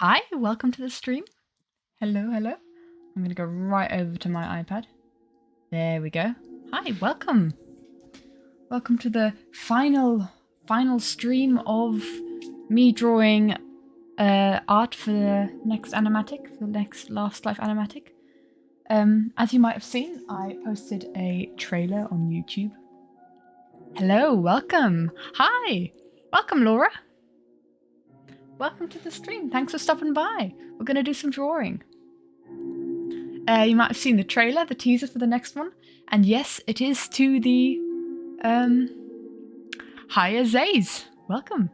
Hi, welcome to the stream. Hello, hello. I'm gonna go right over to my iPad. There we go. Hi, welcome. Welcome to the final stream of me drawing art for the next animatic, for the next Last Life animatic. As you might have seen, I posted a trailer on YouTube. Hello, welcome. Hi, welcome, Laura. Welcome to the stream. Thanks for stopping by. We're going to do some drawing. You might have seen the trailer, the teaser for the next one. And yes, it is to the... Hiya Zays. Welcome.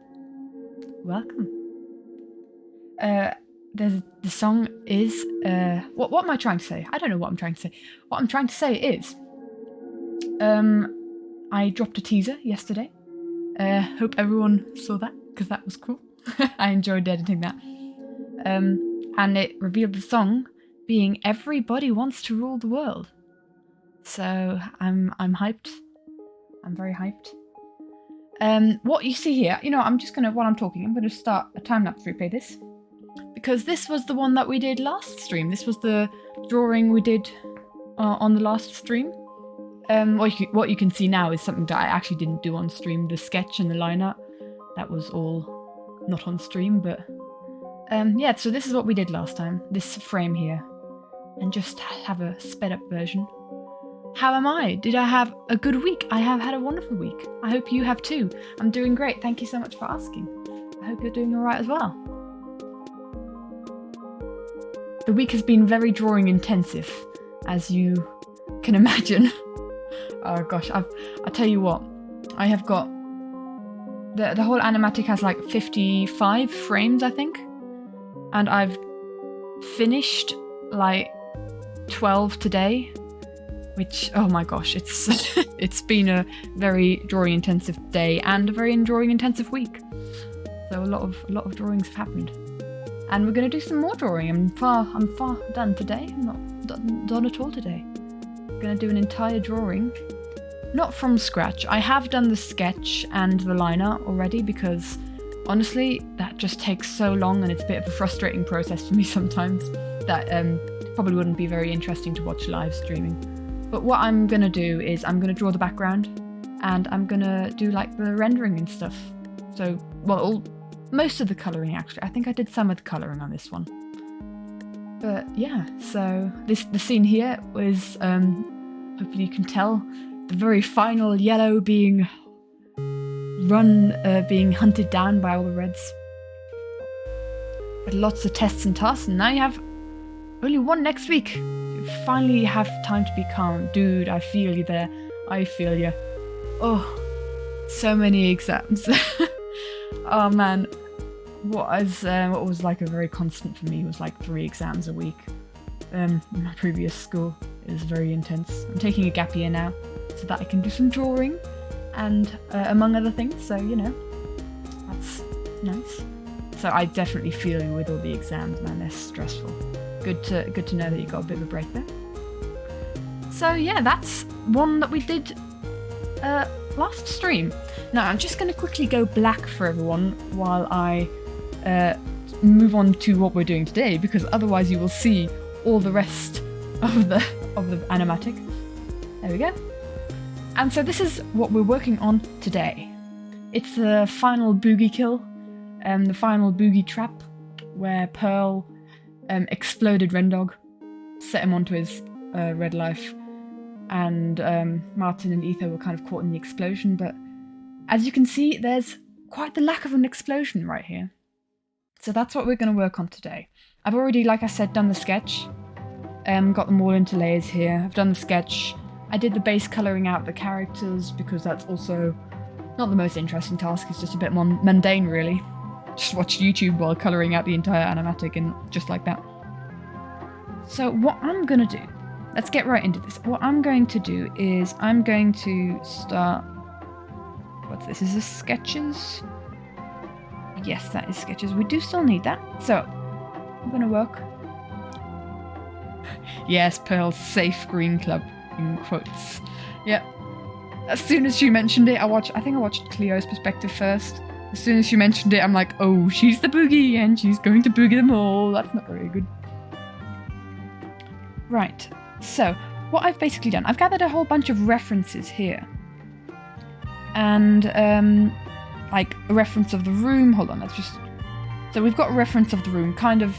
Welcome. The song is... What am I trying to say? I don't know what I'm trying to say. What I'm trying to say is... I dropped a teaser yesterday. Hope everyone saw that, because that was cool. I enjoyed editing that. And it revealed the song being Everybody Wants to Rule the World. So I'm hyped. I'm very hyped. What you see here, you know, I'm just gonna, while I'm talking, I'm gonna start a time-lapse replay this. Because this was the one that we did last stream. This was the drawing we did on the last stream. What you can see now is something that I actually didn't do on stream. The sketch and the line art, that was all not on stream, but yeah, so this is what we did last time, this frame here, and just have a sped up version. How am I? Did I have a good week? I have had a wonderful week. I hope you have too. I'm doing great. Thank you so much for asking. I hope you're doing alright as well. The week has been very drawing intensive, as you can imagine. Oh gosh, I tell you what, I have got the whole animatic has like 55 frames, I think, and I've finished like 12 today, which, oh my gosh, it's it's been a very drawing intensive day and a very drawing intensive week. So a lot of drawings have happened, and we're gonna do some more drawing. I'm far done today. I'm not done at all today. I'm gonna do an entire drawing. Not from scratch. I have done the sketch and the line art already because honestly that just takes so long and it's a bit of a frustrating process for me sometimes that probably wouldn't be very interesting to watch live streaming. But what I'm gonna do is I'm gonna draw the background and I'm gonna do like the rendering and stuff. So, well, most of the colouring actually. I think I did some of the colouring on this one. But yeah, so the scene here was, hopefully you can tell, the very final yellow being being hunted down by all the reds. But lots of tests and tasks, and now you have only one next week. You finally have time to be calm. Dude, I feel you there. I feel you. Oh, so many exams. Oh man, what was like a very constant for me was like 3 exams a week. In my previous school, it was very intense. I'm taking a gap year now, so that I can do some drawing and among other things, so you know, that's nice. So I definitely feel you with all the exams, man. They're stressful. Good to know that you got a bit of a break there. So yeah, that's one that we did last stream. Now I'm just going to quickly go black for everyone while I move on to what we're doing today, because otherwise you will see all the rest of the animatic. There we go. And so this is what we're working on today. It's the final boogie kill, the final boogie trap, where Pearl exploded Rendog, set him onto his red life, and Martin and Ether were kind of caught in the explosion, but as you can see, there's quite the lack of an explosion right here. So that's what we're going to work on today. I've already, like I said, done the sketch, got them all into layers here. I've done the sketch. I did the base colouring out the characters because that's also not the most interesting task. It's just a bit more mundane, really. Just watch YouTube while colouring out the entire animatic and just like that. So what I'm going to do, let's get right into this. What I'm going to do is I'm going to start... What's this? Is this sketches? Yes, that is sketches. We do still need that. So I'm going to work. Yes, Pearl's safe green club. In quotes. Yep. As soon as she mentioned it, I think I watched Cleo's perspective first, As soon as she mentioned it, I'm like, oh, she's the boogie and she's going to boogie them all. That's not very good. Right, so what I've basically done, I've gathered a whole bunch of references here. And, like, a reference of the room. Hold on, let's just... So we've got a reference of the room, kind of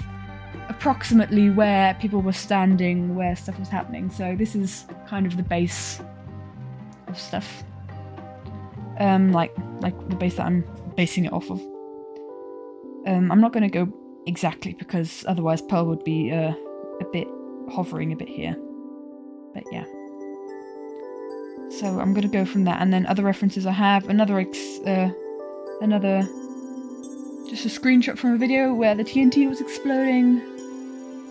approximately where people were standing, where stuff was happening. So this is kind of the base of stuff. Like the base that I'm basing it off of. I'm not going to go exactly because otherwise Pearl would be a bit hovering a bit here. But yeah. So I'm going to go from that, and then other references I have, another just a screenshot from a video where the TNT was exploding.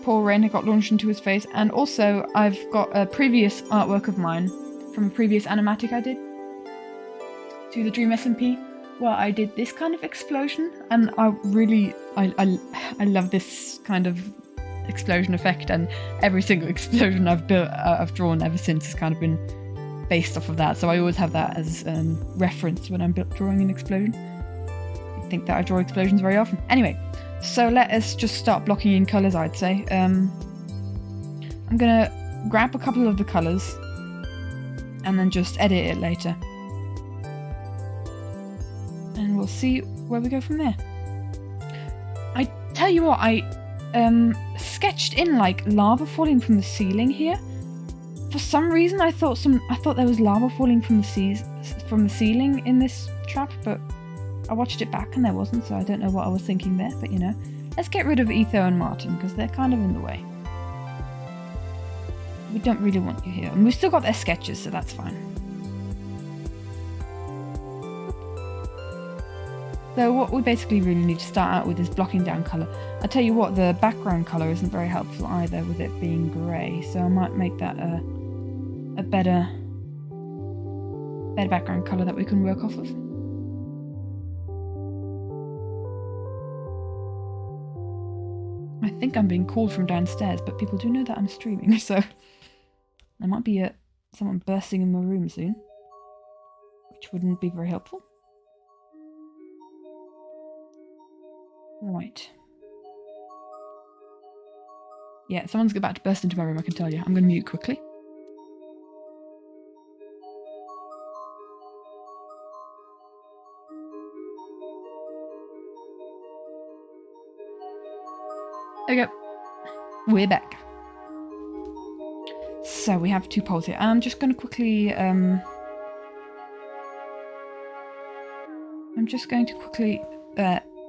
Poor Rain had got launched into his face, and also I've got a previous artwork of mine from a previous animatic I did to the Dream SMP, where I did this kind of explosion, and I love this kind of explosion effect, and every single explosion I've drawn ever since has kind of been based off of that, so I always have that as reference when I'm drawing an explosion. You'd think that I draw explosions very often. Anyway, so let us just start blocking in colours, I'd say. I'm gonna grab a couple of the colours and then just edit it later. And we'll see where we go from there. I tell you what, I sketched in like lava falling from the ceiling here. For some reason, I thought there was lava falling from the ceiling in this trap, but I watched it back and there wasn't, so I don't know what I was thinking there. But you know, let's get rid of Etho and Martin because they're kind of in the way. We don't really want you here, and we've still got their sketches, so that's fine. So what we basically really need to start out with is blocking down colour. I tell you what, the background colour isn't very helpful either with it being grey, so I might make that a better background colour that we can work off of. I think I'm being called from downstairs, but people do know that I'm streaming, so there might be someone bursting in my room soon, which wouldn't be very helpful. Right. Yeah, someone's about to burst into my room, I can tell you. I'm going to mute quickly. There we go. We're back. So we have 2 poles here. I'm just going to quickly...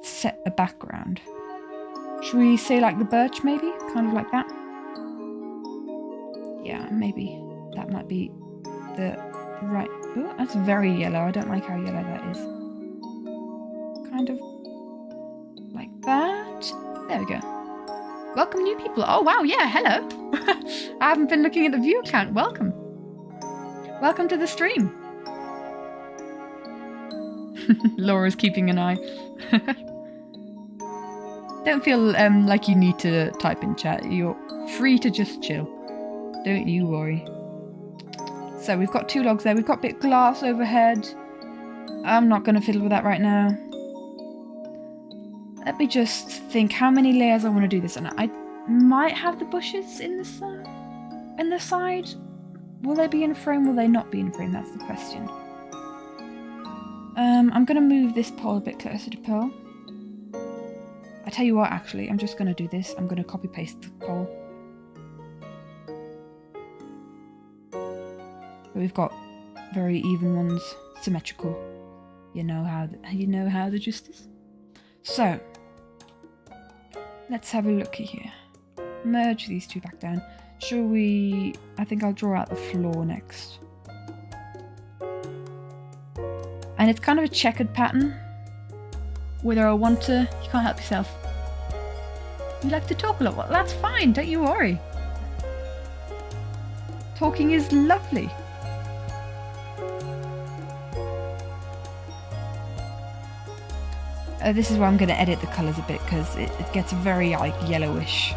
set a background. Should we say like the birch maybe? Kind of like that? Yeah, maybe. That might be the right... Oh, that's very yellow. I don't like how yellow that is. Kind of like that. There we go. Welcome new people. Oh wow, yeah, hello. I haven't been looking at the view count. Welcome. Welcome to the stream. Laura's keeping an eye. Don't feel like you need to type in chat. You're free to just chill. Don't you worry. So we've got 2 logs there. We've got a bit of glass overhead. I'm not going to fiddle with that right now. Let me just think how many layers I want to do this. And I might have the bushes in the side. Will they be in frame? Will they not be in frame? That's the question. I'm going to move this pole a bit closer to Pearl. I tell you what, actually, I'm just going to do this. I'm going to copy paste the pole. So we've got very even ones, symmetrical. You know how the gist is. So let's have a looky here. Merge these 2 back down. Shall we? I think I'll draw out the floor next. And it's kind of a checkered pattern. Whether I want to, you can't help yourself. You like to talk a lot. Well, that's fine, don't you worry. Talking is lovely. This is where I'm going to edit the colours a bit because it gets very like yellowish.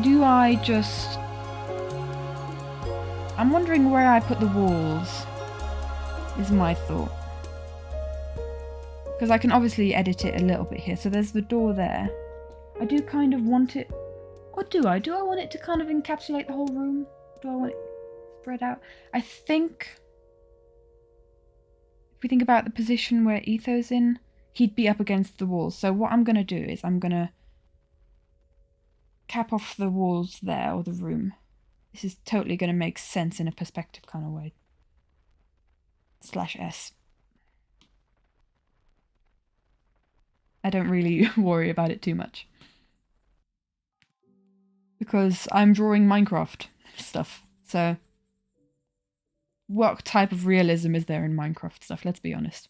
Do I just... I'm wondering where I put the walls. is my thought. Because I can obviously edit it a little bit here. So there's the door there. I do kind of want it... Or do I? Do I want it to kind of encapsulate the whole room? Do I want it spread out? I think... If we think about the position where Etho's in, he'd be up against the walls. So what I'm going to do is I'm going to cap off the walls there, or the room. This is totally going to make sense in a perspective kind of way. /S. I don't really worry about it too much. Because I'm drawing Minecraft stuff. So what type of realism is there in Minecraft stuff? Let's be honest.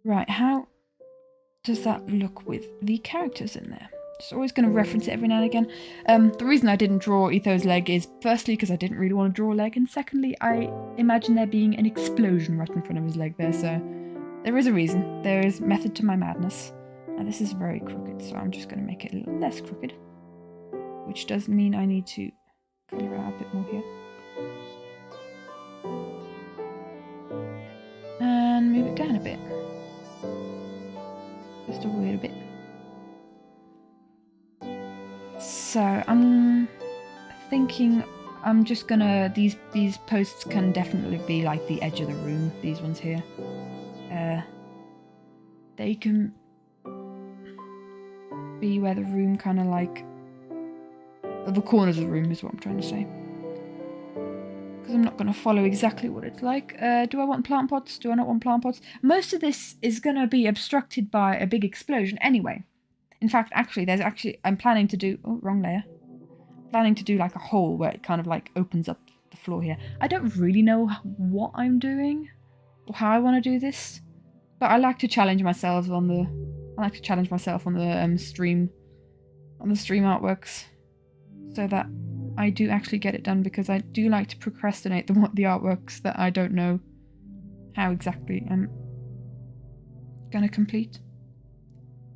Right, how does that look with the characters in there? Just always going to reference it every now and again. The reason I didn't draw Etho's leg is firstly because I didn't really want to draw a leg, and secondly I imagine there being an explosion right in front of his leg there, so there is a reason. There is method to my madness. Now this is very crooked, so I'm just going to make it a little less crooked, which does mean I need to colour it out a bit more here. And move it down a bit. Just a little bit. So I'm thinking I'm just gonna, these posts can definitely be like the edge of the room, these ones here. They can be where the room kind of like, the corners of the room is what I'm trying to say. Because I'm not going to follow exactly what it's like. Do I want plant pots? Do I not want plant pots? Most of this is going to be obstructed by a big explosion anyway. In fact, I'm planning to do... Oh, wrong layer. Planning to do like a hole where it kind of like opens up the floor here. I don't really know what I'm doing or how I want to do this, but I like to challenge myself on the... stream artworks, so that I do actually get it done, because I do like to procrastinate the artworks that I don't know how exactly I'm gonna complete.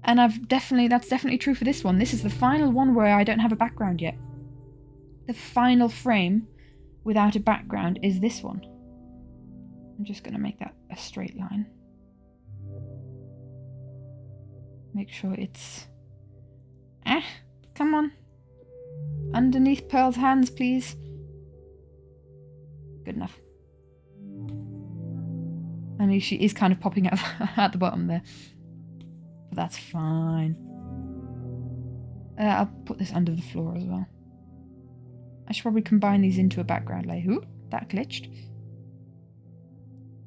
And that's definitely true for this one. This is the final one where I don't have a background yet. The final frame without a background is this one. I'm just gonna make that a straight line. Make sure it's... come on. Underneath Pearl's hands, please. Good enough. I mean, she is kind of popping out at the bottom there. But that's fine. I'll put this under the floor as well. I should probably combine these into a background layer. Ooh, that glitched. Do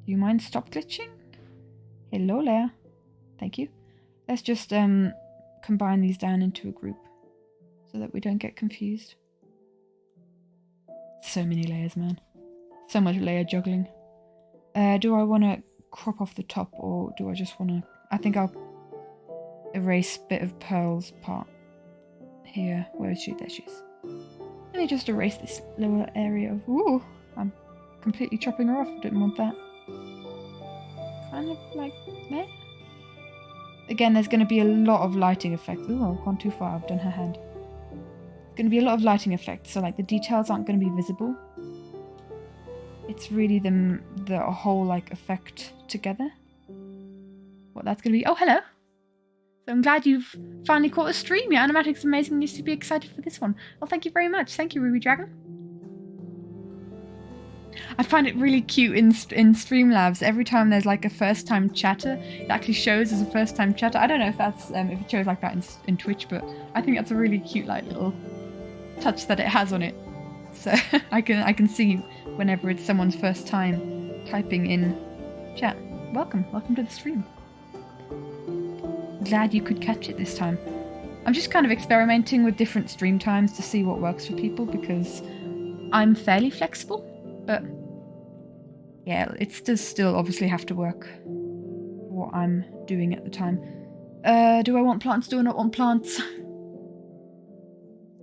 you mind stop glitching? Hello there. Thank you. Let's just combine these down into a group so that we don't get confused. So many layers, man. So much layer juggling. Do I want to crop off the top, or do I just want to... I think I'll erase a bit of Pearl's part here. Where is she? There she is. Let me just erase this lower area of... Ooh, I'm completely chopping her off. Didn't want that. Kind of like there. Again, there's going to be a lot of lighting effects. Ooh, I've gone too far. I've done her hand. There's going to be a lot of lighting effects, so like the details aren't going to be visible. It's really the whole like effect together. What that's going to be. Oh, hello. So I'm glad you've finally caught a stream. Your animatic's amazing. You should be excited for this one. Well, thank you very much. Thank you, Ruby Dragon. I find it really cute in Streamlabs. Every time there's like a first-time chatter, it actually shows as a first-time chatter. I don't know if that's if it shows like that in Twitch, but I think that's a really cute like little touch that it has on it. So I can see whenever it's someone's first time typing in chat. Welcome to the stream. Glad you could catch it this time. I'm just kind of experimenting with different stream times to see what works for people, because I'm fairly flexible, but yeah, it does still obviously have to work for what I'm doing at the time. Do I want plants? Do I not want plants?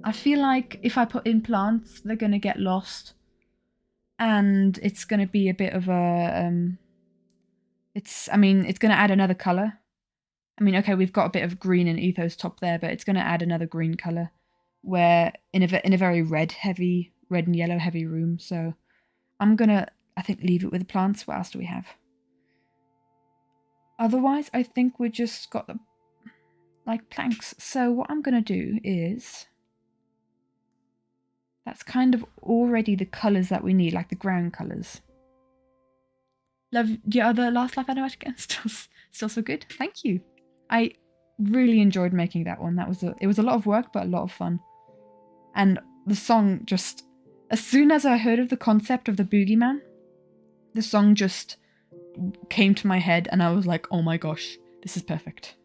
I feel like if I put in plants, they're going to get lost, and it's going to be a bit of a it's going to add another color. I mean, okay, we've got a bit of green in Etho's top there, but it's going to add another green color, where in a very red heavy red and yellow heavy room, so I'm gonna, I think, leave it with the plants. What else do we have? Otherwise, I think we just got the, like, planks. So what I'm gonna do is, that's kind of already the colours that we need, like the ground colours. Love the other Last Life Animatic again. Still so good. Thank you. I really enjoyed making that one. It was a lot of work, but a lot of fun. And the song just, as soon as I heard of the concept of the boogeyman, the song just came to my head and I was like, oh my gosh, this is perfect.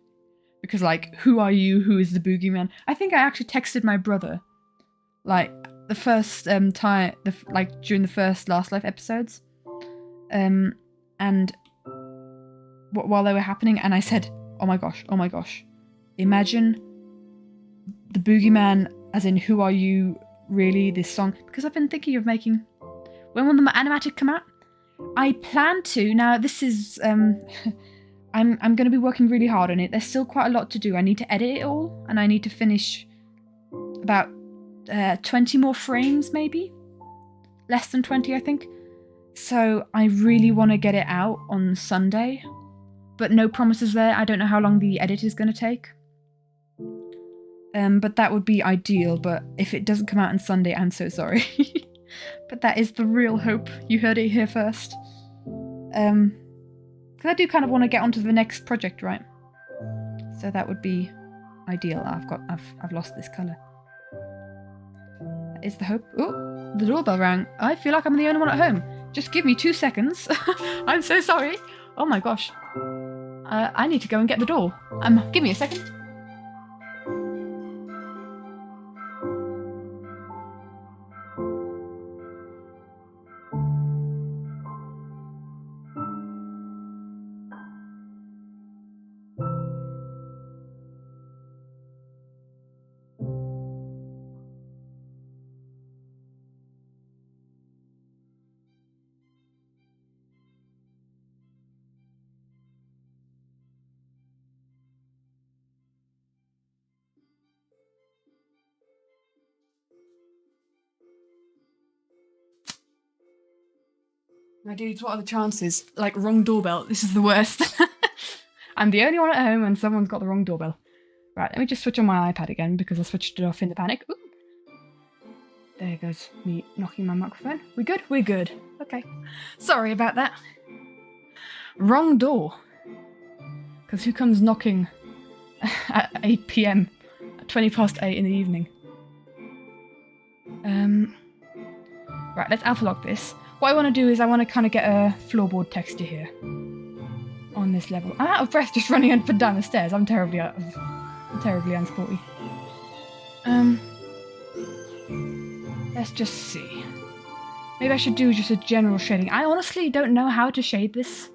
Because, like, who are you? Who is the boogeyman? I think I actually texted my brother, like, the first time, like, during the first Last Life episodes, and while they were happening, and I said, oh my gosh, imagine the boogeyman, as in, who are you really, this song, because I've been thinking of making, when will the Animatic come out? I plan to, now this is, I'm going to be working really hard on it. There's still quite a lot to do. I need to edit it all, and I need to finish about 20 more frames, maybe? Less than 20, I think. So I really want to get it out on Sunday, but no promises there. I don't know how long the edit is going to take. But that would be ideal, but if it doesn't come out on Sunday, I'm so sorry. But that is the real hope. You heard it here first. Because I do kind of want to get onto the next project, right? So that would be ideal. I've lost this colour. That is the hope. Oh, the doorbell rang. I feel like I'm the only one at home. Just give me 2 seconds. I'm so sorry. Oh my gosh. I need to go and get the door. Give me a second. My dudes, what are the chances? Like, wrong doorbell. This is the worst. I'm the only one at home and someone's got the wrong doorbell. Right, let me just switch on my iPad again because I switched it off in the panic. Ooh. There goes me knocking my microphone. We good? We're good. Okay. Sorry about that. Wrong door. Because who comes knocking at 8 PM? At 20 past 8 in the evening? Right, let's alpha lock this. What I want to do is I want to kind of get a floorboard texture here. On this level. I'm out of breath just running up and down the stairs. I'm terribly unsporty. Let's just see. Maybe I should do just a general shading. I honestly don't know how to shade this.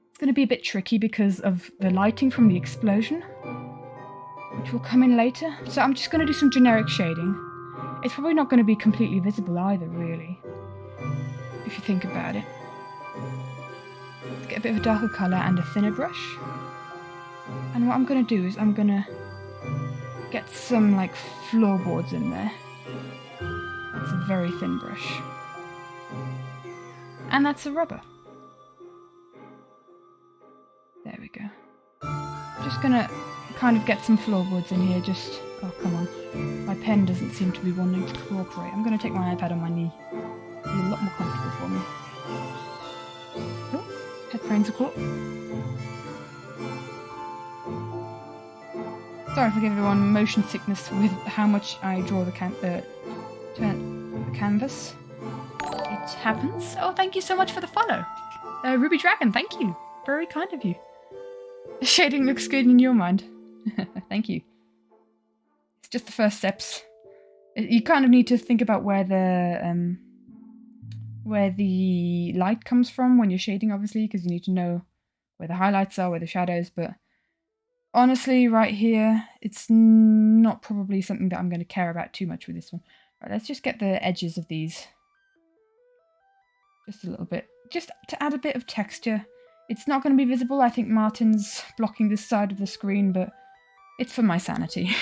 It's going to be a bit tricky because of the lighting from the explosion, which will come in later. So I'm just going to do some generic shading. It's probably not going to be completely visible either, really, if you think about it. Let's get a bit of a darker colour and a thinner brush. And what I'm going to do is I'm going to get some, like, floorboards in there. That's a very thin brush. And that's a rubber. There we go. Just going to kind of get some floorboards in here, just... Oh, come on. My pen doesn't seem to be wanting to cooperate. I'm going to take my iPad on my knee. It'll be a lot more comfortable for me. Oh, headphones are caught. Sorry for giving everyone motion sickness with how much I draw the canvas. It happens. Oh, thank you so much for the follow. Ruby Dragon, thank you. Very kind of you. The shading looks good in your mind. Thank you. It's just the first steps. You kind of need to think about where the light comes from when you're shading, obviously, because you need to know where the highlights are, where the shadows, but honestly, right here, it's not probably something that I'm going to care about too much with this one. Right, let's just get the edges of these. Just a little bit. Just to add a bit of texture. It's not going to be visible. I think Martin's blocking this side of the screen, but it's for my sanity.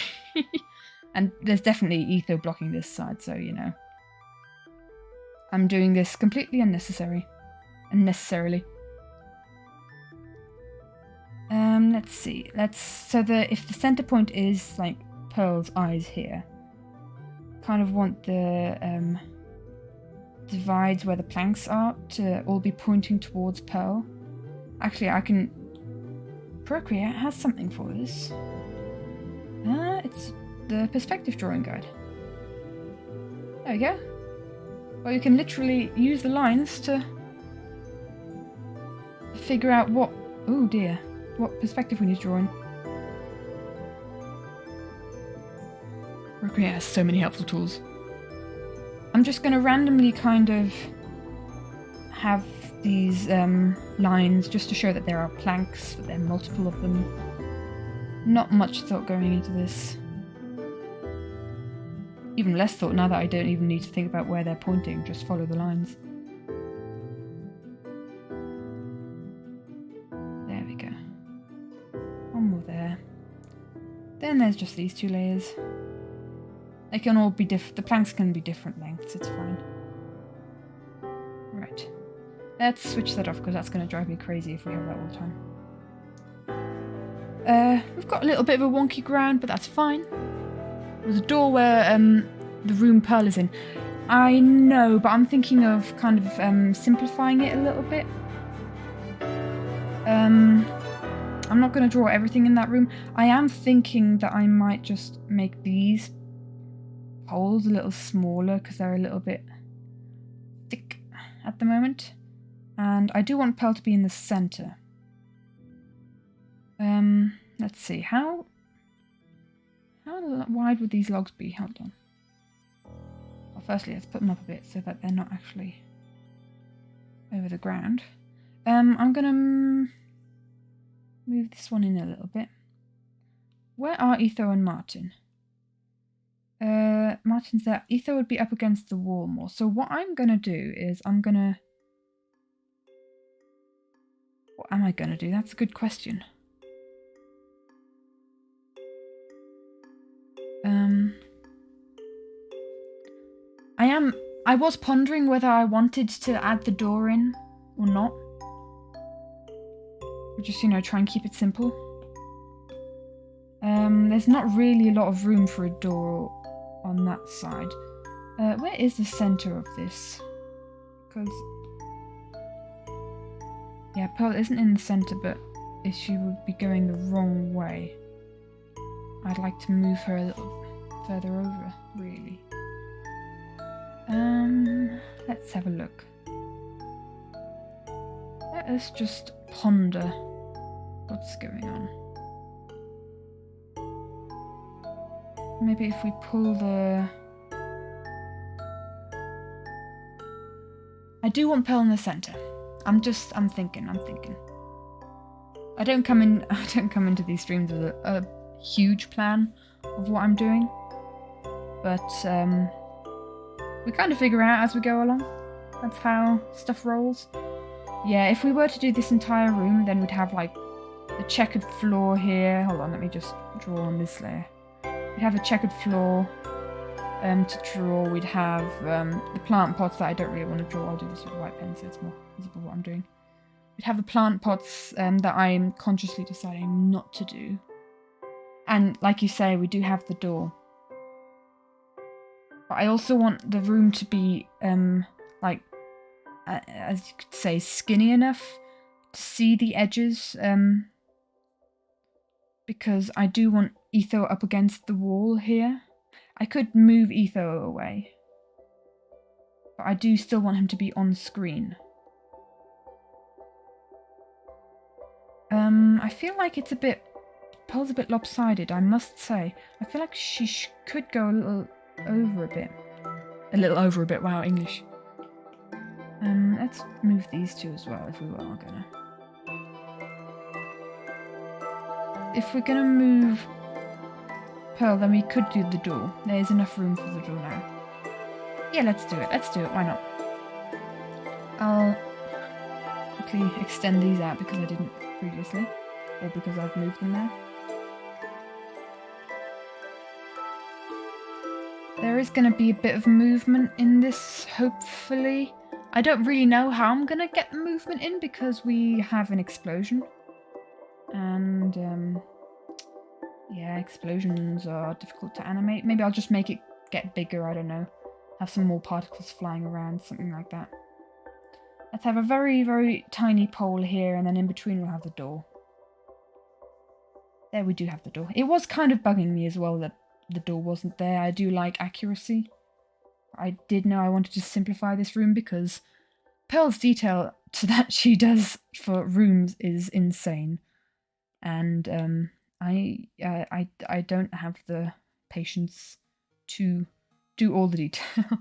And there's definitely Etho blocking this side, so, you know. I'm doing this completely unnecessarily. Let's see. So if the center point is like Pearl's eyes here, kind of want the divides where the planks are to all be pointing towards Pearl. Actually, I can... Procreate has something for this. It's the perspective drawing guide. There we go. Well, you can literally use the lines to figure out what... Oh dear. What perspective we need to draw in. Procreate has so many helpful tools. I'm just going to randomly kind of have these lines just to show that there are planks, that there are multiple of them. Not much thought going into this. Even less thought now that I don't even need to think about where they're pointing, just follow the lines. There we go. One more there. Then there's just these two layers. They can all be the planks can be different lengths, it's fine. Right. Let's switch that off because that's going to drive me crazy if we have that all the time. We've got a little bit of a wonky ground, but that's fine. There's a door where the room Pearl is in. I know, but I'm thinking of kind of simplifying it a little bit. I'm not going to draw everything in that room. I am thinking that I might just make these holes a little smaller because they're a little bit thick at the moment. And I do want Pearl to be in the center. Let's see, how wide would these logs be? Hold on. Well, firstly, let's put them up a bit so that they're not actually over the ground. I'm gonna move this one in a little bit. Where are Etho and Martin? Martin's there. Etho would be up against the wall more. So what I'm gonna do is what am I gonna do? That's a good question. I was pondering whether I wanted to add the door in or not. Or just, you know, try and keep it simple. There's not really a lot of room for a door on that side. Where is the center of this? Because... yeah, Pearl isn't in the center, but if she would be going the wrong way, I'd like to move her a little further over, really. Let's have a look. Let us just ponder what's going on. Maybe if we pull the... I do want Pearl in the center. I'm thinking. I don't come into these streams with a huge plan of what I'm doing. But we kind of figure out as we go along. That's how stuff rolls. Yeah, if we were to do this entire room, then we'd have like a checkered floor here. Hold on, let me just draw on this layer. We'd have a checkered floor to draw. We'd have the plant pots that I don't really want to draw. I'll do this with a white pen so it's more visible what I'm doing. We'd have the plant pots that I'm consciously deciding not to do. And like you say, we do have the door. But I also want the room to be, like, as you could say, skinny enough to see the edges. Because I do want Etho up against the wall here. I could move Etho away. But I do still want him to be on screen. I feel like it's a bit... Pearl's a bit lopsided, I must say. I feel like she could go a little over a bit. A little over a bit, wow, English. Let's move these two as well if we are gonna. If we're gonna move Pearl, then we could do the door. There's enough room for the door now. Yeah, let's do it, why not? I'll quickly extend these out because I didn't previously, or because I've moved them now. there is going to be a bit of movement in this, hopefully. I don't really know how I'm going to get the movement in because we have an explosion. And, yeah, explosions are difficult to animate. Maybe I'll just make it get bigger, I don't know. Have some more particles flying around, something like that. Let's have a very, very tiny pole here, and then in between we'll have the door. There we do have the door. It was kind of bugging me as well that the door wasn't there. I do like accuracy. I did know I wanted to simplify this room because Pearl's detail to that she does for rooms is insane. And I don't have the patience to do all the detail.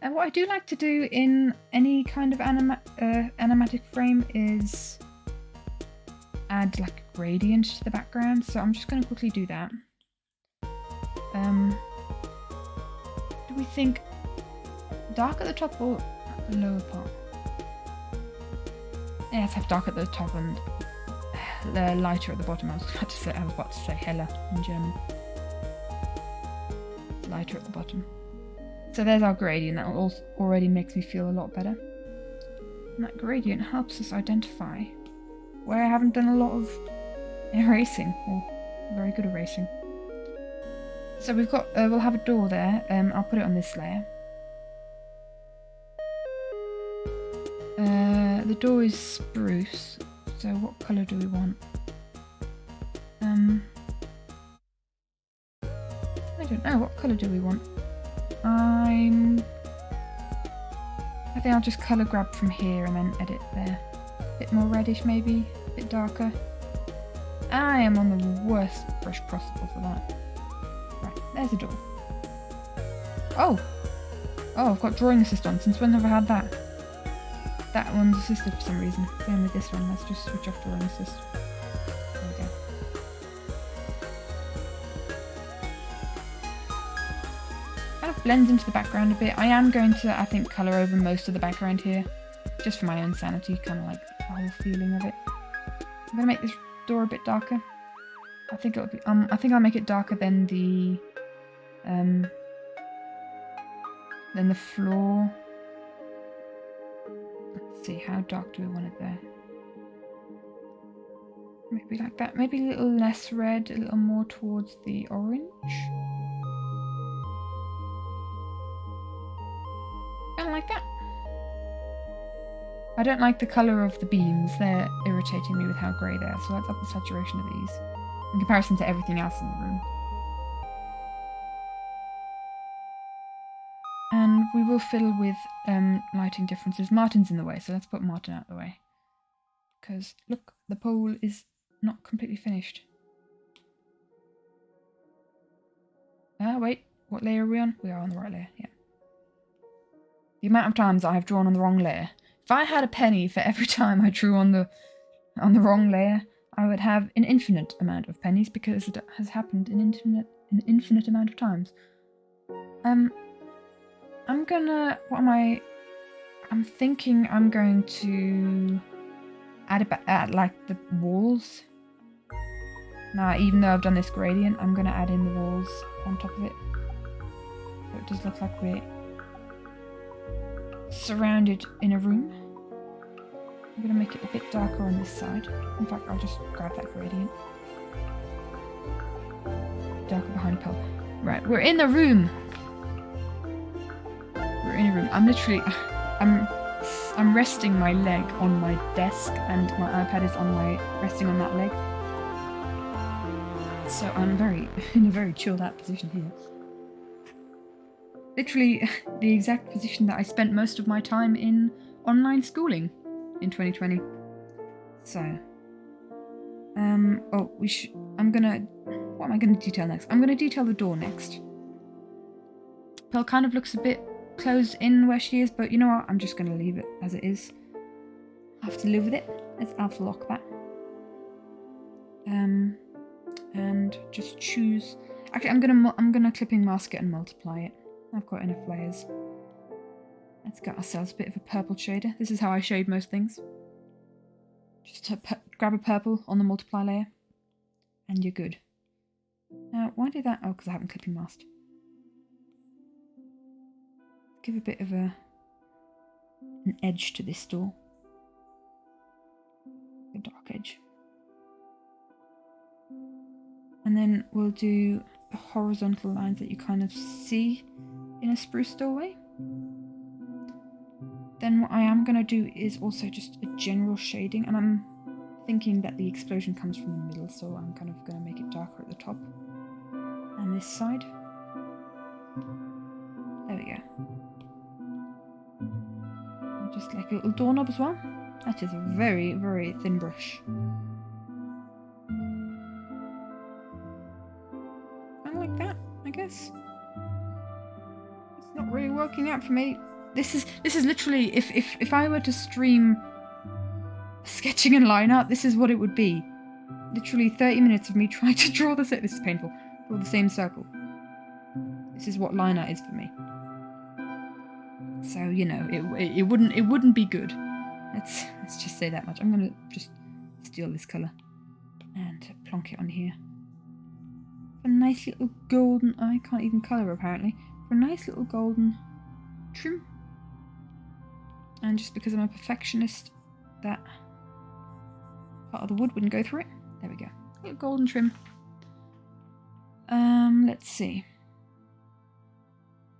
And what I do like to do in any kind of animatic frame is add like a gradient to the background. So I'm just going to quickly do that. Do we think dark at the top or lower part? Yeah, let's have dark at the top and lighter at the bottom. I was about to say heller in German. Lighter at the bottom. So there's our gradient. That already makes me feel a lot better. And that gradient helps us identify where I haven't done a lot of erasing, or very good erasing. So we've got, we'll have a door there. I'll put it on this layer. The door is spruce. So what colour do we want? I don't know. What colour do we want? I think I'll just colour grab from here and then edit there. A bit more reddish maybe, a bit darker. I am on the worst brush possible for that. Right, there's a door. Oh! Oh, I've got drawing assist on. Since when have I had that? That one's assisted for some reason. Same with this one. Let's just switch off drawing assist. There we go. Kind of blends into the background a bit. I am going to, I think, colour over most of the background here. Just for my own sanity, kind of like the whole feeling of it. I'm going to make this door a bit darker. I think it'll be, I think I'll make it darker than the floor. Let's see, how dark do we want it there? Maybe like that. Maybe a little less red, a little more towards the orange. Kind of like that. I don't like the colour of the beams. They're irritating me with how grey they are, so let's up the saturation of these in comparison to everything else in the room. And we will fiddle with lighting differences. Martin's in the way, so let's put Martin out of the way. Because, look, the pole is not completely finished. Wait, what layer are we on? We are on the right layer, yeah. The amount of times I have drawn on the wrong layer. If I had a penny for every time I drew on the wrong layer, I would have an infinite amount of pennies because it has happened an infinite amount of times. I'm gonna, I'm thinking I'm going to add like the walls. Now, even though I've done this gradient, I'm gonna add in the walls on top of it. So it does look like we're surrounded in a room. I'm going to make it a bit darker on this side. In fact, I'll just grab that gradient. Darker behind Pearl. Right, we're in the room! We're in a room. I'm literally... I'm resting my leg on my desk and my iPad is resting on that leg. So I'm in a very chilled out position here. Literally the exact position that I spent most of my time in online schooling in 2020. So, what am I gonna detail next? I'm gonna detail the door next. Pearl kind of looks a bit closed in where she is, but you know what? I'm just gonna leave it as it is. I have to live with it. Let's alpha lock that. And just choose. Actually, I'm gonna clipping mask it and multiply it. I've got enough layers. Let's get ourselves a bit of a purple shader. This is how I shade most things. Just grab a purple on the multiply layer, and you're good. Now, why do that? Oh, because I haven't clipping masked. give a bit of an edge to this door. A dark edge. And then we'll do the horizontal lines that you kind of see in a spruce doorway. Then what I am going to do is also just a general shading, and I'm thinking that the explosion comes from the middle, so I'm kind of going to make it darker at the top and this side. There we go. And just like a little doorknob as well. That is a very, very thin brush. Kind of like that, I guess. It's not really working out for me. This is literally, if I were to stream sketching and line art, this is what it would be. Literally 30 minutes of me trying to draw the this is painful. Draw the same circle. This is what line art is for me. So, you know, it wouldn't be good. Let's just say that much. I'm gonna just steal this colour and plonk it on here. A nice little golden, I can't even colour apparently. For a nice little golden trim. And just because I'm a perfectionist, that part of the wood wouldn't go through it. There we go. Little golden trim. Let's see.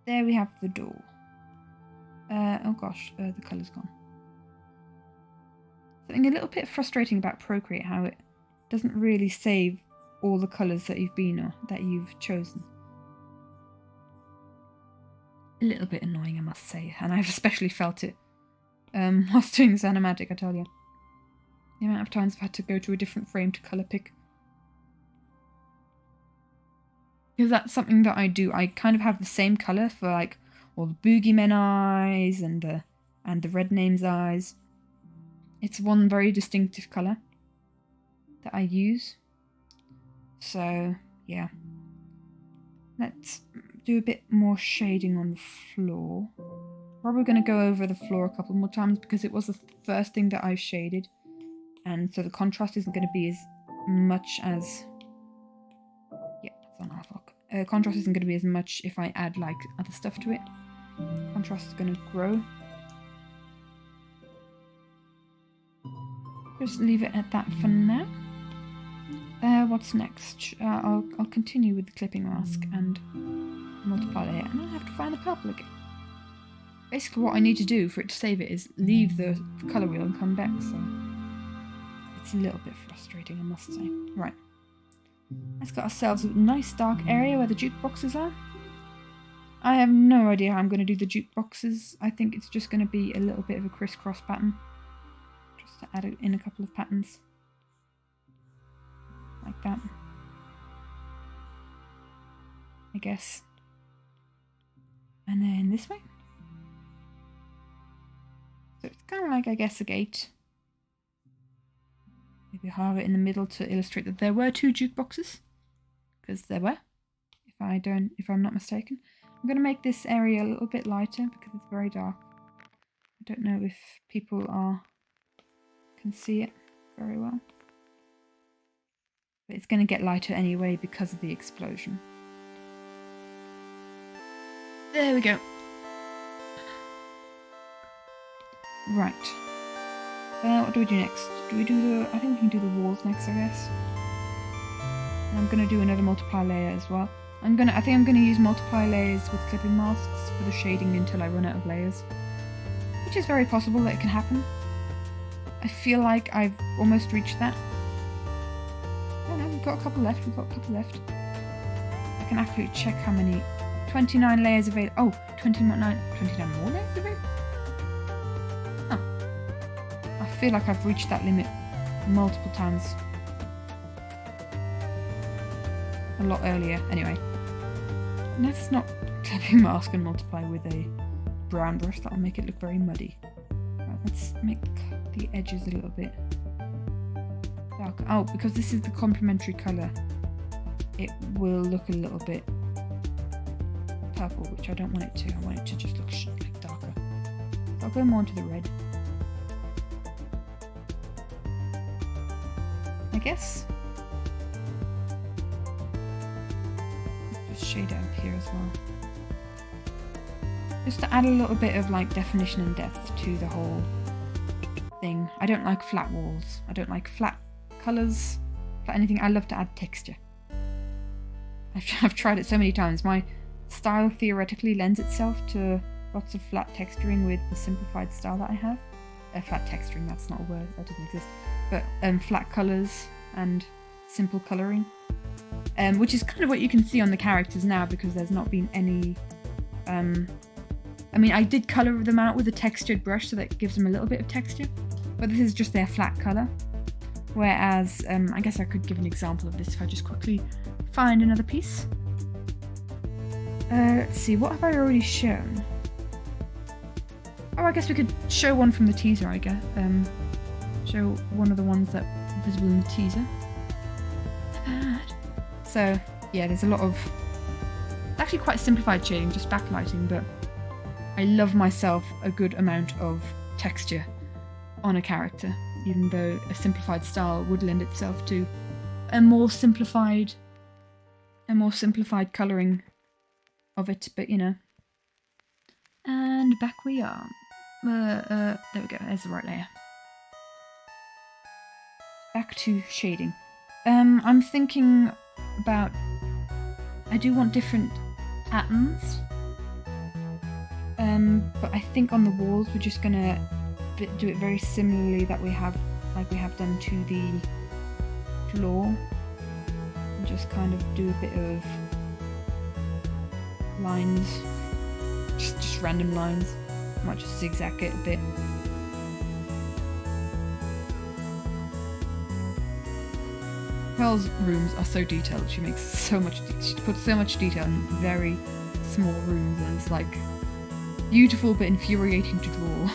There we have the door. Oh gosh, the colour's gone. Something a little bit frustrating about Procreate, how it doesn't really save all the colours that you've chosen. A little bit annoying, I must say, and I've especially felt it whilst doing this animatic, I tell you. The amount of times I've had to go to a different frame to colour pick. Because that's something that I do. I kind of have the same colour for like all the boogeymen eyes and the red name's eyes. It's one very distinctive colour that I use. So yeah. Let's do a bit more shading on the floor. Probably going to go over the floor a couple more times because it was the first thing that I shaded. And so the contrast isn't going to be as much as... Yeah, that's on half lock. Contrast isn't going to be as much if I add like other stuff to it. Contrast is going to grow. Just leave it at that for now. What's next? I'll continue with the clipping mask and multiply layer, and I'll have to find the purple again. Basically what I need to do for it to save it is leave the colour wheel and come back, so it's a little bit frustrating, I must say. Right. Let's get ourselves a nice dark area where the jukeboxes are. I have no idea how I'm going to do the jukeboxes. I think it's just going to be a little bit of a crisscross pattern. Just to add in a couple of patterns. Like that. I guess. And then this way. So it's kind of like, I guess, a gate. Maybe have it in the middle to illustrate that there were two jukeboxes. Because there were. If I'm not mistaken. I'm going to make this area a little bit lighter because it's very dark. I don't know if people can see it very well. But it's going to get lighter anyway because of the explosion. There we go. Right. What do we do next? Do we do the... I think we can do the walls next, I guess. And I'm going to do another multiply layer as well. I think I'm going to use multiply layers with clipping masks for the shading until I run out of layers. Which is very possible that it can happen. I feel like I've almost reached that. Oh no, we've got a couple left. I can actually check how many... 29 layers available. Oh, 29 more layers available? Oh. I feel like I've reached that limit multiple times. A lot earlier, anyway. Let's not clipping mask and multiply with a brown brush. That'll make it look very muddy. Right, let's make the edges a little bit darker. Oh, because this is the complementary colour, it will look a little bit purple, which I don't want it to. I want it to just look like darker. So I'll go more into the red, I guess. Just shade it up here as well. Just to add a little bit of like definition and depth to the whole thing. I don't like flat walls. I don't like flat colours, flat anything. I love to add texture. I've tried it so many times. My style theoretically lends itself to lots of flat texturing with the simplified style that I have. Flat texturing, that's not a word, that doesn't exist. But flat colours and simple colouring. Which is kind of what you can see on the characters now, because there's not been any... I mean, I did colour them out with a textured brush, so that gives them a little bit of texture. But this is just their flat colour. Whereas, I guess I could give an example of this if I just quickly find another piece. Let's see, what have I already shown? Oh, I guess we could show one from the teaser, I guess. Show one of the ones that are visible in the teaser. So, yeah, there's a lot of... actually quite simplified shading, just backlighting, but I love myself a good amount of texture on a character, even though a simplified style would lend itself to a more simplified colouring of it, but you know. And back we are. There we go, there's the right layer. Back to shading. I'm thinking about... I do want different patterns. But I think on the walls we're just gonna do it very similarly like we have done to the floor. And just kind of do a bit of lines. Just random lines. I might just zigzag it a bit. Pearl's rooms are so detailed. She puts so much detail in very small rooms, and it's like beautiful but infuriating to draw.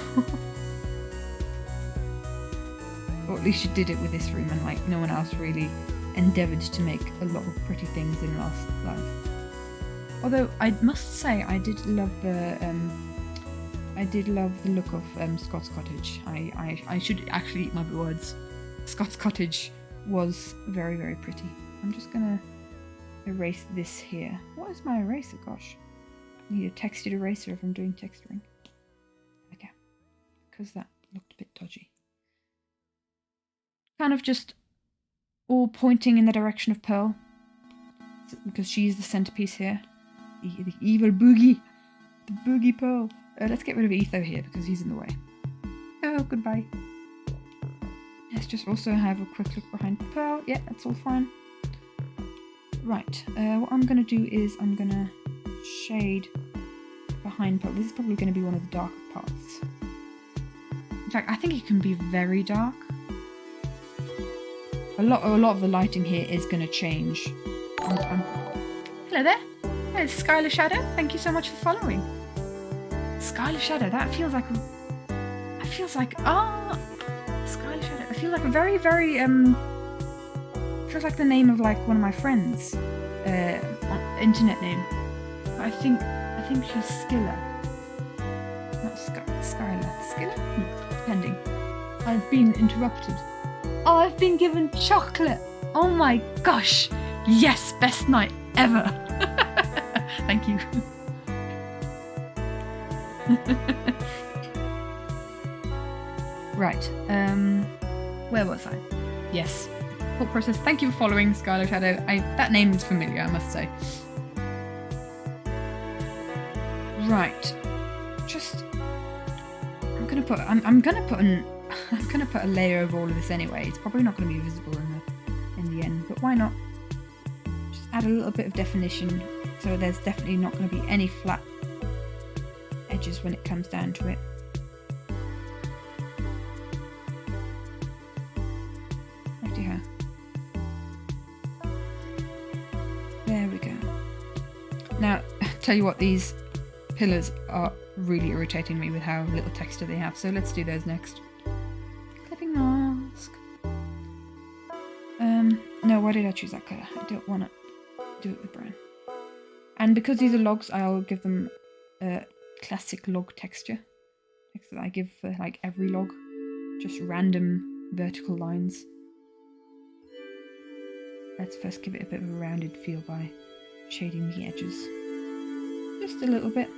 Or at least she did it with this room, and like no one else really endeavoured to make a lot of pretty things in Last Life. Although I must say I did love the look of Scott's cottage. I should actually eat my words. Scott's cottage was very, very pretty. I'm just gonna erase this here. What is my eraser? Gosh, I need a textured eraser if I'm doing texturing. Okay, because that looked a bit dodgy. Kind of just all pointing in the direction of Pearl, because she's the centerpiece here. The evil boogie, the boogie Pearl. Let's get rid of Etho here because he's in the way. Oh, goodbye. Let's just also have a quick look behind Pearl. Yeah, that's all fine. Right, what I'm going to do is I'm going to shade behind Pearl. This is probably going to be one of the darker parts. In fact, I think it can be very dark. A lot of the lighting here is going to change. Hello there. There's Skylar Shadow. Thank you so much for following. Skylar Shadow. That feels like Skylar Shadow. I feel like a very, very feels like the name of like one of my friends, internet name. But I think she's Skilla, not Skylar. Skilla? Depending. I've been interrupted. Oh, I've been given chocolate. Oh my gosh. Yes, best night ever. Thank you. Right. Where was I? Yes. Thought process. Thank you for following, Skylar Shadow. That name is familiar, I must say. Right. Just I'm gonna put a layer of all of this anyway. It's probably not gonna be visible in the end, but why not? Just add a little bit of definition, so there's definitely not gonna be any flat edges when it comes down to it. There we go. Now, tell you what, these pillars are really irritating me with how little texture they have, so let's do those next. Clipping mask. No, why did I choose that colour? I don't want to do it with brown. And because these are logs, I'll give them a classic log texture. That I give for like every log. Just random vertical lines. Let's first give it a bit of a rounded feel by shading the edges. Just a little bit.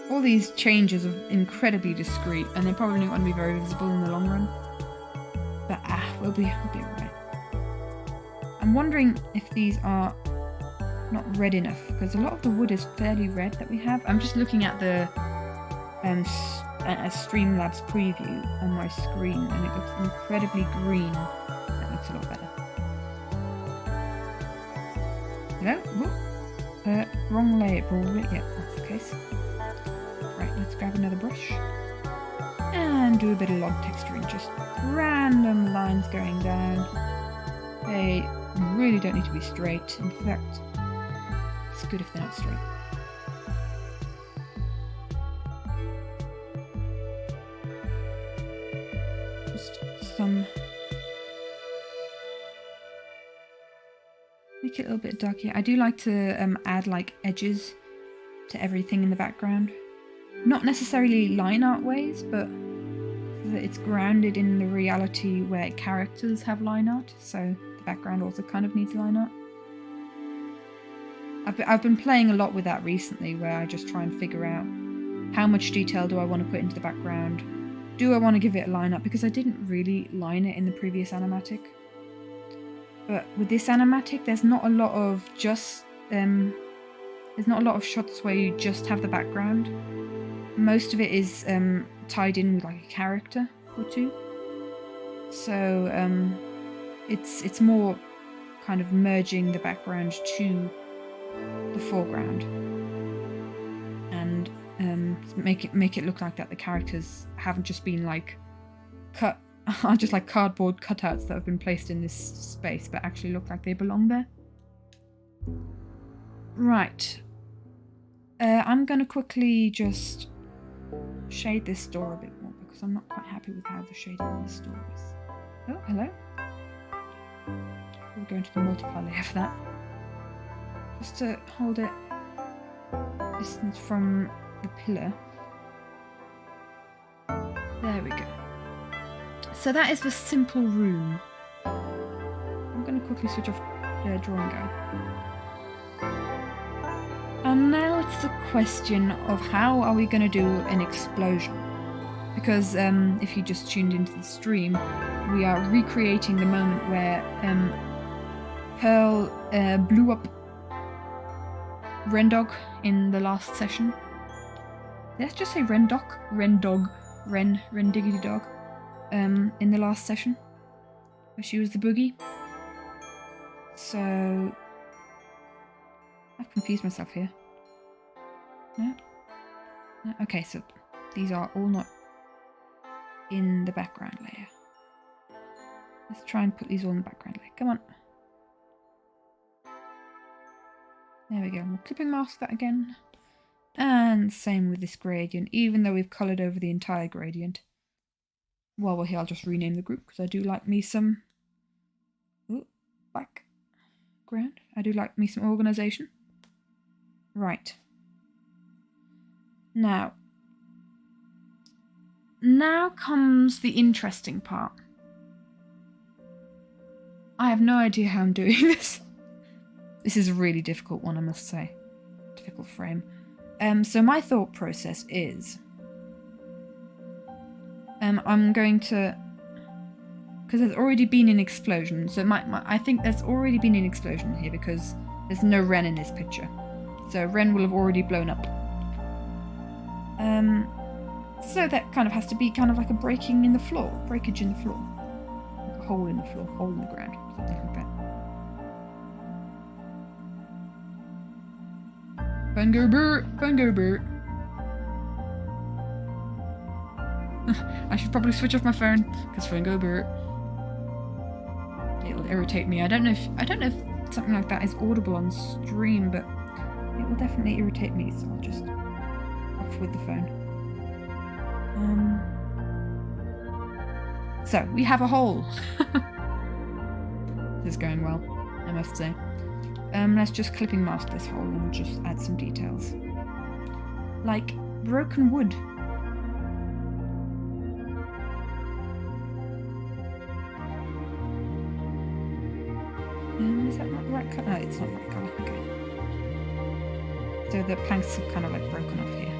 All these changes are incredibly discreet, and they're probably not going to be very visible in the long run. But we'll be alright. I'm wondering if these are not red enough, because a lot of the wood is fairly red that we have. I'm just looking at the Streamlabs preview on my screen, and it looks incredibly green. That looks a lot better. Hello? Wrong layer, probably. Yeah, that's the case. Right, let's grab another brush and do a bit of log texturing, just random lines going down. They really don't need to be straight. In fact, it's good if they're not straight. Just some. Make it a little bit dark here. I do like to add like edges to everything in the background. Not necessarily line art ways, but so that it's grounded in the reality where characters have line art, so the background also kind of needs line art. I've been playing a lot with that recently, where I just try and figure out how much detail do I want to put into the background. Do I want to give it a line art? Because I didn't really line it in the previous animatic. But with this animatic, there's not a lot of just there's not a lot of shots where you just have the background. Most of it is tied in with like a character or two. So it's more kind of merging the background to the foreground and make it look like that the characters haven't just been like cut. Are just like cardboard cutouts that have been placed in this space, but actually look like they belong there. Right. I'm going to quickly just shade this door a bit more, because I'm not quite happy with how the shading in this door is. Oh, hello. We'll go into the multiply layer for that. Just to hold it distance from the pillar. There we go. So that is the simple room. I'm going to quickly switch off the drawing guide. And now it's the question of how are we going to do an explosion? Because if you just tuned into the stream, we are recreating the moment where Pearl blew up Rendog in the last session. Let's just say Rendog, Ren Diggity Dog. In the last session, where she was the boogie. So I've confused myself here. No? No? Okay, so these are all not in the background layer. Let's try and put these all in the background layer. Come on. There we go. We'll clipping mask that again. And same with this gradient, even though we've coloured over the entire gradient. While we're here, I'll just rename the group, because I do like me some background. I do like me some organisation. Right. Now comes the interesting part. I have no idea how I'm doing this. This is a really difficult one, I must say. Difficult frame. So my thought process is... I'm going to... Because there's already been an explosion. So I think there's already been an explosion here because there's no Ren in this picture. So Ren will have already blown up. So that kind of has to be kind of like a breakage in the floor. Like a hole in the floor, hole in the ground, something like that. Fungo Bert. I should probably switch off my phone because Fungo Bert. It'll irritate me. I don't know if something like that is audible on stream, but it will definitely irritate me. So I'll just off with the phone. So we have a hole. This is going well, I must say. Let's just clipping mask this hole and just add some details. Like broken wood. Is that not the right colour? No, it's not the right colour. Okay. So the planks are kind of like broken off here.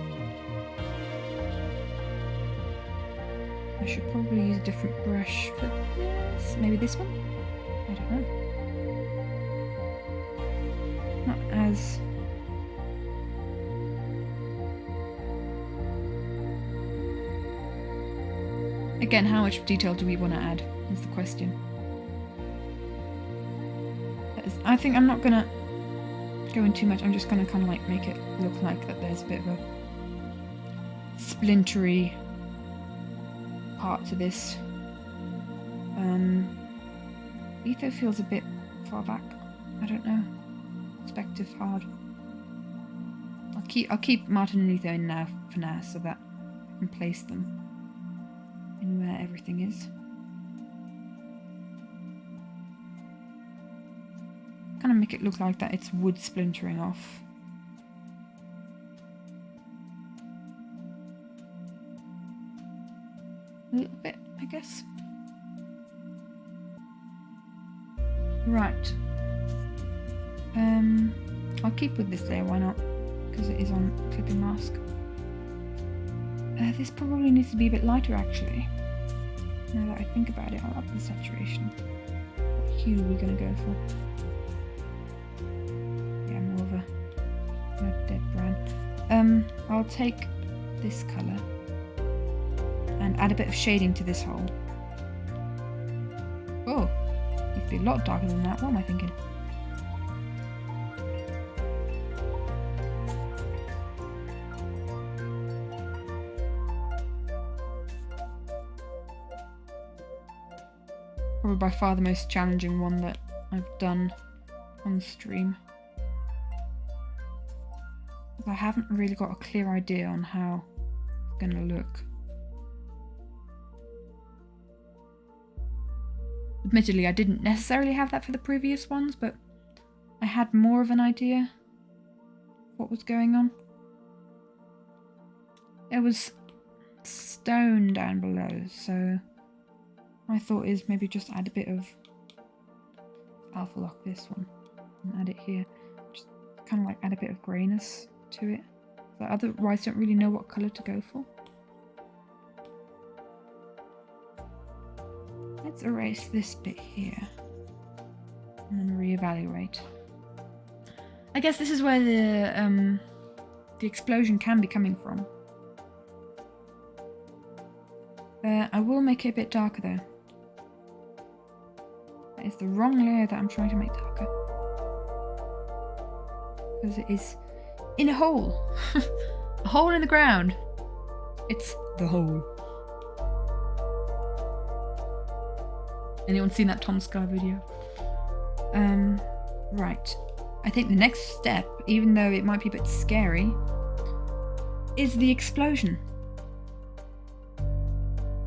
I should probably use a different brush for this. Maybe this one? I don't know. Not as... Again, how much detail do we want to add is the question. I think I'm not gonna go in too much. I'm just gonna kind of like make it look like that there's a bit of a splintery part to this. Etho feels a bit far back. I don't know. Perspective hard. I'll keep Martin and Etho in now for now so that I can place them in where everything is. Kind of make it look like that it's wood splintering off. A little bit, I guess. Right. I'll keep with this layer, why not? Because it is on clipping mask. This probably needs to be a bit lighter actually. Now that I think about it, I'll up the saturation. What hue are we going to go for? Yeah, more of a dead brown. I'll take this colour and add a bit of shading to this hole. Oh, needs to be a lot darker than that. What am I thinking? Probably by far the most challenging one that I've done on stream. I haven't really got a clear idea on how it's going to look. Admittedly, I didn't necessarily have that for the previous ones, but I had more of an idea what was going on. There was stone down below, so my thought is maybe just add a bit of alpha lock this one and add it here. Just kind of like add a bit of greyness to it. So otherwise don't really know what colour to go for. Let's erase this bit here and then reevaluate. I guess this is where the explosion can be coming from. I will make it a bit darker though. That is the wrong layer that I'm trying to make darker. Because it is in a hole. A hole in the ground. It's the hole. Anyone seen that Tom Scar video? Right. I think the next step, even though it might be a bit scary, is the explosion.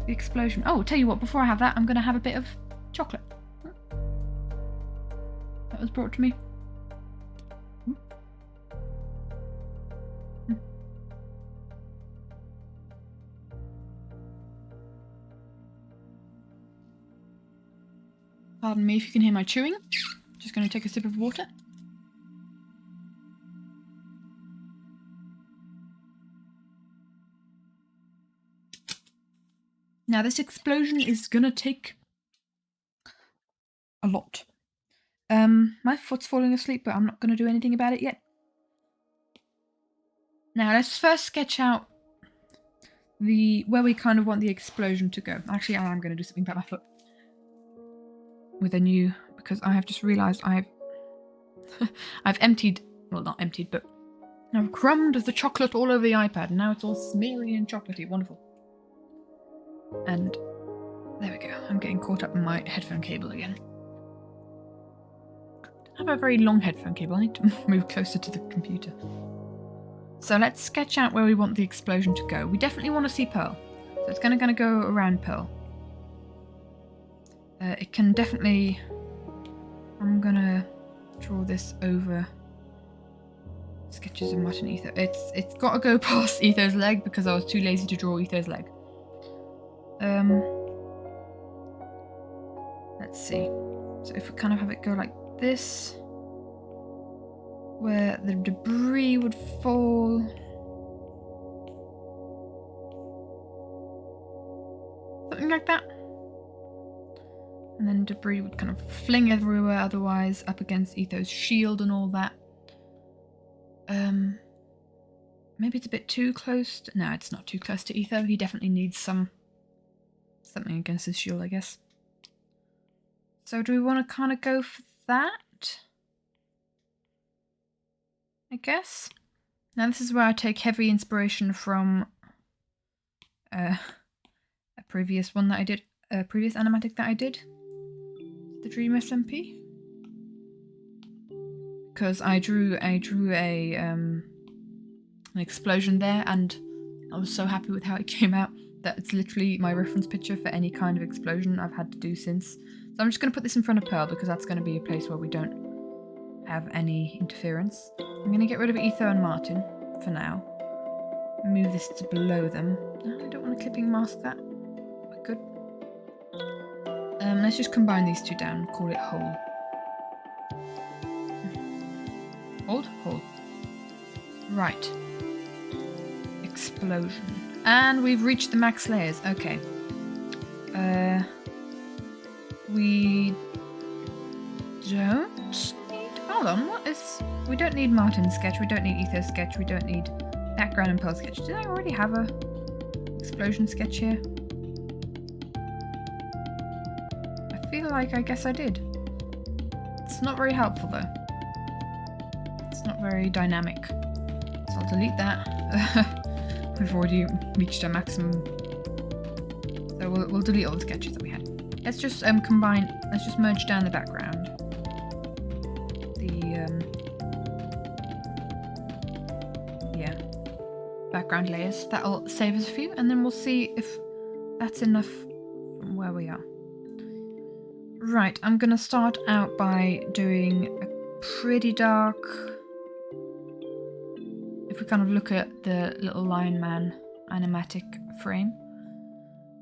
The explosion. Oh, tell you what, before I have that, I'm going to have a bit of chocolate. That was brought to me. Pardon me if you can hear my chewing. Just going to take a sip of water. Now this explosion is going to take a lot. My foot's falling asleep, but I'm not going to do anything about it yet. Now let's first sketch out where we kind of want the explosion to go. Actually, I am going to do something about my foot. With a new, because I have just realised I've emptied, well not emptied, but I've crumbed the chocolate all over the iPad and now it's all smeary and chocolatey. Wonderful. And there we go. I'm getting caught up in my headphone cable again. I have a very long headphone cable. I need to move closer to the computer. So let's sketch out where we want the explosion to go. We definitely want to see Pearl. So it's going to go around Pearl. It can definitely... I'm going to draw this over sketches of Martin Etho. It's got to go past Etho's leg because I was too lazy to draw Etho's leg. Let's see. So if we kind of have it go like this, where the debris would fall. and debris would kind of fling everywhere otherwise, up against Etho's shield and all that. Maybe it's a bit too close to... No, it's not too close to Etho. He definitely needs something against his shield, I guess. So do we want to kind of go for that? I guess. Now this is where I take heavy inspiration from a previous one that I did, a previous animatic that I did, the Dream SMP, because I drew an explosion there, and I was so happy with how it came out that it's literally my reference picture for any kind of explosion I've had to do since. So I'm just going to put this in front of Pearl because that's going to be a place where we don't have any interference. I'm going to get rid of Etho and Martin for now. Move this to below them. No, I don't want to clipping mask that. We're good. Let's just combine these two down and call it whole. Hold? Hold. Right. Explosion. And we've reached the max layers. Okay. We don't need... Hold on, what is... We don't need Martin's sketch, we don't need Etho's sketch, we don't need background and Pearl's sketch. Did I already have a explosion sketch here? I feel like I guess I did. It's not very helpful though. It's not very dynamic. So I'll delete that. We've already reached our maximum. So we'll delete all the sketches that we had. Let's just combine, let's just merge down the background. Background layers. That'll save us a few, and then we'll see if that's enough from where we are. Right, I'm gonna start out by doing a pretty dark... If we kind of look at the little Lion Man animatic frame,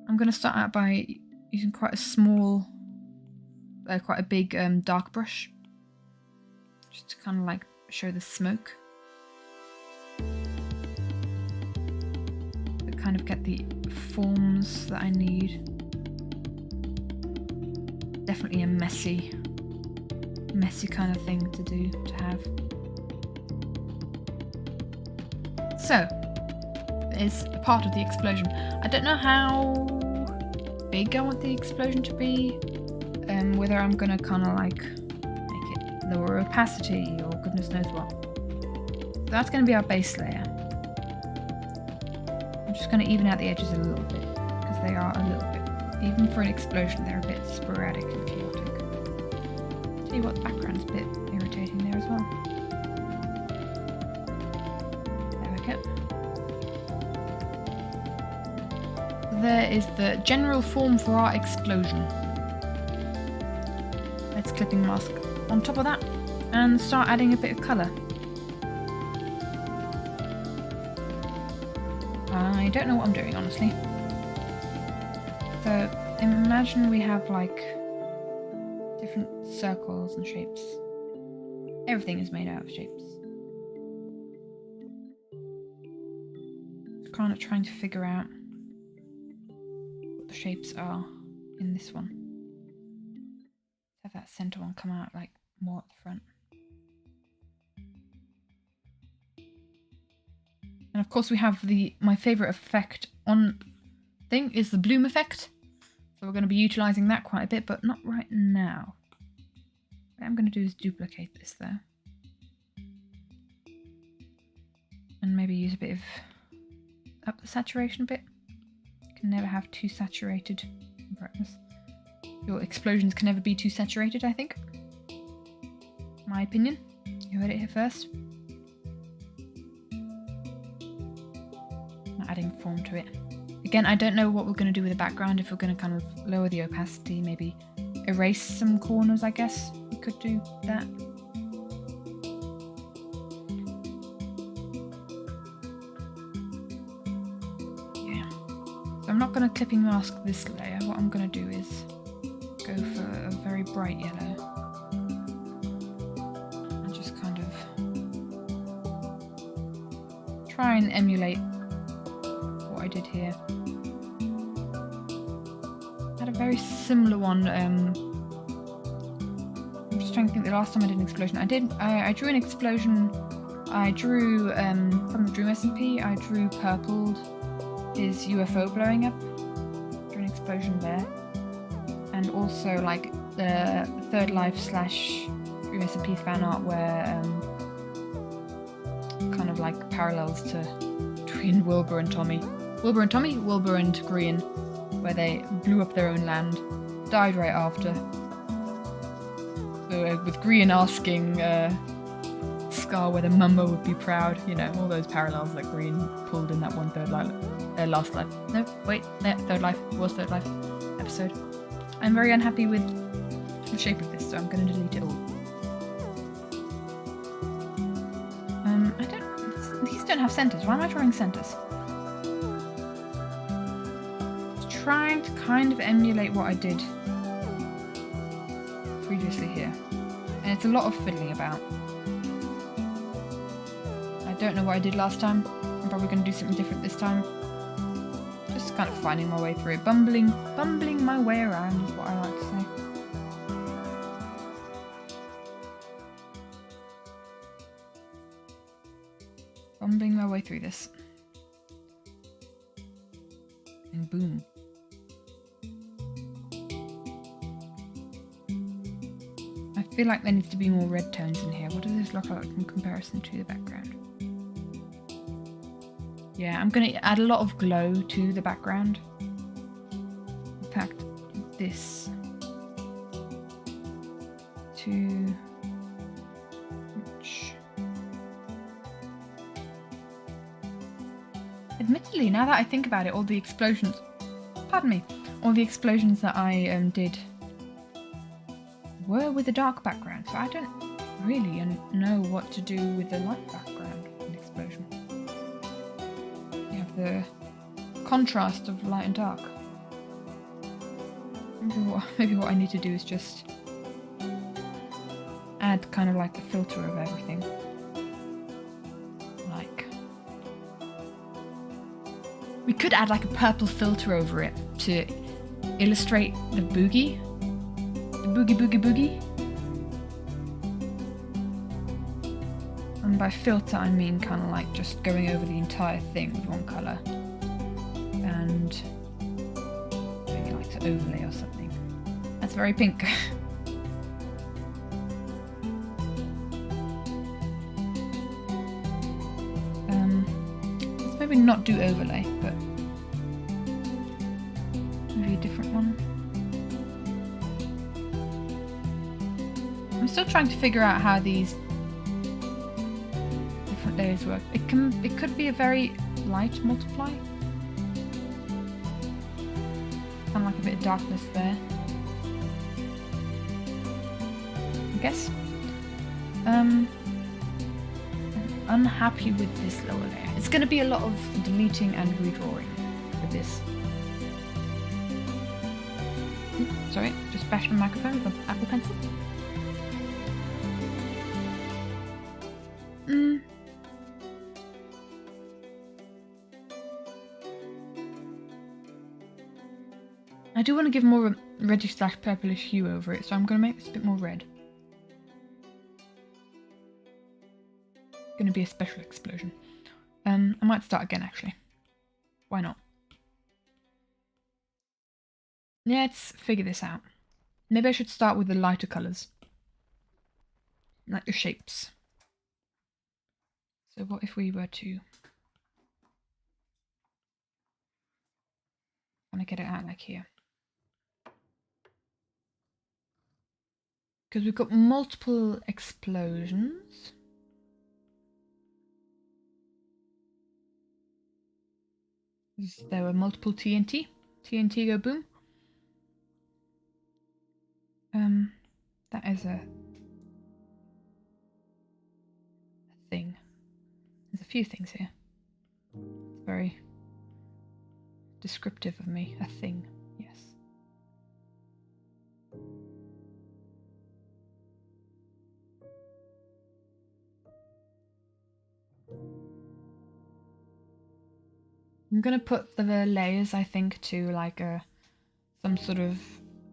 I'm gonna start out by using quite a small, quite a big dark brush, just to kind of like show the smoke. Kind of get the forms that I need. Definitely a messy kind of thing to do, to have. So, is a part of the explosion. I don't know how big I want the explosion to be, whether I'm gonna kind of like make it lower opacity or goodness knows what. So that's gonna be our base layer. I'm just going to even out the edges a little bit, because they are a little bit, even for an explosion, they're a bit sporadic and chaotic. Tell you what, the background's a bit irritating there as well. There we go. There is the general form for our explosion. Let's clipping mask on top of that and start adding a bit of colour. I don't know what I'm doing, honestly. So imagine we have like different circles and shapes. Everything is made out of shapes. Kind of trying to figure out what the shapes are in this one. Have that center one come out like more at the front. And of course we have my favourite effect on thing is the bloom effect. So we're going to be utilising that quite a bit, but not right now. What I'm going to do is duplicate this there. And maybe use a bit of up the saturation a bit. You can never have too saturated brightness. Your explosions can never be too saturated, I think. My opinion. You heard it here first. Adding form to it. Again, I don't know what we're going to do with the background, if we're going to kind of lower the opacity, maybe erase some corners, I guess. We could do that. Yeah. So I'm not going to clipping mask this layer. What I'm going to do is go for a very bright yellow. And just kind of try and emulate I did here. I had a very similar one trying to think the last time I did an explosion. I drew an explosion. I drew, from the Dream SMP, I drew purpled his UFO blowing up. Drew an explosion there. And also, like, the Third Life / Dream SMP fan art where, kind of like parallels to between Wilbur and Tommy. Wilbur and Green, where they blew up their own land, died right after. So, with Green asking Scar whether Mumbo would be proud, you know, all those parallels that Green pulled in that one Last Life. No, wait, Third Life, it was Third Life episode. I'm very unhappy with the shape of this, so I'm going to delete it all. These don't have centers. Why am I drawing centers? Trying to kind of emulate what I did previously here, and it's a lot of fiddling about. I don't know what I did last time. I'm probably going to do something different this time. Just kind of finding my way through it, bumbling my way around is what I like to say. Bumbling my way through this, and boom. I feel like there needs to be more red tones in here. What does this look like in comparison to the background? Yeah, I'm going to add a lot of glow to the background. In fact, this too much. Admittedly, now that I think about it, all the explosions, pardon me, all the explosions that I did were with a dark background, so I don't really know what to do with the light background in explosion. You have the contrast of light and dark. Maybe what I need to do is just add kind of like a filter of everything. Like, we could add like a purple filter over it to illustrate the boogie. Boogie. And by filter I mean kind of like just going over the entire thing with one colour and maybe like to overlay or something. That's very pink. Let's maybe not do overlay, but maybe a different one. I'm still trying to figure out how these different layers work. It could be a very light multiply. Kind of like a bit of darkness there, I guess. I'm unhappy with this lower layer. It's going to be a lot of deleting and redrawing with this. Oops, sorry, just bashed my microphone with an Apple Pencil. I do want to give more reddish / purplish hue over it, so I'm going to make this a bit more red. Going to be a special explosion. I might start again actually. Why not? Yeah, let's figure this out. Maybe I should start with the lighter colours, like the shapes. So what if we were to kind of get it out like here? Because we've got multiple explosions. There were multiple TNT. TNT go boom. That is a thing. There's a few things here. It's very descriptive of me. A thing, yes. I'm gonna put the layers, I think, to like some sort of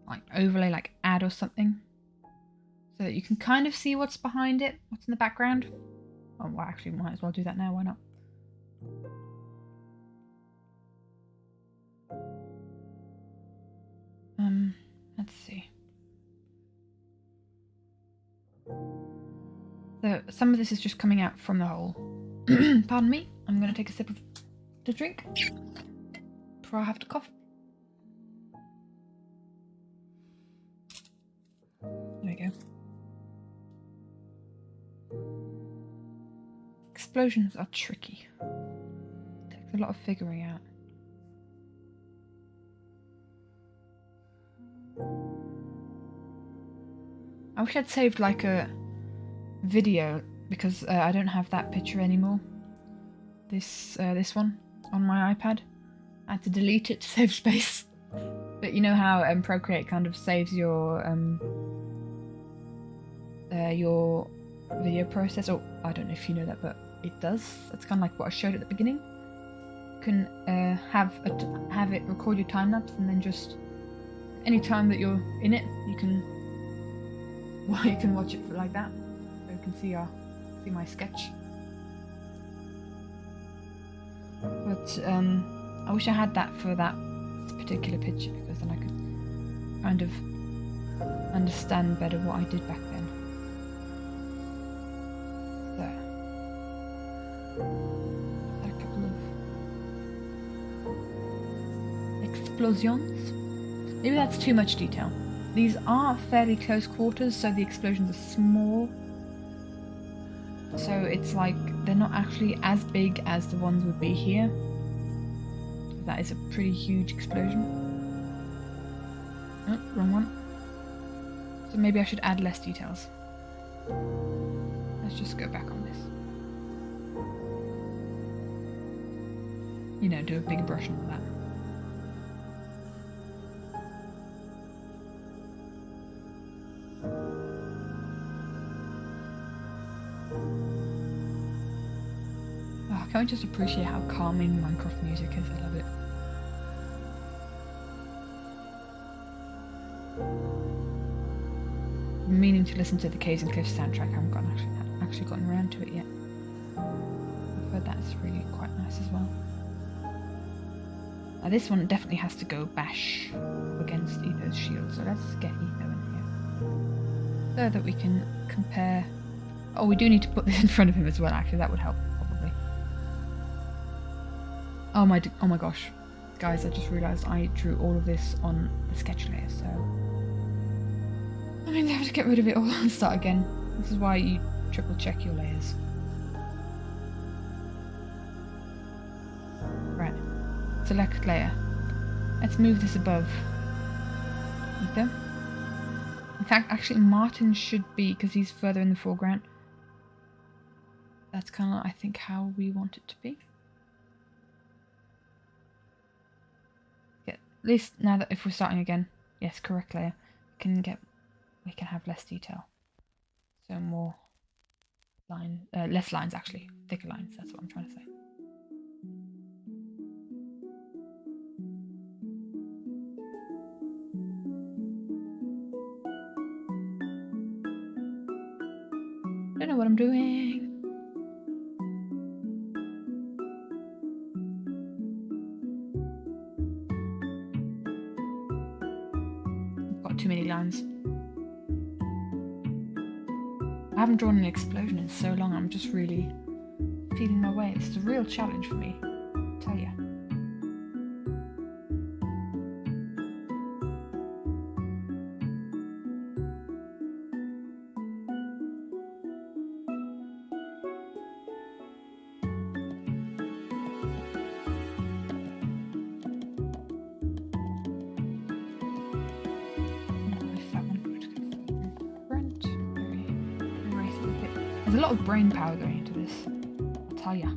like overlay, like add or something. so that you can kind of see what's behind it, what's in the background. Oh, well, actually, might as well do that now. Why not? Let's see. So some of this is just coming out from the hole. Pardon me. I'm going to take a sip of the drink before I have to cough. There we go. Explosions are tricky. It takes a lot of figuring out. I wish I'd saved like a video because I don't have that picture anymore. This one on my iPad. I had to delete it to save space. But you know how Procreate kind of saves your video process? Oh, I don't know if you know that, but it does. It's kind of like what I showed at the beginning. You can have it record your time lapse, and then just any time that you're in it, you can watch it for like that. So you can see my sketch. But I wish I had that for that particular picture, because then I could kind of understand better what I did back then. So, had a couple of explosions. Maybe that's too much detail. These are fairly close quarters, so the explosions are small. So it's like they're not actually as big as the ones would be here. That is a pretty huge explosion. Oh, wrong one. So maybe I should add less details. Let's just go back on this. You know, do a big brush on that. Can we just appreciate how calming Minecraft music is? I love it. I'm meaning to listen to the Caves and Cliffs soundtrack. I haven't actually gotten around to it yet. I've heard that's really quite nice as well. Now this one definitely has to go bash against Etho's shield, so let's get Etho in here. So that we can compare... Oh, we do need to put this in front of him as well, actually. That would help. Oh my gosh. Guys, I just realised I drew all of this on the sketch layer, so... I mean, I have to get rid of it all and start again. This is why you triple check your layers. Right. Select layer. Let's move this above Etho. In fact, actually Martin should be, because he's further in the foreground. That's kind of, I think, how we want it to be. At least now that if we're starting again, yes, correct layer, we can have less detail. So more less lines actually, thicker lines, that's what I'm trying to say. Don't know what I'm doing. Too many lines. I haven't drawn an explosion in so long. I'm just really feeling my way. It's a real challenge for me, I tell ya. There's a lot of brain power going into this, I'll tell ya.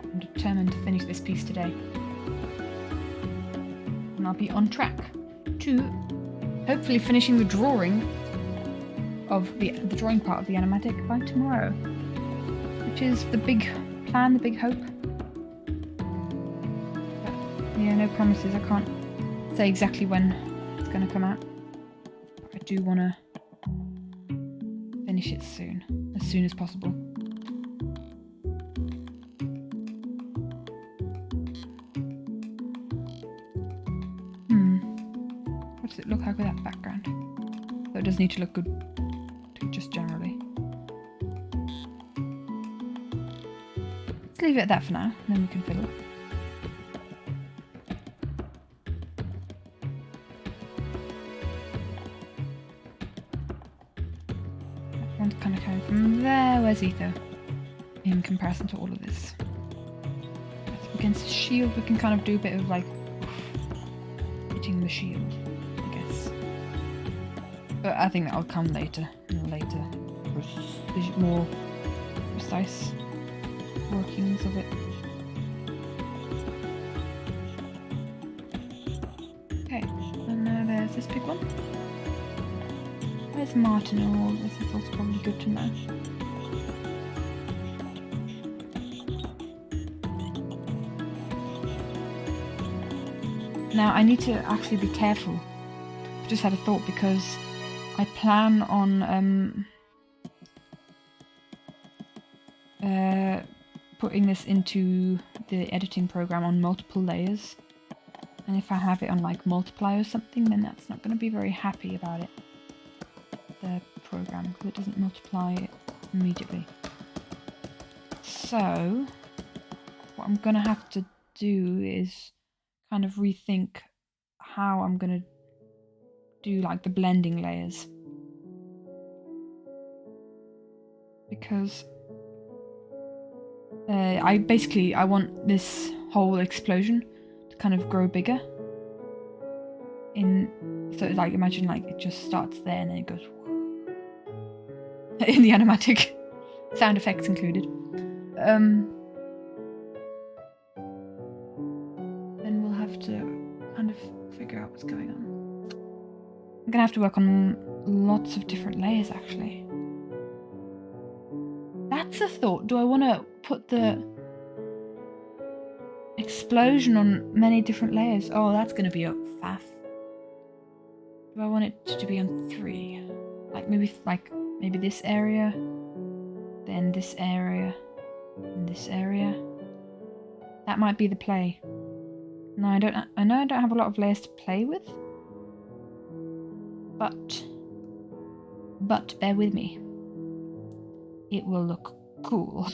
I'm determined to finish this piece today. And I'll be on track to hopefully finishing the drawing of the drawing part of the animatic by tomorrow. Which is the big plan, the big hope. But, yeah, no promises. I can't say exactly when going to come out. I do want to finish it soon as possible. What does it look like with that background? So it does need to look good too, just generally. Let's leave it at that for now, and then we can fiddle. That one's kind of coming from there. Where's Etho? In comparison to all of this. Against the shield, we can kind of do a bit of like hitting the shield, I guess. But I think that'll come later, more precise workings of it. Okay, and there's this big one. Where's Martin and all this? Is also probably good to know. Now I need to actually be careful. I just had a thought because I plan on putting this into the editing program on multiple layers, and if I have it on like multiply or something, then that's not going to be very happy about it, the program, because it doesn't multiply immediately. So what I'm going to have to do is kind of rethink how I'm going to do like the blending layers, because I want this whole explosion to kind of grow bigger. So like imagine like it just starts there and then it goes in the animatic, sound effects included. Then we'll have to kind of figure out what's going on. I'm gonna have to work on lots of different layers actually. That's a thought. Do I want to put the explosion on many different layers? Oh, that's going to be a faff. Do I want it to be on 3? Like maybe this area, then this area, and this area. That might be the play. No, I know I don't have a lot of layers to play with. But bear with me. It will look cool.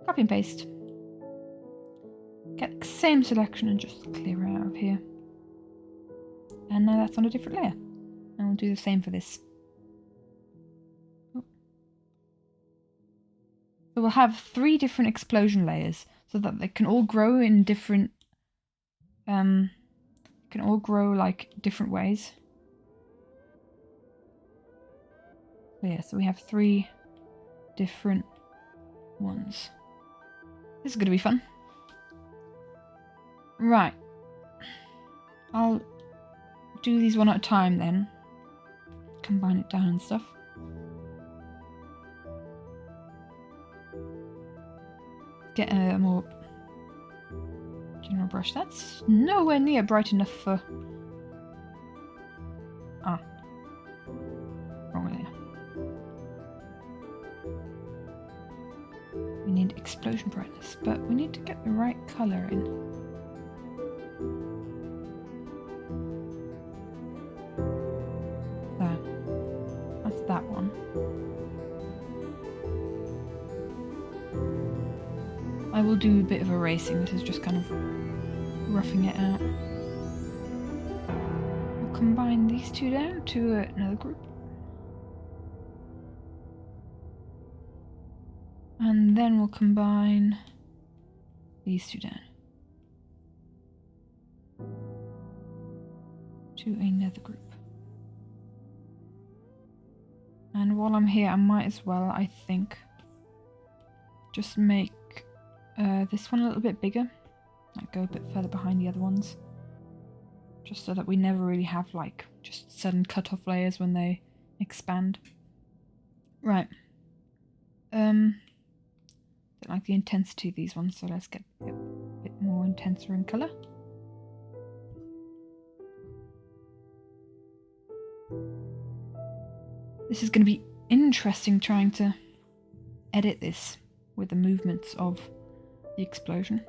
Copy and paste. Get the same selection and just clear it out of here. And now that's on a different layer. And we'll do the same for this. So we'll have 3 different explosion layers so that they can all grow in different can all grow like different ways. Yeah, so we have 3 different ones. This is going to be fun. Right. I'll do these one at a time then. Combine it down and stuff. Get a more general brush. That's nowhere near bright enough for... Ah. Wrong layer. We need explosion brightness, but we need to get the right colour in. There. That's that one. I will do a bit of erasing. This is just kind of roughing it out. We'll combine these 2 down to another group. And then we'll combine these 2 down to another group. And while I'm here, I might as well, I think, just make this one a little bit bigger. Like go a bit further behind the other ones. Just so that we never really have like just sudden cut-off layers when they expand. Right. Don't like the intensity of these ones, so let's get a bit more intenser in colour. This is going to be interesting trying to edit this with the movements of the explosion.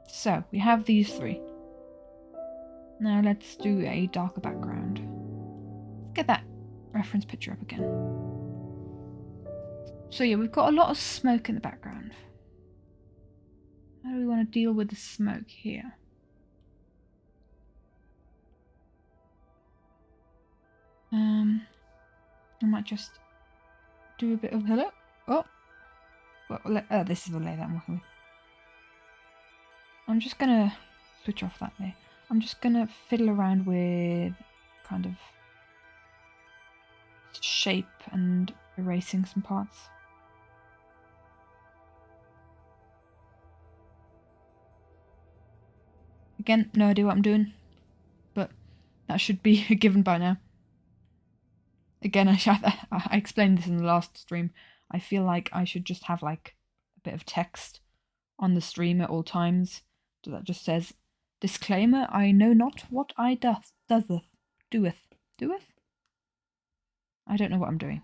So, we have these three. Now let's do a darker background. Let's get that reference picture up again. So yeah, we've got a lot of smoke in the background. How do we want to deal with the smoke here? I might just do a bit of hello. Oh, well, this is the layer that I'm working with. I'm just gonna switch off that layer. I'm just gonna fiddle around with kind of shape and erasing some parts. Again, no idea what I'm doing, but that should be a given by now. Again, I explained this in the last stream. I feel like I should just have like a bit of text on the stream at all times that just says, disclaimer, I know not what I doeth. I don't know what I'm doing.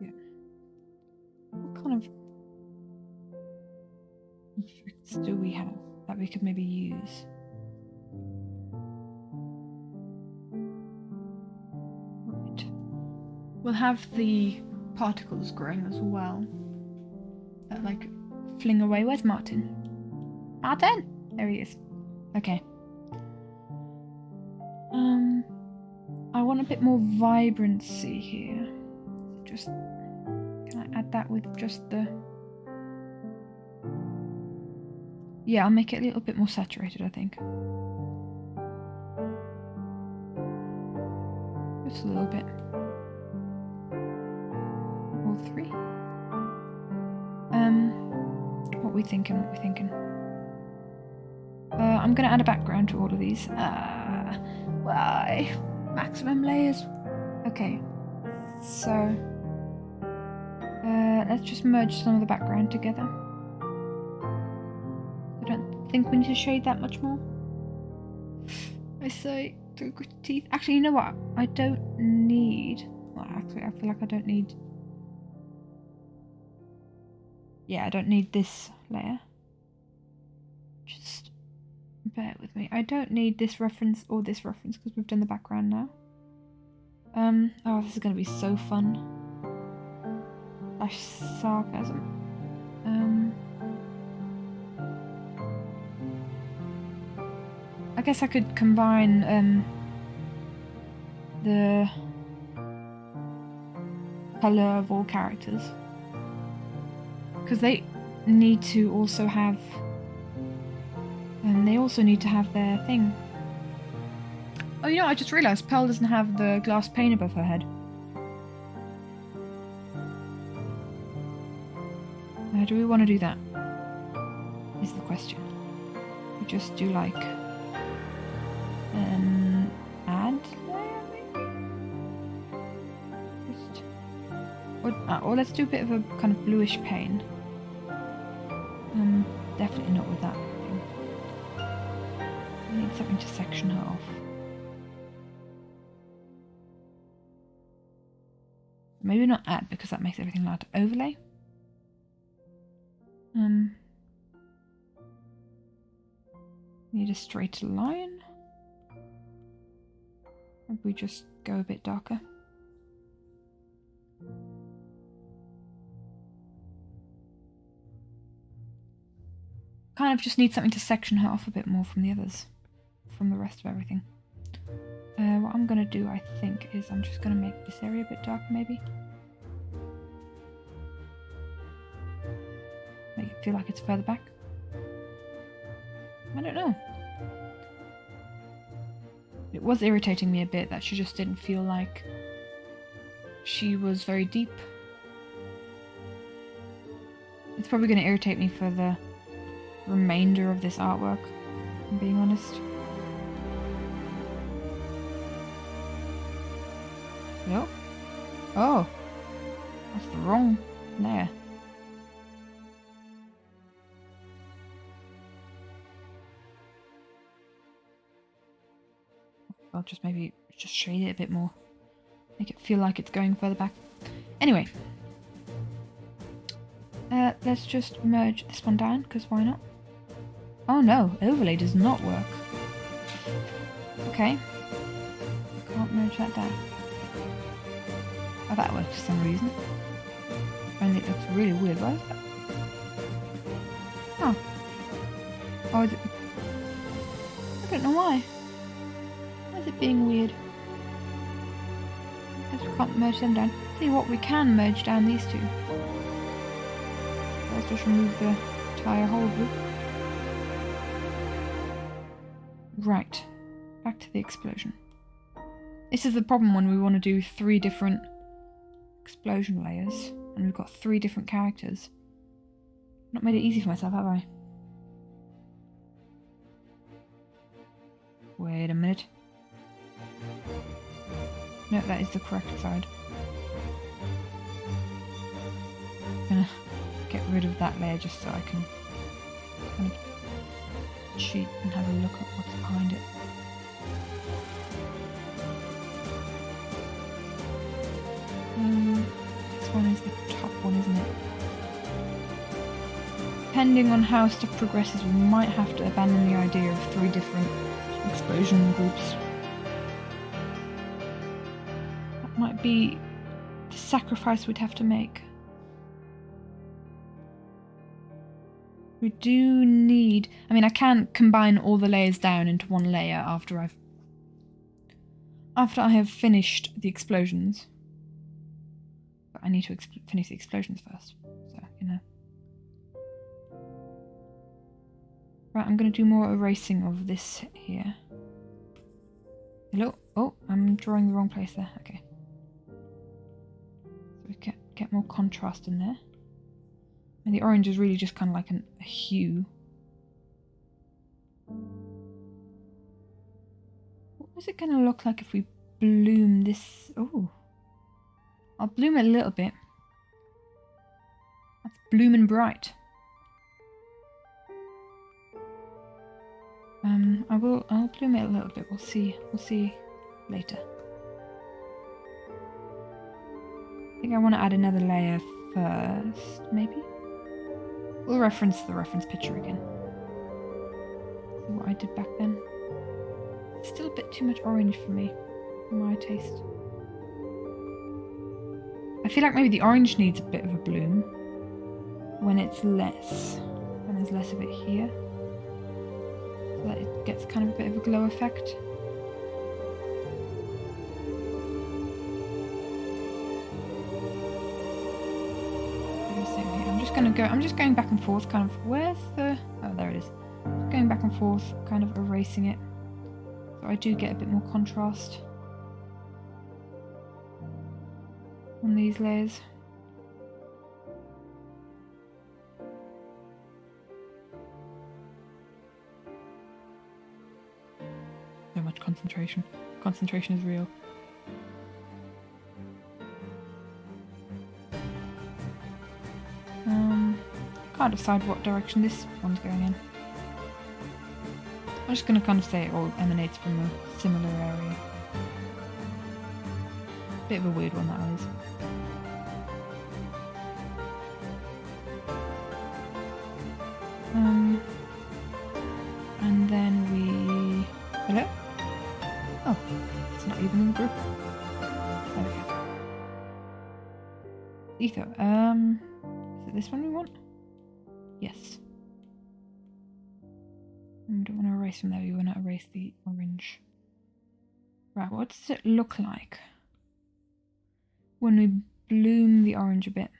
Yeah. What kind of effects do we have that we could maybe use? Right. We'll have the particles growing as well. That like fling away. Where's Martin? Martin! There he is. Okay. I want a bit more vibrancy here. Just can I add that with just the... Yeah, I'll make it a little bit more saturated, I think. Just a little bit. All three. What we thinking? I'm gonna add a background to all of these. Why? Maximum layers. Okay. So let's just merge some of the background together. I don't think we need to shade that much more. I say through gritty teeth. Actually, you know what? I don't need... Well, actually, I feel like I don't need... Yeah, I don't need this layer. Just bear with me. I don't need this reference or this reference because we've done the background now. Oh, this is going to be so fun. Sarcasm. I guess I could combine the colour of all characters. Because they need to also have... And they also need to have their thing. Oh, you know, I just realised Pearl doesn't have the glass pane above her head. Do we want to do that? Is the question. We just do like an add layer, maybe? Just... Or let's do a bit of a kind of bluish pane. Definitely not with that thing. I need something to section her off. Maybe not add because that makes everything allowed to overlay. Need a straight line. Or we just go a bit darker. Kind of just need something to section her off a bit more from the others, from the rest of everything. What I'm gonna do, I think, is I'm just gonna make this area a bit darker, maybe. Make it feel like it's further back. I don't know. It was irritating me a bit that she just didn't feel like she was very deep. It's probably going to irritate me for the remainder of this artwork, if I'm being honest. No? Oh! That's the wrong layer. I'll just maybe just shade it a bit more. Make it feel like it's going further back. Anyway. Let's just merge this one down, because why not? Oh no, overlay does not work. Okay. Can't merge that down. Oh, that works for some reason. And it looks really weird. Why is that? Oh. Oh, is it? I don't know why. Why is it being weird? Because we can't merge them down. See what, we can merge down these two. Let's just remove the entire whole group. Right. Back to the explosion. This is the problem when we want to do 3 different explosion layers. And we've got 3 different characters. Not made it easy for myself, have I? Wait a minute. No, that is the correct side. I'm gonna get rid of that layer just so I can kind of cheat and have a look at what's behind it. This one is the top one, isn't it? Depending on how stuff progresses, we might have to abandon the idea of 3 different explosion groups. That might be the sacrifice we'd have to make. We do need... I mean, I can combine all the layers down into one layer after I have finished the explosions. But I need to finish the explosions first. So, you know. Right, I'm going to do more erasing of this here. Hello? Oh, I'm drawing the wrong place there. Okay. So we get more contrast in there. And the orange is really just kind of like a hue. What is it going to look like if we bloom this? Oh. I'll bloom it a little bit. That's blooming bright. I'll bloom it a little bit. We'll see later. I think I want to add another layer first, maybe? We'll reference the reference picture again. See what I did back then. It's still a bit too much orange for me, for my taste. I feel like maybe the orange needs a bit of a bloom when it's less, when there's less of it here. So that it gets kind of a bit of a glow effect. I'm just going back and forth, kind of, where's the... Oh, there it is. Just going back and forth, kind of erasing it. So I do get a bit more contrast on these layers. So much concentration. Concentration is real. Can't decide what direction this one's going in. I'm just going to kind of say it all emanates from a similar area. Bit of a weird one, that is. And then we... Hello? Oh, it's not even in the group. There we go. Ether. Is it this one we want? Yes. We don't want to erase from there, we want to erase the orange. Right, what does it look like when we bloom the orange a bit?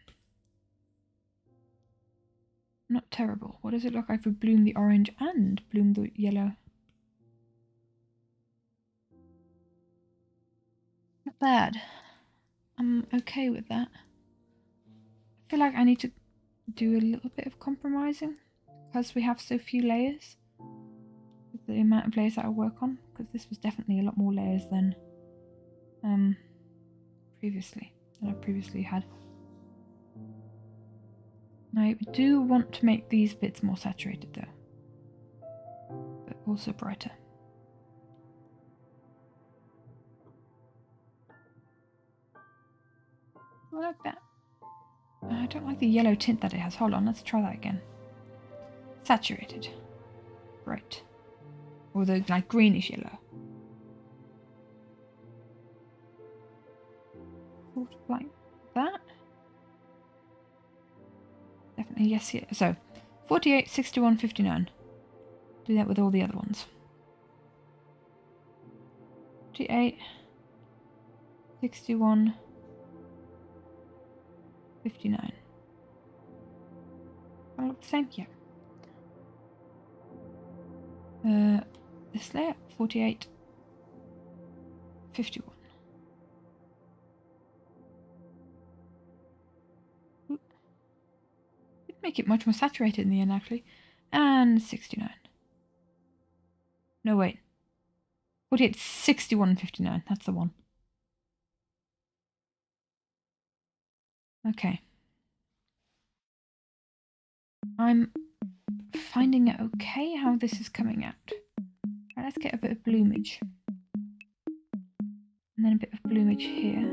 Not terrible. What does it look like if we bloom the orange and bloom the yellow? Not bad. I'm okay with that. I feel like I need to do a little bit of compromising because we have so few layers with the amount of layers that I work on, because this was definitely a lot more layers than I previously had. I do want to make these bits more saturated though, but also brighter. I like that. I don't like the yellow tint that it has. Hold on, let's try that again. Saturated. Right. Or the like greenish yellow. Sort of like that. Definitely yes here. So 48, 61, 59. Do that with all the other ones. 48, 61, 59. I look the same? Yeah. This layer, 48, 51. Oop. It'd make it much more saturated in the end, actually. And 69. No, wait. 48, 61, 59. That's the one. Okay. I'm finding it okay how this is coming out. Right, let's get a bit of bloomage. And then a bit of bloomage here.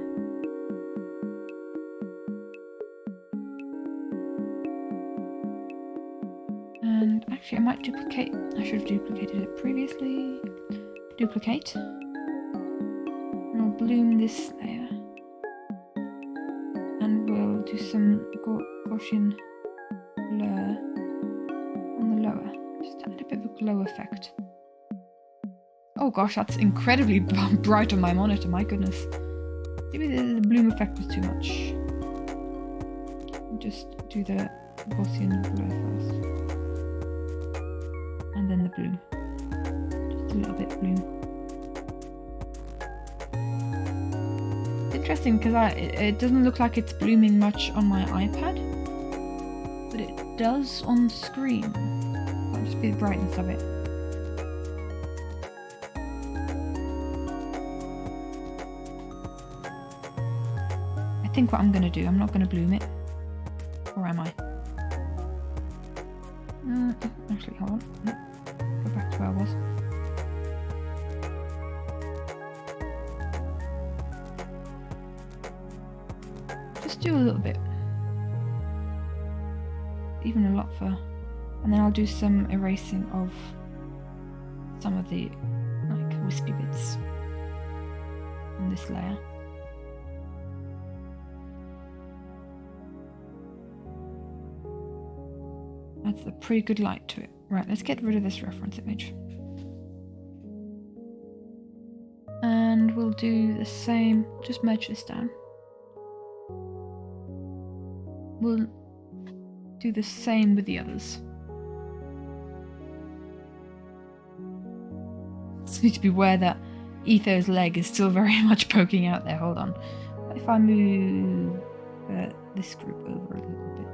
And actually I might duplicate. I should have duplicated it previously. Duplicate. And I'll bloom this layer. And we'll do some Gaussian blur on the lower. Just add a bit of a glow effect. Oh gosh, that's incredibly bright on my monitor, my goodness. Maybe the bloom effect was too much. I'll just do the Gaussian blur first. And then the bloom. Just a little bit of bloom. It's interesting because it doesn't look like it's blooming much on my iPad. But it does on screen. I'll just be the brightness of it. I think what I'm going to do, I'm not going to bloom it. Or am I? Actually, hold on. No. Go back to where I was. Just do a little bit. Even a lot for... And then I'll do some erasing of some of the like wispy bits on this layer. That's a pretty good light to it. Right, let's get rid of this reference image. And we'll do the same, just merge this down. We'll do the same with the others. Just need to beware that Etho's leg is still very much poking out there. Hold on. If I move this group over a little bit.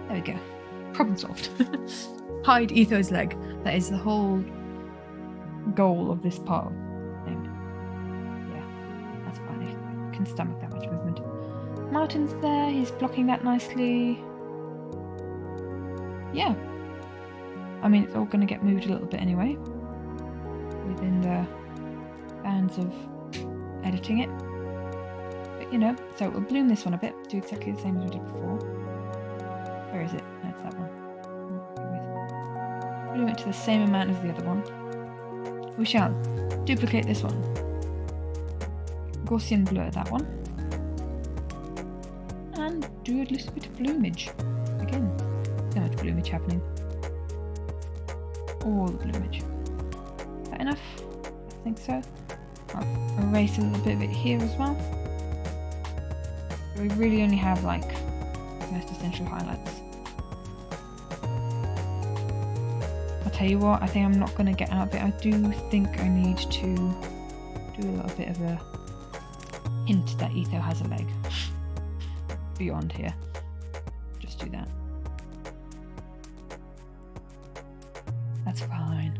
There we go. Problem solved. Hide Etho's leg. That is the whole goal of this part of the thing. Yeah, that's fine. I can stomach that much movement. Martin's there. He's blocking that nicely. Yeah. I mean, it's all going to get moved a little bit anyway. Within the bounds of editing it. But, you know, so we'll bloom this one a bit. Do exactly the same as we did before. Where is it? That's that one. Bloom it to the same amount as the other one. We shall duplicate this one. Gaussian blur that one. And do a little bit of bloomage. Again, so much bloomage happening. All the bloomage. Is that enough? I think so. I'll erase a little bit of it here as well. We really only have like the most essential highlights. I'll tell you what, I think I'm not going to get out of it. I do think I need to do a little bit of a hint that Etho has a leg. Beyond here. Just do that. That's fine.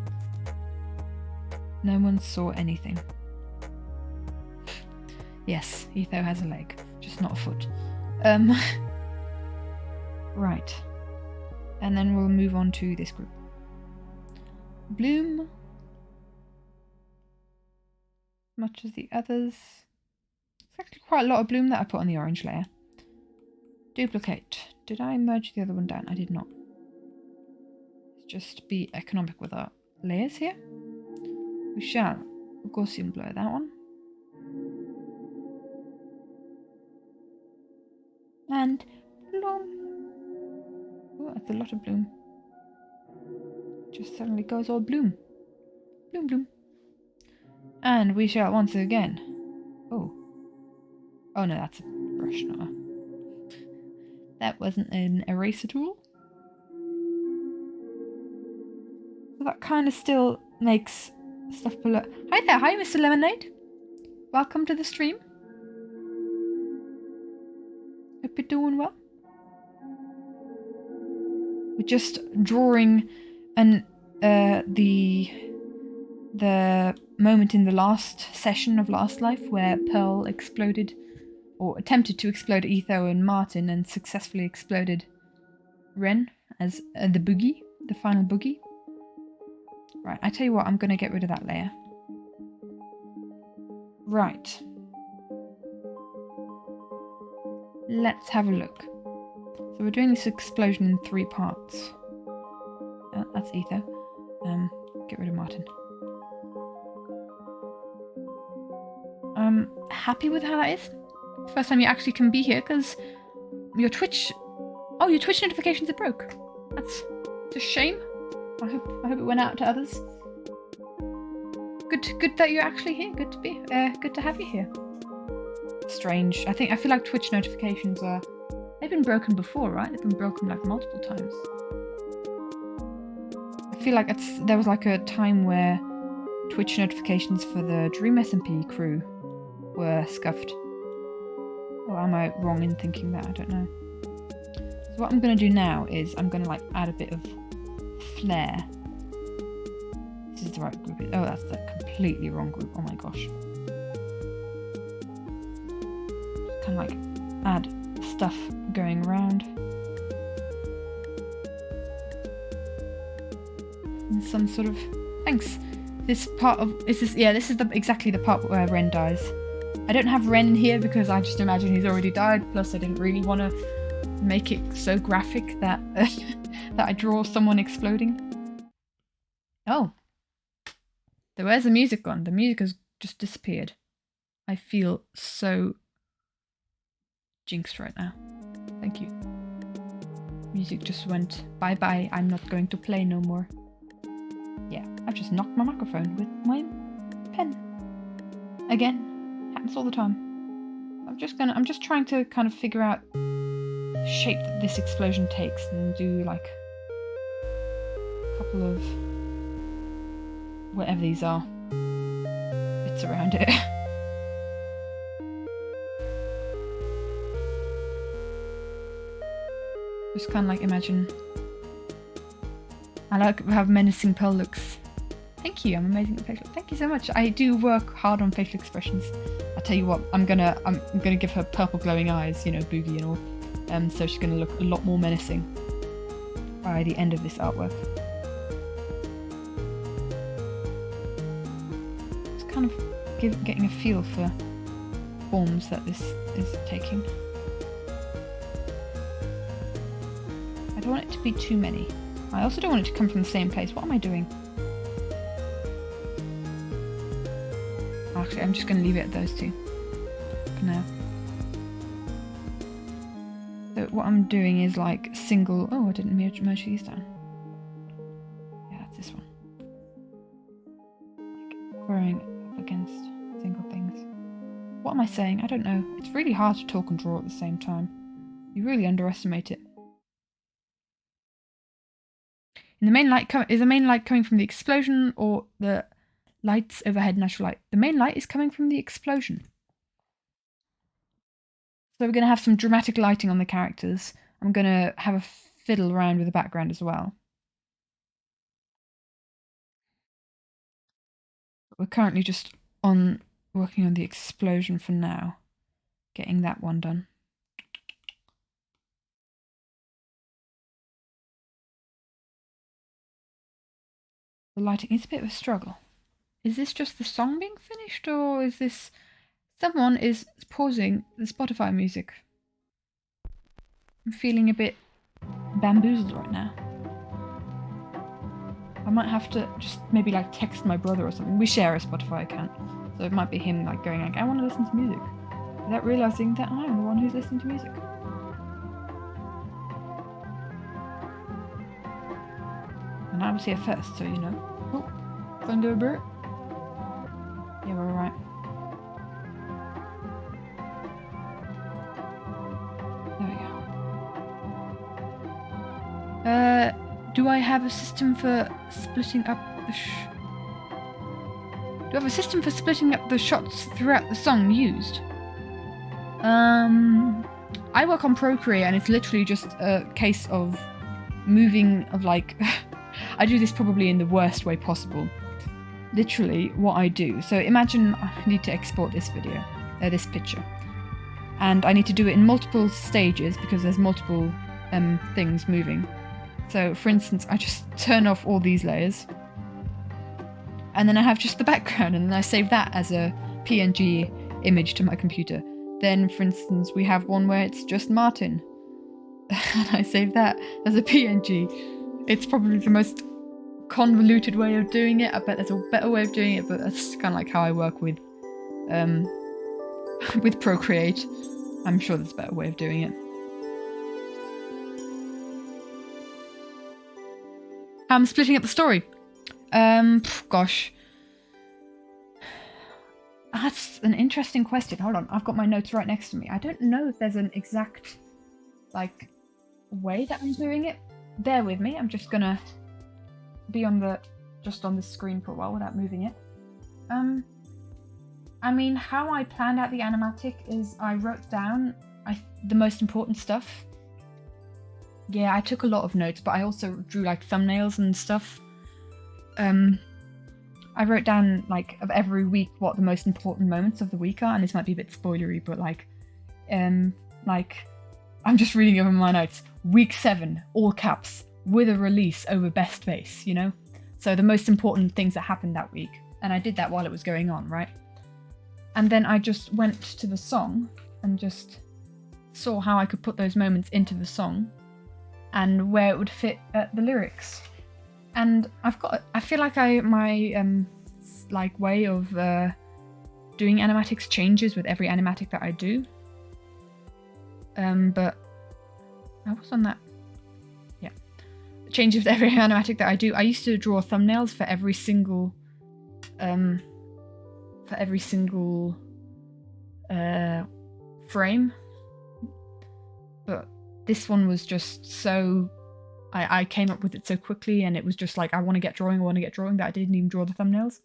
No one saw anything. Yes, Etho has a leg, just not a foot. Right. And then we'll move on to this group. Bloom. Much as the others. actually quite a lot of bloom that I put on the orange layer. Duplicate. Did I merge the other one down? I did not. Let's just be economic with our layers here. We shall Gaussian blur that one. And bloom. Oh, that's a lot of bloom. Just suddenly goes all bloom. Bloom, bloom. And we shall once again. Oh. Oh no, that's a brush, not a... That wasn't an eraser tool. So that kind of still makes stuff below. Hi there, hi Mr. Lemonade. Welcome to the stream. Hope you're doing well. We're just drawing the moment in the last session of Last Life where Pearl exploded, or attempted to explode Etho and Martin, and successfully exploded Ren as the boogie, the final boogie. Right, I tell you what, I'm going to get rid of that layer. Right. Let's have a look. So we're doing this explosion in 3 parts. That's Etho. Get rid of Martin. I'm happy with how that is. First time you actually can be here, because your Twitch... Oh, your Twitch notifications are broke. That's a shame. I hope it went out to others. Good that you're actually here. Good to have you here. Strange. I feel like Twitch notifications are... They've been broken before, right? They've been broken like multiple times. I feel like there was like a time where Twitch notifications for the Dream SMP crew were scuffed. Or am I wrong in thinking that? I don't know. So what I'm going to do now is I'm going to like add a bit of flair. This is the right group. Oh, that's the completely wrong group. Oh my gosh. Just kind of like add stuff going around. And some sort of... Thanks. This part of... this is exactly the part where Ren dies. I don't have Ren here because I just imagine he's already died, plus I didn't really want to make it so graphic that that I draw someone exploding. Oh. Where's the music gone? The music has just disappeared. I feel so jinxed right now. Thank you. Music just went bye-bye. I'm not going to play no more. Yeah, I've just knocked my microphone with my pen. Again. Happens all the time. I'm just trying to kind of figure out the shape that this explosion takes and do like a couple of whatever these are bits around it. Just kind of like imagine. I like how menacing Pearl looks. Thank you, I'm amazing at facial. Thank you so much. I do work hard on facial expressions. I'll tell you what, I'm gonna give her purple glowing eyes, you know, boogie and all. So she's gonna look a lot more menacing by the end of this artwork. Just kind of getting a feel for forms that this is taking. I don't want it to be too many. I also don't want it to come from the same place. What am I doing? Actually, I'm just going to leave it at those two for now. So what I'm doing is like single... Oh, I didn't merge these down. Yeah, that's this one. Like throwing up against single things. What am I saying? I don't know. It's really hard to talk and draw at the same time. You really underestimate it. And the main light is the main light coming from the explosion or the lights overhead natural light? The main light is coming from the explosion. So we're going to have some dramatic lighting on the characters. I'm going to have a fiddle around with the background as well. But we're currently just working on the explosion for now. Getting that one done. The lighting is a bit of a struggle. Is this just the song being finished, or is this Someone is pausing the Spotify music. I'm feeling a bit bamboozled right now. I might have to just maybe like text my brother or something. We share a Spotify account, so it might be him like going like, I want to listen to music, without realising that I'm the one who's listening to music. And I was here first, so you know. Oh, Thunderbird. Yeah, we're alright. There we go. Do I have a system for splitting up the Do I have a system for splitting up the shots throughout the song used? I work on Procreate and it's literally just a case of moving of like I do this probably in the worst way possible. Literally what I do. So imagine I need to export this video, this picture. And I need to do it in multiple stages because there's multiple things moving. So for instance, I just turn off all these layers. And then I have just the background and then I save that as a PNG image to my computer. Then for instance, we have one where it's just Martin. And I save that as a PNG. It's probably the most convoluted way of doing it. I bet there's a better way of doing it, but that's kind of like how I work with Procreate. I'm sure there's a better way of doing it. I'm splitting up the story. Gosh. That's an interesting question. Hold on, I've got my notes right next to me. I don't know if there's an exact, like, way that I'm doing it. Bear with me, I'm just gonna be on the screen for a while without moving it. I mean, how I planned out the animatic is I wrote down the most important stuff. Yeah, I took a lot of notes, but I also drew like thumbnails and stuff. I wrote down like of every week what the most important moments of the week are, and this might be a bit spoilery, but like I'm just reading over my notes. Week 7, all caps, with a release over best face, you know? So the most important things that happened that week. And I did that while it was going on, right? And then I just went to the song and just saw how I could put those moments into the song and where it would fit the lyrics. And I feel like my way of doing animatics changes with every animatic that I do. But I was on that. Yeah. Changes with every animatic that I do. I used to draw thumbnails for every single frame. But this one was just so I came up with it so quickly, and it was just like I want to get drawing that I didn't even draw the thumbnails.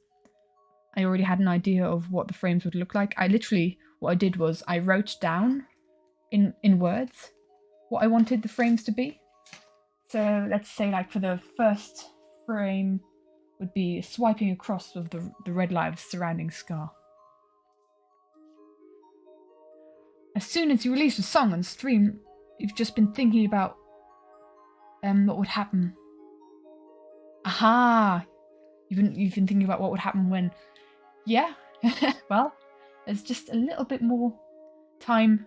I already had an idea of what the frames would look like. What I did was I wrote down in words what I wanted the frames to be. So let's say like for the first frame would be swiping across of the red lives surrounding Scar. As soon as you release a song on stream, you've just been thinking about what would happen. Aha! You've been thinking about what would happen when. Yeah. Well, there's just a little bit more time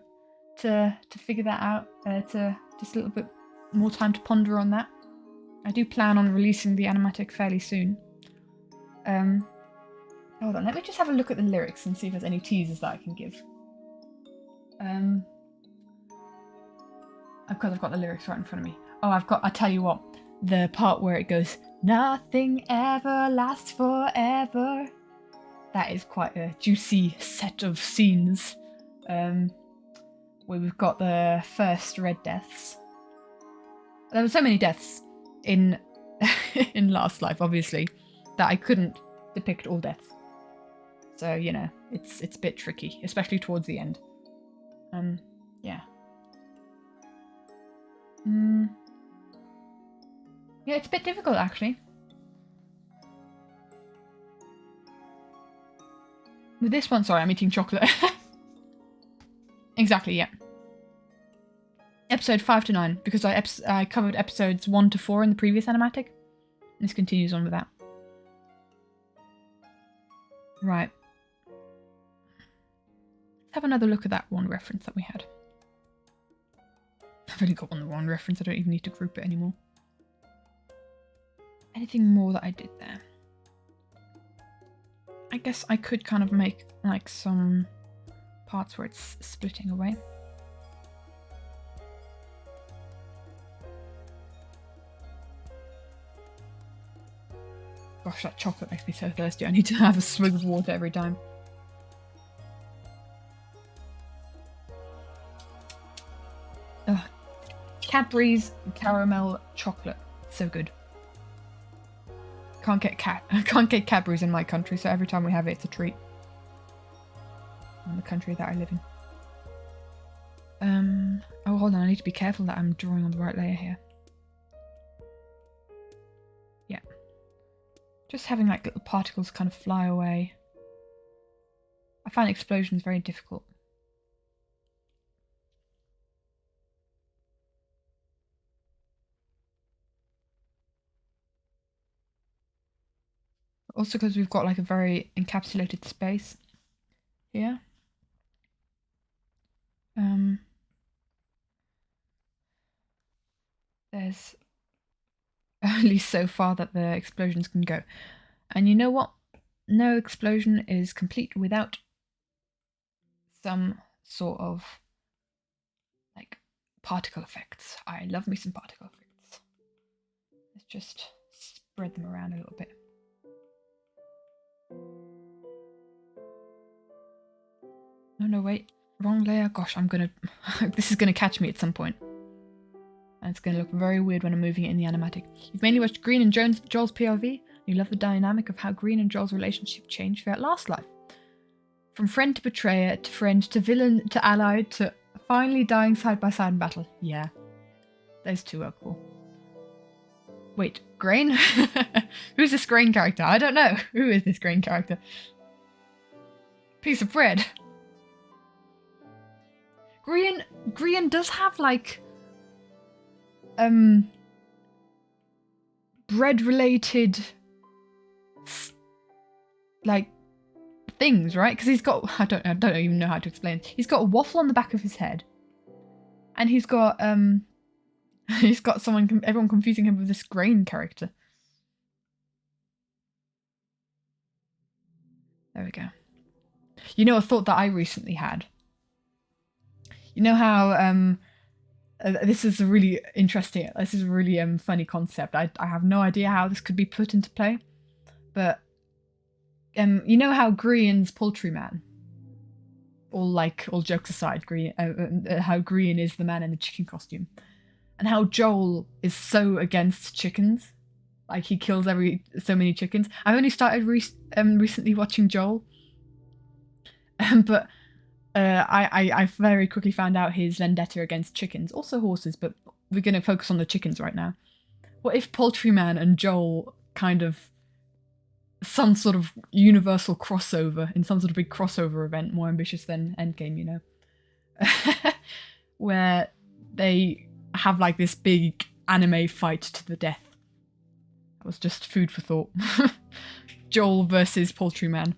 to figure that out. To just a little bit more time to ponder on that. I do plan on releasing the animatic fairly soon. Hold on, let me just have a look at the lyrics and see if there's any teasers that I can give. Because I've got the lyrics right in front of me. Oh, I'll tell you what, the part where it goes, nothing ever lasts forever. That is quite a juicy set of scenes. Where we've got the first red deaths. There were so many deaths in in Last Life, obviously, that I couldn't depict all deaths. So, you know, it's a bit tricky, especially towards the end. Yeah. Yeah, it's a bit difficult, actually. With this one, sorry, I'm eating chocolate. Exactly, yeah. Episode 5 to 9, because I covered episodes 1 to 4 in the previous animatic. This continues on with that. Right. Let's have another look at that one reference that we had. I've only got one reference, I don't even need to group it anymore. Anything more that I did there? I guess I could kind of make like some parts where it's splitting away. Gosh, that chocolate makes me so thirsty. I need to have a swig of water every time. Ugh. Cadbury's caramel chocolate. So good. Can't get Cadbury's in my country, so every time we have it, it's a treat. In the country that I live in. Oh, hold on. I need to be careful that I'm drawing on the right layer here. Yeah. Just having like little particles kind of fly away. I find explosions very difficult. Also because we've got like a very encapsulated space here. There's only so far that the explosions can go. And you know what? No explosion is complete without some sort of like particle effects. I love me some particle effects. Let's just spread them around a little bit. No, wait. Wrong layer. Gosh, I'm gonna... this is gonna catch me at some point. And it's gonna look very weird when I'm moving it in the animatic. You've mainly watched Green and Joel's POV. You love the dynamic of how Green and Joel's relationship changed throughout Last Life. From friend to betrayer, to friend, to villain, to ally, to finally dying side by side in battle. Yeah. Those two are cool. Wait, Grain? Who's this Grain character? I don't know. Who is this Grain character? Piece of bread. Grian does have like bread related like things, right? Because he's got I don't even know how to explain. He's got a waffle on the back of his head, and he's got everyone confusing him with this Grain character. There we go. You know, a thought that I recently had. You know how this is a really interesting. This is a really funny concept. I have no idea how this could be put into play, but you know how Grian's poultryman. All jokes aside, how Grian is the man in the chicken costume, and how Joel is so against chickens. Like he kills so many chickens. I've only started recently watching Joel, but I very quickly found out his vendetta against chickens, also horses, but we're going to focus on the chickens right now. What if Poultryman and Joel kind of some sort of universal crossover in some sort of big crossover event, more ambitious than Endgame, you know, where they have like this big anime fight to the death. That was just food for thought. Joel versus Poultryman.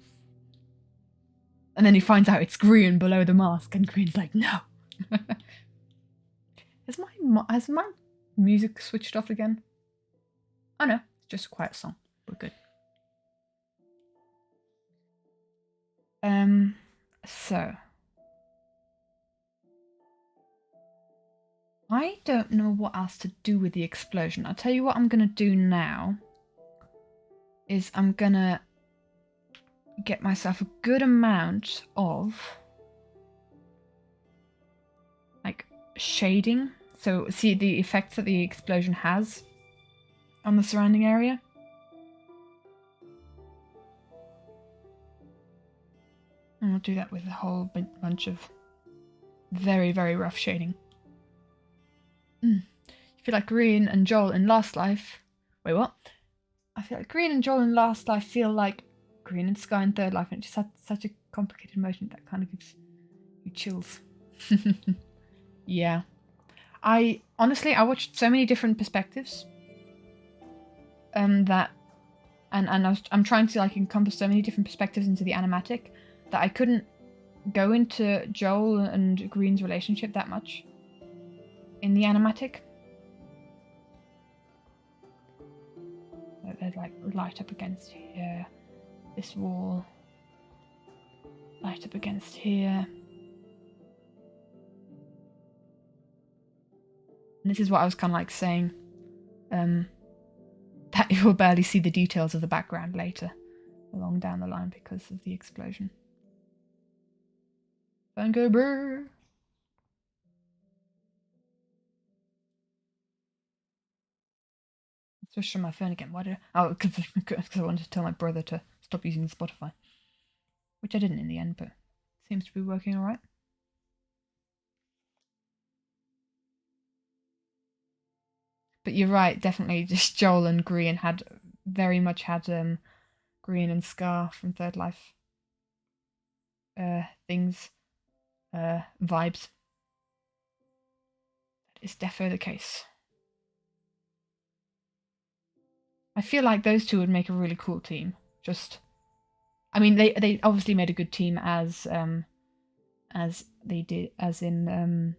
And then he finds out it's Grian below the mask, and Grian's like, no. Has my music switched off again? Oh no, it's just a quiet song. We're good. So I don't know what else to do with the explosion. I'll tell you what I'm gonna do now is I'm gonna get myself a good amount of like shading, so see the effects that the explosion has on the surrounding area. And I'll do that with a whole bunch of very, very rough shading. I feel like Grian and Joel in Last Life... Wait, what? I feel like Grian and Joel in Last Life feel like Grian and Sky in Third Life, and it just had such a complicated emotion that kind of gives you chills. Yeah. I watched so many different perspectives. I'm trying to like encompass so many different perspectives into the animatic that I couldn't go into Joel and Green's relationship that much in the animatic. So there's like light up against here, this wall, light up against here. And this is what I was kind of like saying, that you will barely see the details of the background later, along down the line because of the explosion. Go brr. Switched on my phone again. Why did I? Oh, because I wanted to tell my brother to stop using Spotify, which I didn't in the end, but seems to be working all right. But you're right, definitely. Just Joel and Green had very much had Green and Scar from Third Life things, vibes. That is defo the case. I feel like those two would make a really cool team. Just, I mean, they obviously made a good team as they did in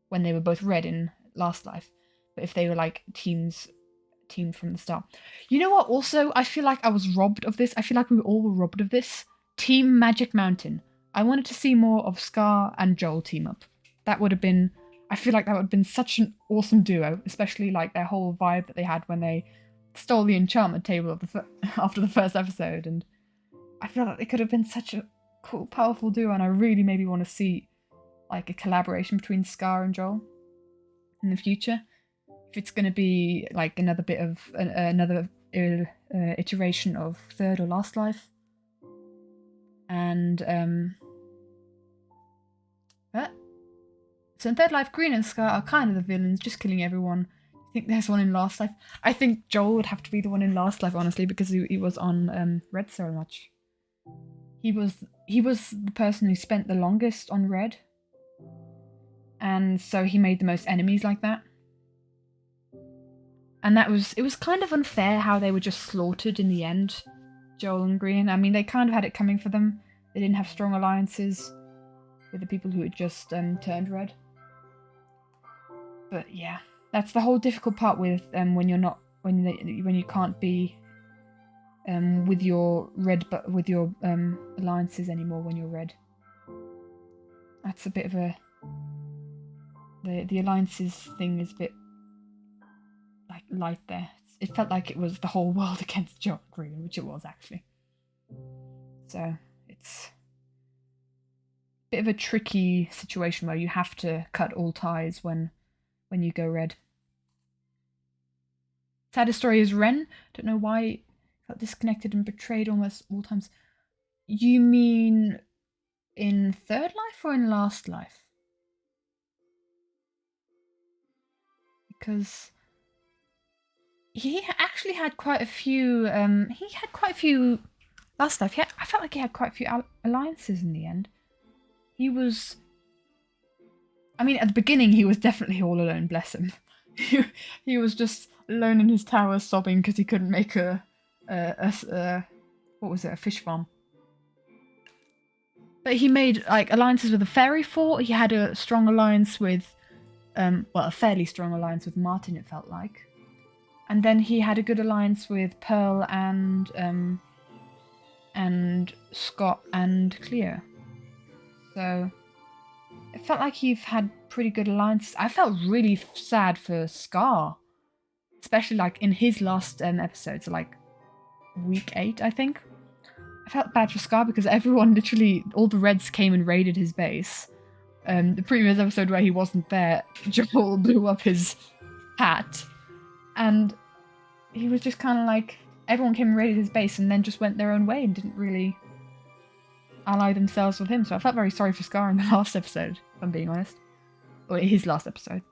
when they were both red in Last Life. But if they were like team from the start. You know what? Also, I feel like I was robbed of this. I feel like we all were robbed of this. Team Magic Mountain. I wanted to see more of Scar and Joel team up. That would have been. I feel like that would have been such an awesome duo, especially like their whole vibe that they had when they stole the enchantment table of after the first episode, and I feel like they could have been such a cool, powerful duo, and I really maybe want to see like a collaboration between Scar and Joel in the future. If it's going to be like another bit of another iteration of Third or Last Life, and so in Third Life, Green and Scar are kind of the villains, just killing everyone. I think there's one in Last Life. I think Joel would have to be the one in Last Life, honestly, because he was on Red so much. He was the person who spent the longest on Red, and so he made the most enemies like that. And it was kind of unfair how they were just slaughtered in the end, Joel and Green. I mean, they kind of had it coming for them. They didn't have strong alliances with the people who had just turned red. But yeah, that's the whole difficult part with when you're not when you can't be with your red with your alliances anymore when you're red. That's a bit of a the alliances thing is a bit like light there. It felt like it was the whole world against Joel Green, which it was actually. So it's a bit of a tricky situation where you have to cut all ties when you go red. Saddest story is Ren. Don't know why felt disconnected and betrayed almost all times. You mean in Third Life or in Last Life? Because he actually had quite a few. He had quite a few Last Life. I felt like he had quite a few alliances in the end. He was. I mean, at the beginning, he was definitely all alone. Bless him. He was just alone in his tower, sobbing because he couldn't make a what was it? A fish farm. But he made like alliances with the fairy fort. He had a strong alliance with, well, a fairly strong alliance with Martin. It felt like. And then he had a good alliance with Pearl and Scott and Cleo. So it felt like he had pretty good alliances. I felt really sad for Scar, especially like in his last episodes, like week 8, I think. I felt bad for Scar because everyone, literally, all the Reds came and raided his base. The previous episode where he wasn't there, Joel blew up his hat. And he was just kind of like, everyone came and raided his base and then just went their own way and didn't really ally themselves with him. So I felt very sorry for Scar in the last episode, if I'm being honest. Or his last episode.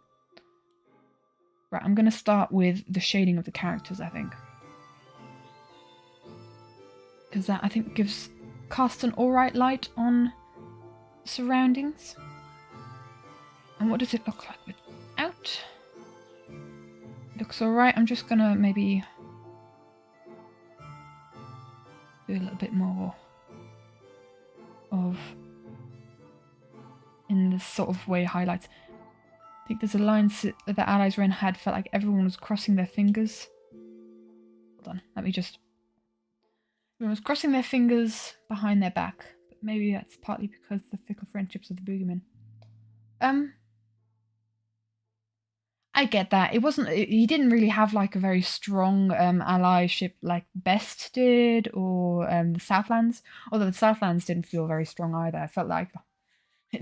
Right, I'm going to start with the shading of the characters, I think. Because that, I think, casts an alright light on surroundings. And what does it look like without? Looks alright. I'm just gonna maybe do a little bit more of in this sort of way highlights. I think there's a line that the allies Ren had felt like everyone was crossing their fingers. Hold on, let me just... Everyone was crossing their fingers behind their back. But maybe that's partly because of the fickle friendships of the boogeyman. I get that. It wasn't... He didn't really have like a very strong allyship like Best did or the Southlands. Although the Southlands didn't feel very strong either. It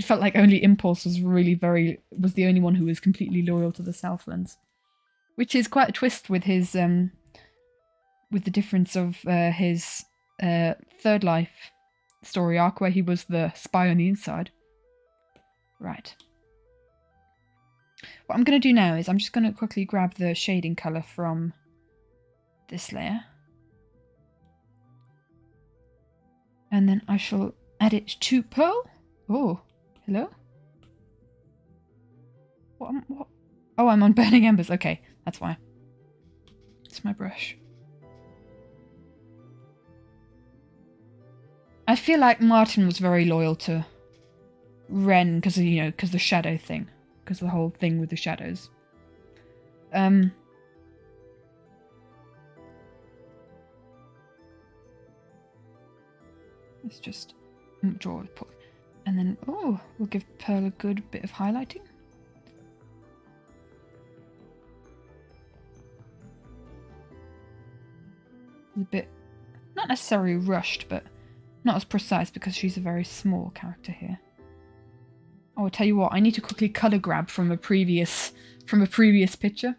felt like only Impulse was was the only one who was completely loyal to the Southlands. Which is quite a twist with his with the difference of his Third Life story arc where he was the spy on the inside. Right. What I'm going to do now is I'm just going to quickly grab the shading colour from this layer. And then I shall add it to Pearl. Oh, hello? What? Oh, I'm on Burning Embers. Okay, that's why. It's my brush. I feel like Martin was very loyal to Ren because the shadow thing. Because of the whole thing with the shadows. Let's just draw it. And then, we'll give Pearl a good bit of highlighting. A bit, not necessarily rushed, but not as precise because she's a very small character here. Oh, I'll tell you what, I need to quickly colour grab from a previous picture.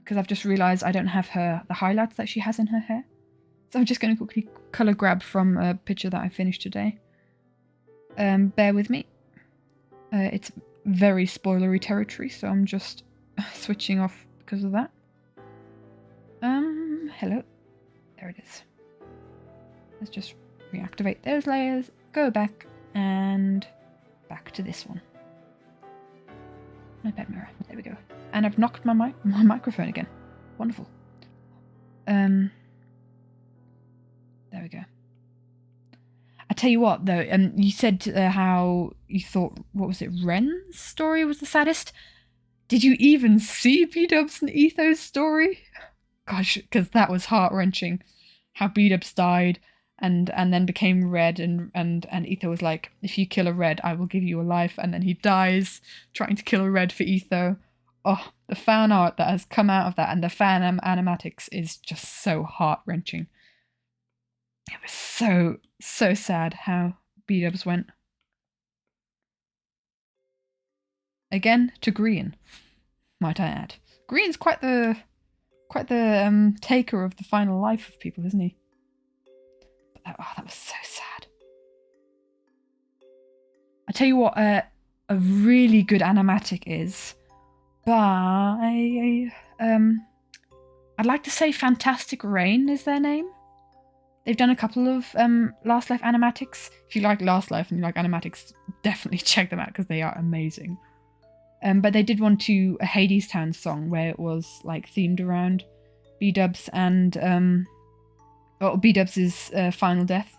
Because I've just realised I don't have the highlights that she has in her hair. So I'm just going to quickly colour grab from a picture that I finished today. Bear with me. It's very spoilery territory, so I'm just switching off because of that. Hello. There it is. Let's just reactivate those layers, go back, and back to this one. My bed mirror. There we go. And I've knocked my microphone again. Wonderful. There we go. I tell you what, though, you said how you thought, what was it, Ren's story was the saddest? Did you even see B-Dubs and Etho's story? Gosh, because that was heart-wrenching. How B-Dubs died and then became Red, and Etho was like, if you kill a Red, I will give you a life, and then he dies trying to kill a Red for Etho. Oh, the fan art that has come out of that and the fan animatics is just so heart-wrenching. It was so sad how B-Dubs went. Again, to Green, might I add. Green's quite the taker of the final life of people, isn't he? But that was so sad. I tell you what, a really good animatic is by I'd like to say Fantastic Rain is their name. They've done a couple of Last Life animatics. If you like Last Life and you like animatics, definitely check them out because they are amazing. But they did one to a Hades Town song where it was like themed around B-Dubs and B-Dubs' final death.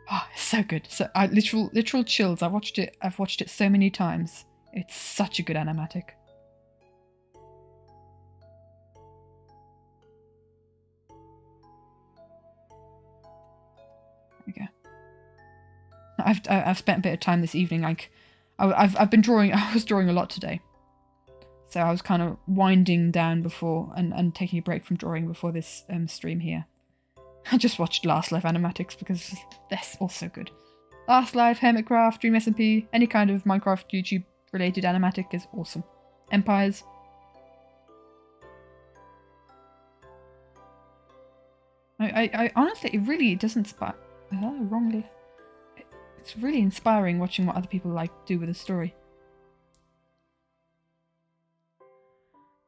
Oh, it's so good. So literal chills. I've watched it so many times. It's such a good animatic. There we go. I've spent a bit of time this evening. Like I've been drawing. I was drawing a lot today, so I was kind of winding down before and taking a break from drawing before this stream here. I just watched Last Life animatics because they're also good. Last Life, Hermitcraft, Dream SMP, any kind of Minecraft YouTube related animatic is awesome. Empires. I honestly, it really doesn't inspire. Wrongly. It's really inspiring watching what other people like do with a story.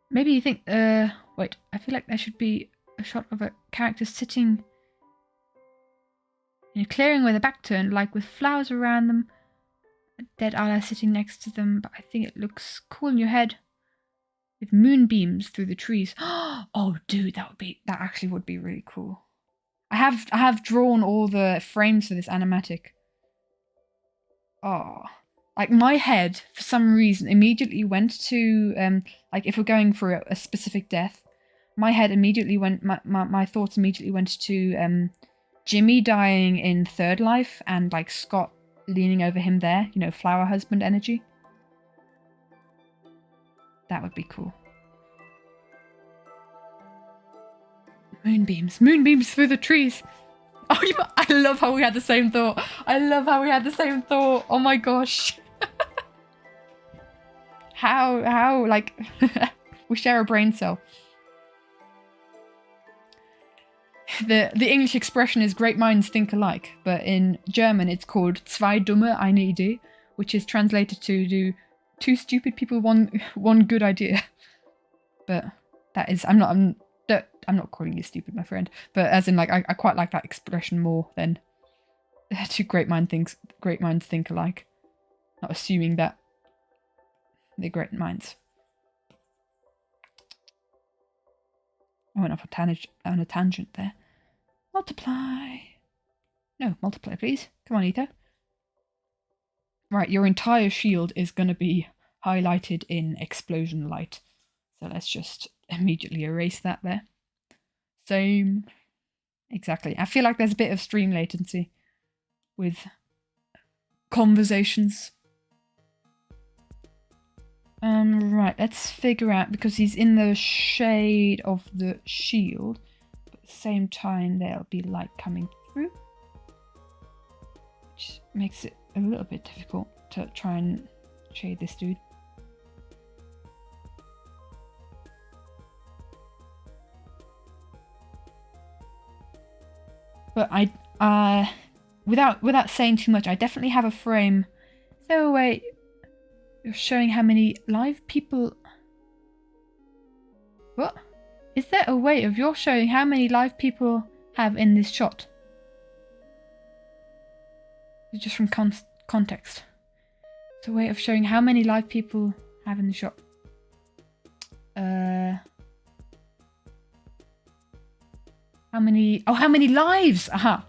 Maybe you think, wait, I feel like there should be a shot of a character sitting in a clearing with a back turned, like with flowers around them, a dead ally sitting next to them, but I think it looks cool in your head. With moonbeams through the trees. Oh, dude, that actually would be really cool. I have drawn all the frames for this animatic. Oh, Like my head, for some reason, immediately went to like if we're going for a specific death, my head immediately went. My thoughts immediately went to Jimmy dying in Third Life and like Scott leaning over him there. You know, flower husband energy. That would be cool. Moonbeams through the trees. Oh, I love how we had the same thought. Oh my gosh. how, like, we share a brain cell. The English expression is great minds think alike, but in German it's called zwei dumme eine Idee, which is translated to do two stupid people one good idea. But that is, I'm not calling you stupid, my friend, but as in like I quite like that expression more than two great minds think alike. Not assuming that they're great minds. I went off on a tangent there. Multiply. No, multiply, please. Come on, Etho. Right, your entire shield is going to be highlighted in explosion light. So let's just immediately erase that there. Same. Exactly. I feel like there's a bit of stream latency with conversations. Right, let's figure out, because he's in the shade of the shield, but at the same time there'll be light coming through, which makes it a little bit difficult to try and shade this dude. But without saying too much, I definitely have a frame. So wait, you're showing how many live people. What? Is there a way of you're showing how many live people have in this shot? It's just from context. It's a way of showing how many live people have in the shot. How many? Oh, how many lives? Aha.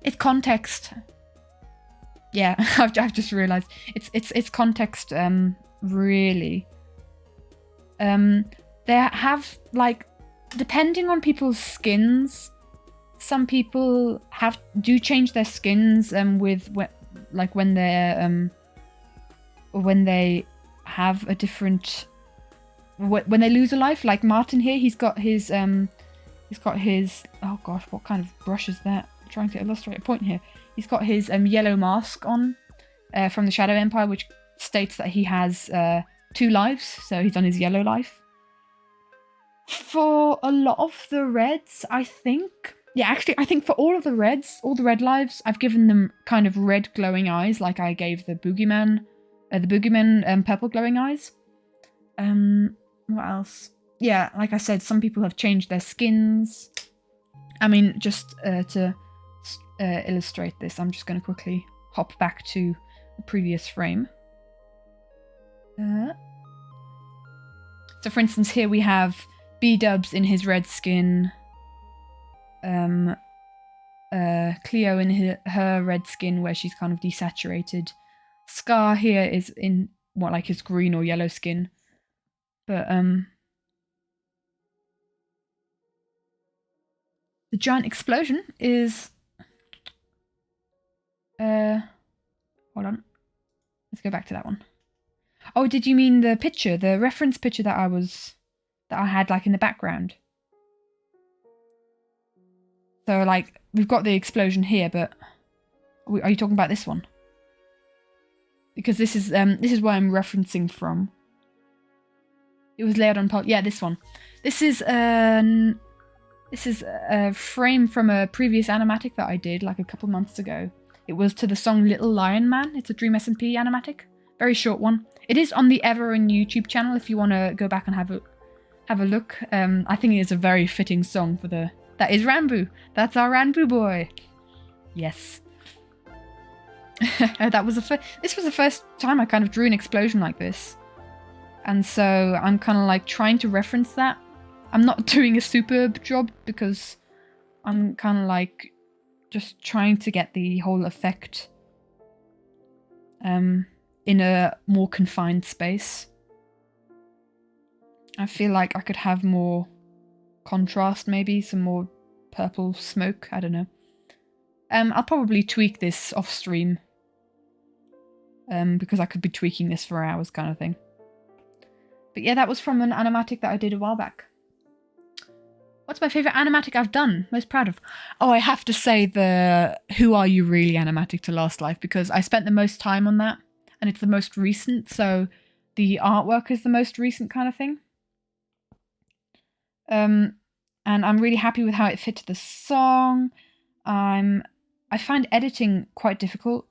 It's context. Yeah, I've just realized it's context. Really. They have, like, depending on people's skins, some people do change their skins with when they're when they have a different, when they lose a life. Like Martin here, he's got his oh gosh, what kind of brush is that? I'm trying to illustrate a point here. He's got his yellow mask on from the Shadow Empire, which states that he has 2 lives, so he's on his yellow life. For a lot of the reds, I think, yeah, actually, I think for all of the reds, all the red lives, I've given them kind of red glowing eyes, like I gave the boogeyman purple glowing eyes. What else? Yeah, like I said, some people have changed their skins. I mean, just to illustrate this, I'm just going to quickly hop back to the previous frame. So for instance, here we have B-Dubs in his red skin, Cleo in her red skin where she's kind of desaturated. Scar here is in what, like his green or yellow skin. But the giant explosion is hold on. Let's go back to that one. Oh, did you mean the picture, the reference picture that I had like in the background? So like we've got the explosion here, but are you talking about this one? Because this is where I'm referencing from. It was layered on yeah, this one. This is a frame from a previous animatic that I did like a couple months ago. It was to the song Little Lion Man. It's a Dream SMP animatic. Very short one. It is on the Everin YouTube channel if you want to go back and have a look. I think it is a very fitting song for the... That is Ranboo. That's our Ranboo boy. Yes. This was the first time I kind of drew an explosion like this. And so I'm kind of like trying to reference that. I'm not doing a superb job because I'm kind of like just trying to get the whole effect in a more confined space. I feel like I could have more contrast, maybe some more purple smoke. I don't know. I'll probably tweak this off stream. Because I could be tweaking this for hours kind of thing. But yeah, that was from an animatic that I did a while back. What's my favourite animatic I've done? Most proud of? Oh, I have to say the Who Are You Really animatic to Last Life, because I spent the most time on that and it's the most recent, so the artwork is the most recent kind of thing. And I'm really happy with how it fit to the song. I find editing quite difficult.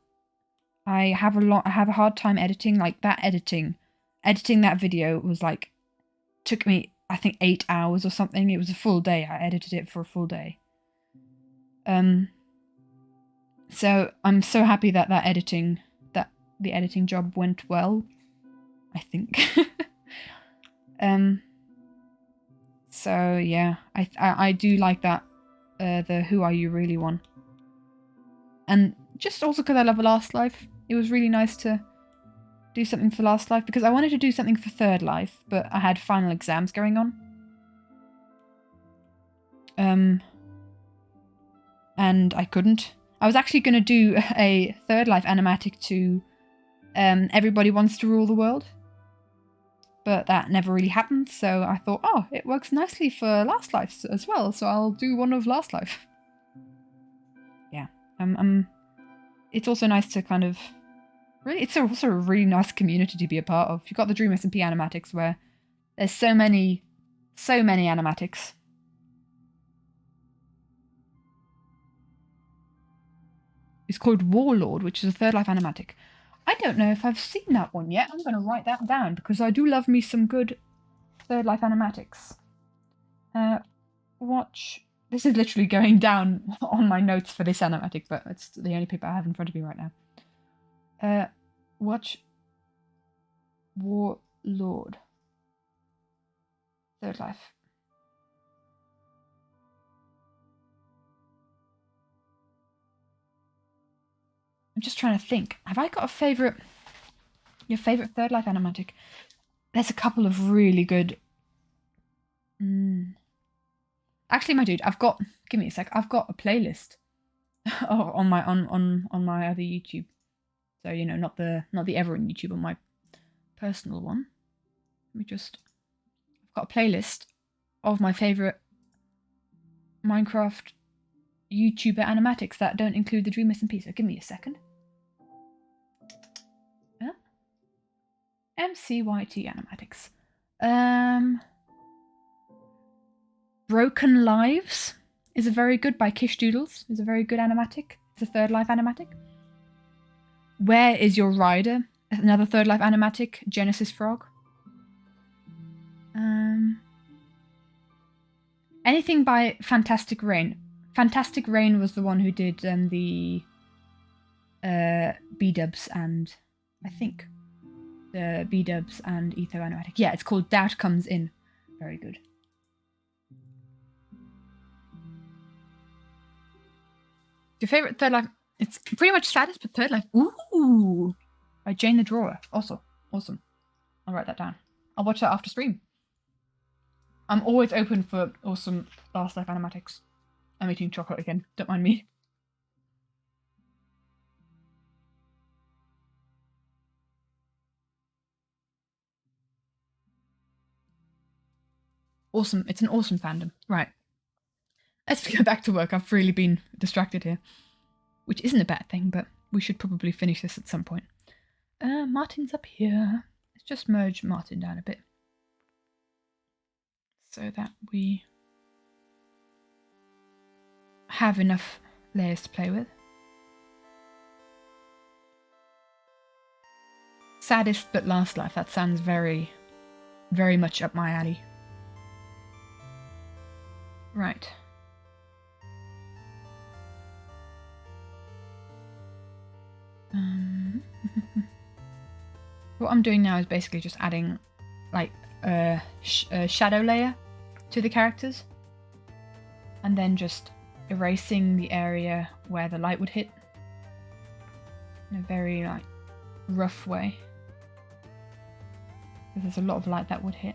I have a hard time editing. Like that editing that video was like, took me, I think 8 hours or something. It was a full day. I edited it for a full day. So I'm so happy that the editing job went well, I think. So yeah, I do like that, the Who Are You Really one. And just also because I love Last Life, it was really nice to do something for Last Life, because I wanted to do something for Third Life, but I had final exams going on. And I couldn't. I was actually going to do a Third Life animatic to Everybody Wants to Rule the World, but that never really happened, so I thought, oh, it works nicely for Last Life as well, so I'll do one of Last Life. Yeah, it's also nice to kind of... Really, it's also a really nice community to be a part of. You've got the Dream SMP animatics, where there's so many animatics. It's called Warlord, which is a Third Life animatic. I don't know if I've seen that one yet. I'm going to write that down, because I do love me some good Third Life animatics. Watch... This is literally going down on my notes for this animatic, but it's the only paper I have in front of me right now. Watch Warlord. Third Life. I'm just trying to think. Have I got a favourite... Your favourite Third Life animatic? There's a couple of really good... Actually, my dude, I've got... Give me a sec. I've got a playlist on my other YouTube. So, you know, not the Everyone YouTube, on my personal one. Let me just... I've got a playlist of my favourite Minecraft YouTuber animatics that don't include the Dream SMP. So give me a second. MCYT animatics. Broken Lives is a very good, by Kish Doodles. Is a very good animatic. It's a Third Life animatic. Where Is Your Rider? Another Third Life animatic. Genesis Frog. Anything by Fantastic Rain. Fantastic Rain was the one who did the B-dubs and I think the B-dubs and Etho animatic. Yeah, it's called Doubt Comes In. Very good. Your favourite Third Life? It's pretty much Saddest, but Third Life. Ooh! By Jane the Drawer. Also, awesome. I'll write that down. I'll watch that after stream. I'm always open for awesome Last Life animatics. I'm eating chocolate again. Don't mind me. Awesome. It's an awesome fandom. Right. Let's go back to work. I've really been distracted here. Which isn't a bad thing, but we should probably finish this at some point. Martin's up here. Let's just merge Martin down a bit, so that we have enough layers to play with. Saddest but Last Life. That sounds very, very much up my alley. Right. What I'm doing now is basically just adding like a shadow layer to the characters, and then just erasing the area where the light would hit in a very like rough way. Because there's a lot of light that would hit.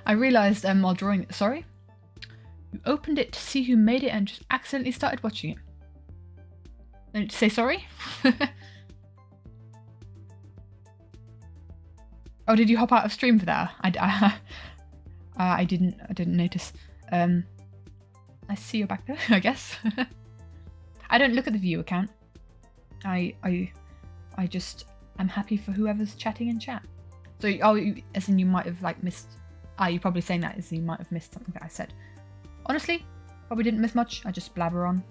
I realised while drawing it, sorry? You opened it to see who made it and just accidentally started watching it. Don't say sorry? Oh, did you hop out of stream for that? I didn't notice. I see you're back there, I guess. I don't look at the view account. I just am happy for whoever's chatting in chat. So, as in you might have like missed. You're probably saying that as in you might have missed something that I said. Honestly, probably didn't miss much. I just blabber on.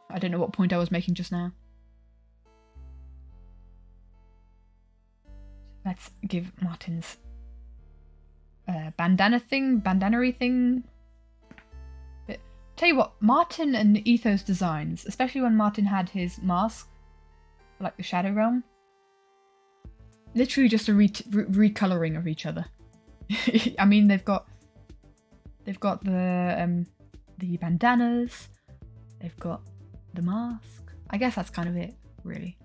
I don't know what point I was making just now. Let's give Martin's bandana-y thing. But, tell you what, Martin and Ethos designs, especially when Martin had his mask, like the Shadow Realm, literally just a recoloring of each other. I mean, they've got the bandanas, they've got the mask. I guess that's kind of it, really.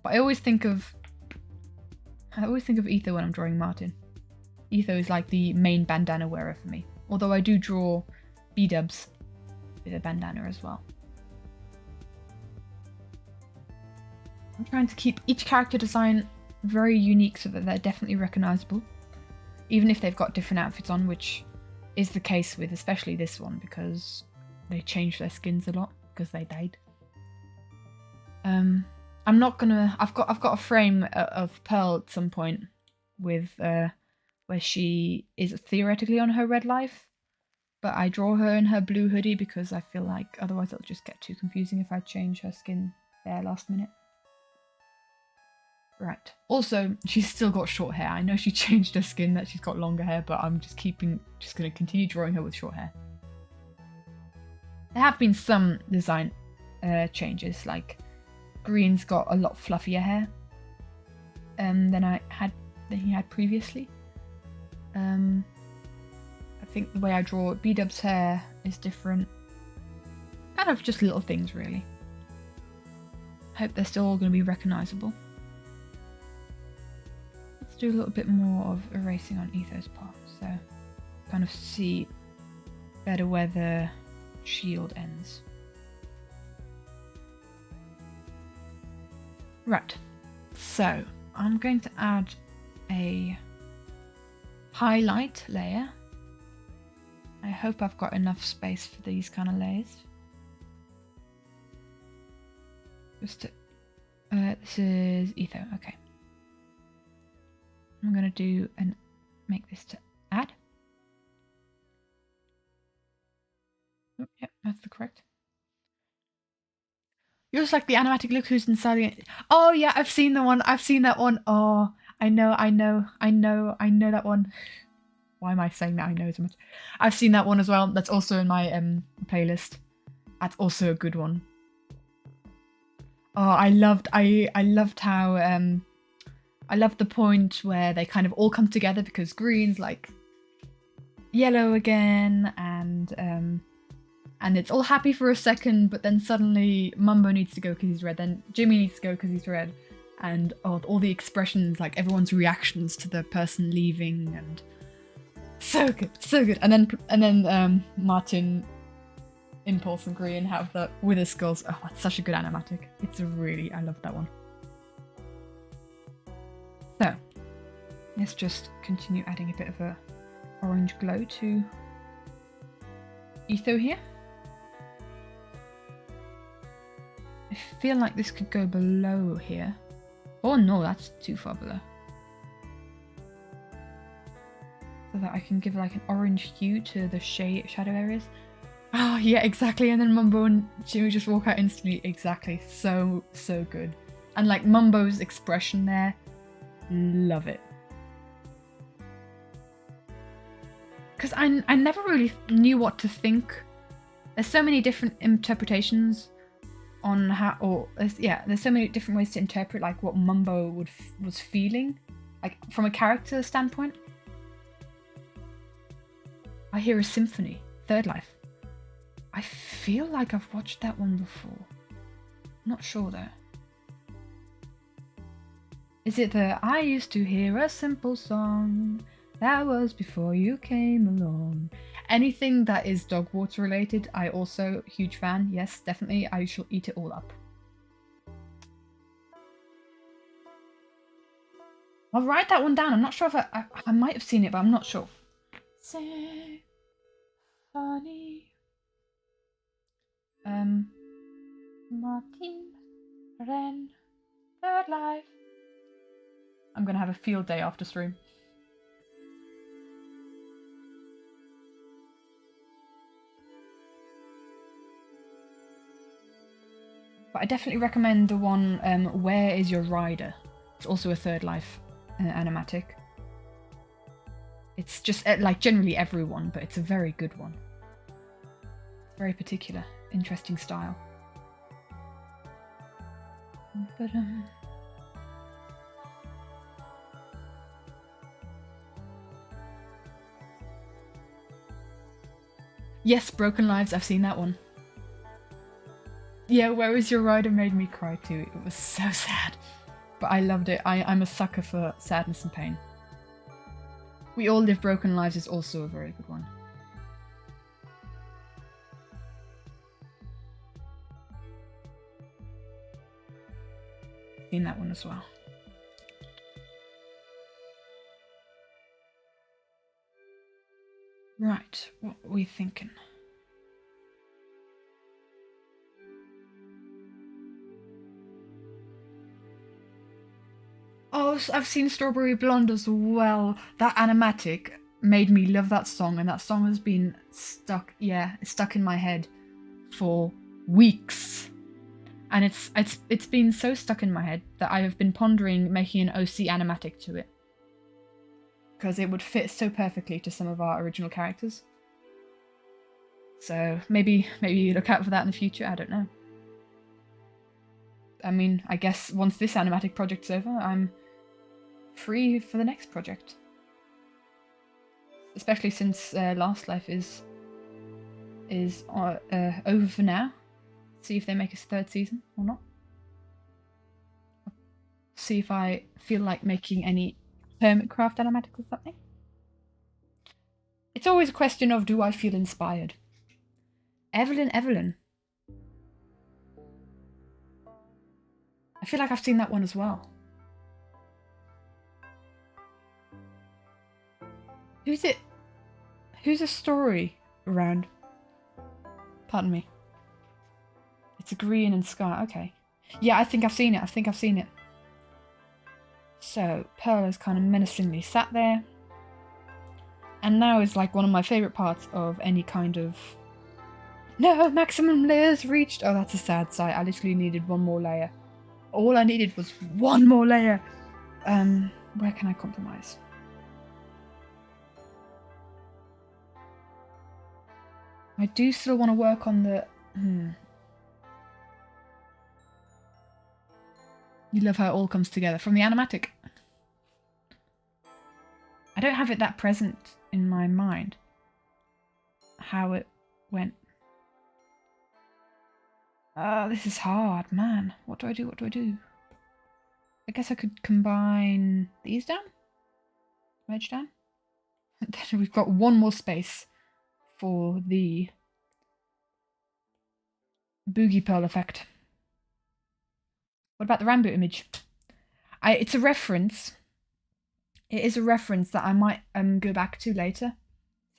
But I always think of Etho when I'm drawing Martin. Etho is like the main bandana wearer for me. Although I do draw B-dubs with a bandana as well. I'm trying to keep each character design very unique so that they're definitely recognisable. Even if they've got different outfits on, which is the case with especially this one because they changed their skins a lot because they died. I'm not gonna. I've got a frame of Pearl at some point with where she is theoretically on her red life, but I draw her in her blue hoodie because I feel like otherwise it'll just get too confusing if I change her skin there last minute. Right. Also, she's still got short hair. I know she changed her skin that she's got longer hair, but I'm just gonna continue drawing her with short hair. There have been some design changes, like Green's got a lot fluffier hair than he had previously. I think the way I draw B-Dub's hair is different. Kind of just little things, really. Hope they're still all going to be recognisable. Let's do a little bit more of erasing on Etho's part, so kind of see better where the shield ends. Right, so I'm going to add a highlight layer. I hope I've got enough space for these kind of layers. Just to, this is Etho, okay. I'm going to do and make this to add. Oh, yep, that's the correct. You're just like the animatic look who's inside it. Oh yeah, I've seen the one. I've seen that one. Oh, I know that one. Why am I saying that I know so much? I've seen that one as well. That's also in my playlist. That's also a good one. Oh, I loved how I loved the point where they kind of all come together because Green's like yellow again and it's all happy for a second, but then suddenly Mumbo needs to go because he's red, then Jimmy needs to go because he's red, and all the expressions, like everyone's reactions to the person leaving, and so good. And then Martin, Impulse, and Green have the wither skulls. Oh, that's such a good animatic. I love that one. So let's just continue adding a bit of a orange glow to Etho here. I feel like this could go below here. Oh no, that's too far below. So that I can give like an orange hue to the shadow areas. Oh yeah, exactly. And then Mumbo and Jimmy just walk out instantly. Exactly. So good. And like Mumbo's expression there. Love it. Because I never really knew what to think. There's so many different interpretations on how, there's so many different ways to interpret like what Mumbo was feeling, like from a character standpoint. I hear a symphony, third life. I feel like I've watched that one before. Not sure though. Is it the I used to hear a simple song that was before you came along? Anything that is dog water related, I also huge fan. Yes, definitely. I shall eat it all up. I'll write that one down. I'm not sure if I might have seen it, but I'm not sure. Symphony. Martin Ren, Third Life. I'm gonna have a field day after stream. But I definitely recommend the one, Where is Your Rider? It's also a Third Life animatic. It's just like generally everyone, but it's a very good one. It's very particular, interesting style. But yes, Broken Lives, I've seen that one. Yeah, Where Is Your Rider made me cry too. It was so sad. But I loved it. I'm a sucker for sadness and pain. We All Live Broken Lives is also a very good one. Seen that one as well. Right, what are we thinking? Oh, I've seen Strawberry Blonde as well. That animatic made me love that song, and that song has been stuck, it's stuck in my head for weeks. And it's been so stuck in my head that I have been pondering making an OC animatic to it. Because it would fit so perfectly to some of our original characters. So maybe look out for that in the future, I don't know. I mean, I guess once this animatic project's over, I'm free for the next project. Especially since Last Life is over for now. See if they make a third season or not. See if I feel like making any Hermitcraft animatic or something. It's always a question of, do I feel inspired? Evelyn. I feel like I've seen that one as well. Who's it? Who's a story around? Pardon me. It's green and sky. Okay. Yeah, I think I've seen it. So, Pearl is kind of menacingly sat there. And now is like one of my favourite parts of any kind of... No, maximum layers reached! Oh, that's a sad sight. I literally needed one more layer. All I needed was one more layer. Where can I compromise? I do still want to work on the... You love how it all comes together. From the animatic. I don't have it that present in my mind. How it went. This is hard, man. What do I do? I guess I could combine these down? Merge down? Then we've got one more space for the Boogie Pearl effect. What about the Rambo image? It's a reference. It is a reference that I might go back to later.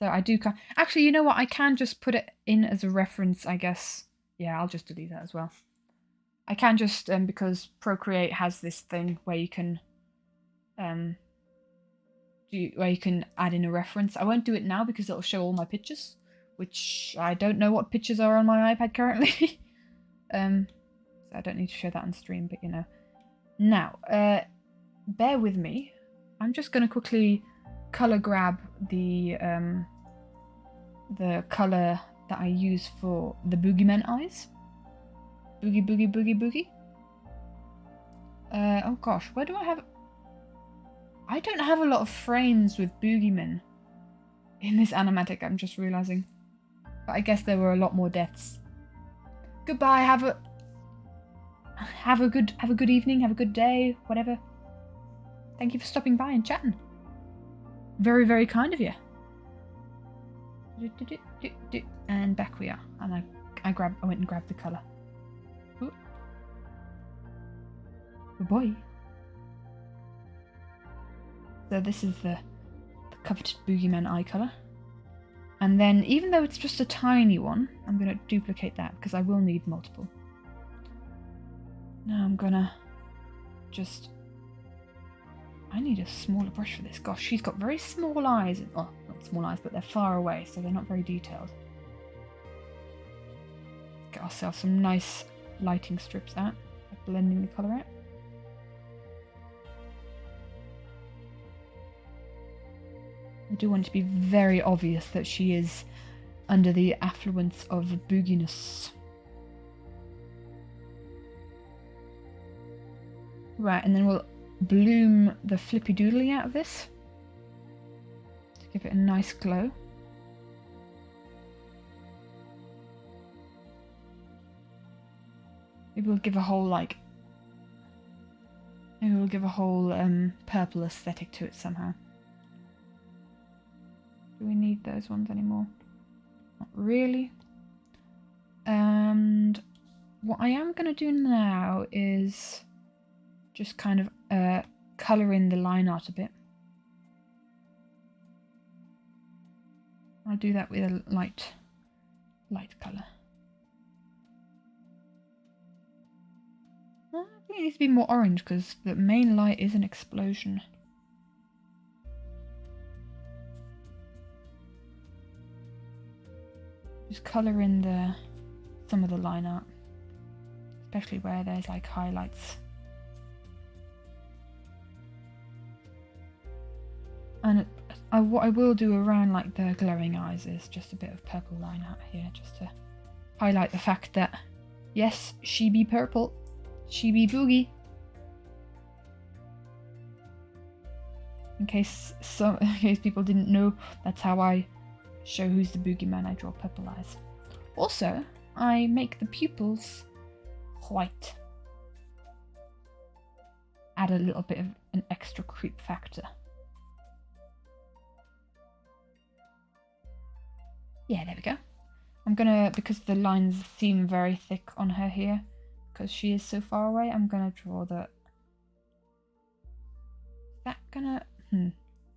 So I do... Actually, you know what? I can just put it in as a reference, I guess. Yeah, I'll just delete that as well. I can just... because Procreate has this thing where you can... add in a reference. I won't do it now because it'll show all my pictures. Which I don't know what pictures are on my iPad currently. So I don't need to show that on stream, but you know. Now, bear with me. I'm just going to quickly color grab the color that I use for the boogeyman eyes. Boogie. Oh gosh, where do I have... I don't have a lot of frames with boogeymen in this animatic, I'm just realizing. But I guess there were a lot more deaths. Goodbye, have a good evening, have a good day, whatever. Thank you for stopping by and chatting. Very, very kind of you. And back we are. And I went and grabbed the colour. Ooh. Good boy. So this is the coveted boogeyman eye colour. And then, even though it's just a tiny one, I'm going to duplicate that because I will need multiple. Now I'm going to just... I need a smaller brush for this. Gosh, she's got very small eyes. Well, not small eyes, but they're far away, so they're not very detailed. Get ourselves some nice lighting strips out, blending the colour out. I do want it to be very obvious that she is under the affluence of booginess. Right, and then we'll bloom the flippy doodly out of this to give it a nice glow. Maybe we'll give a whole purple aesthetic to it somehow. Do we need those ones anymore? Not really. And what I am going to do now is just kind of colour in the line art a bit. I'll do that with a light colour. I think it needs to be more orange because the main light is an explosion. Just colour in some of the line art, especially where there's like highlights. And what I will do around like the glowing eyes is just a bit of purple line art here, just to highlight the fact that yes, she be purple, she be boogie. In case people didn't know, that's how I show who's the boogeyman. I draw purple eyes. Also, I make the pupils white. Add a little bit of an extra creep factor. Yeah, there we go. I'm gonna, because the lines seem very thick on her here, because she is so far away, I'm gonna draw the... Is that gonna...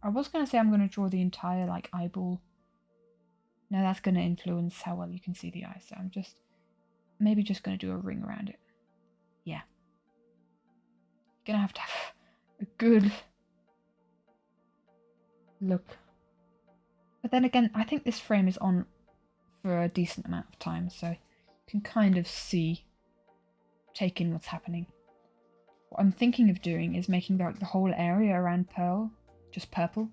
I was gonna say I'm gonna draw the entire, like, eyeball. No, that's gonna influence how well you can see the eye, so I'm maybe just gonna do a ring around it. Yeah. Gonna have to have a good look. But then again, I think this frame is on for a decent amount of time, so you can kind of take in what's happening. What I'm thinking of doing is making the whole area around Pearl just purple,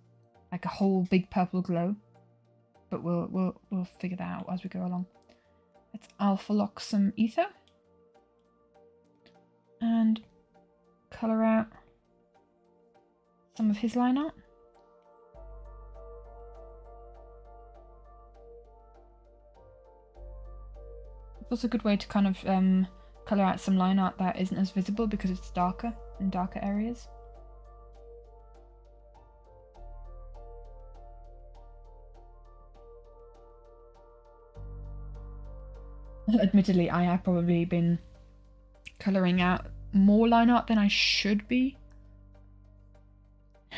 like a whole big purple glow. But we'll figure that out as we go along. Let's alpha lock some ether and colour out some of his line art. It's also a good way to kind of colour out some line art that isn't as visible because it's darker in darker areas. Admittedly, I have probably been colouring out more line art than I should be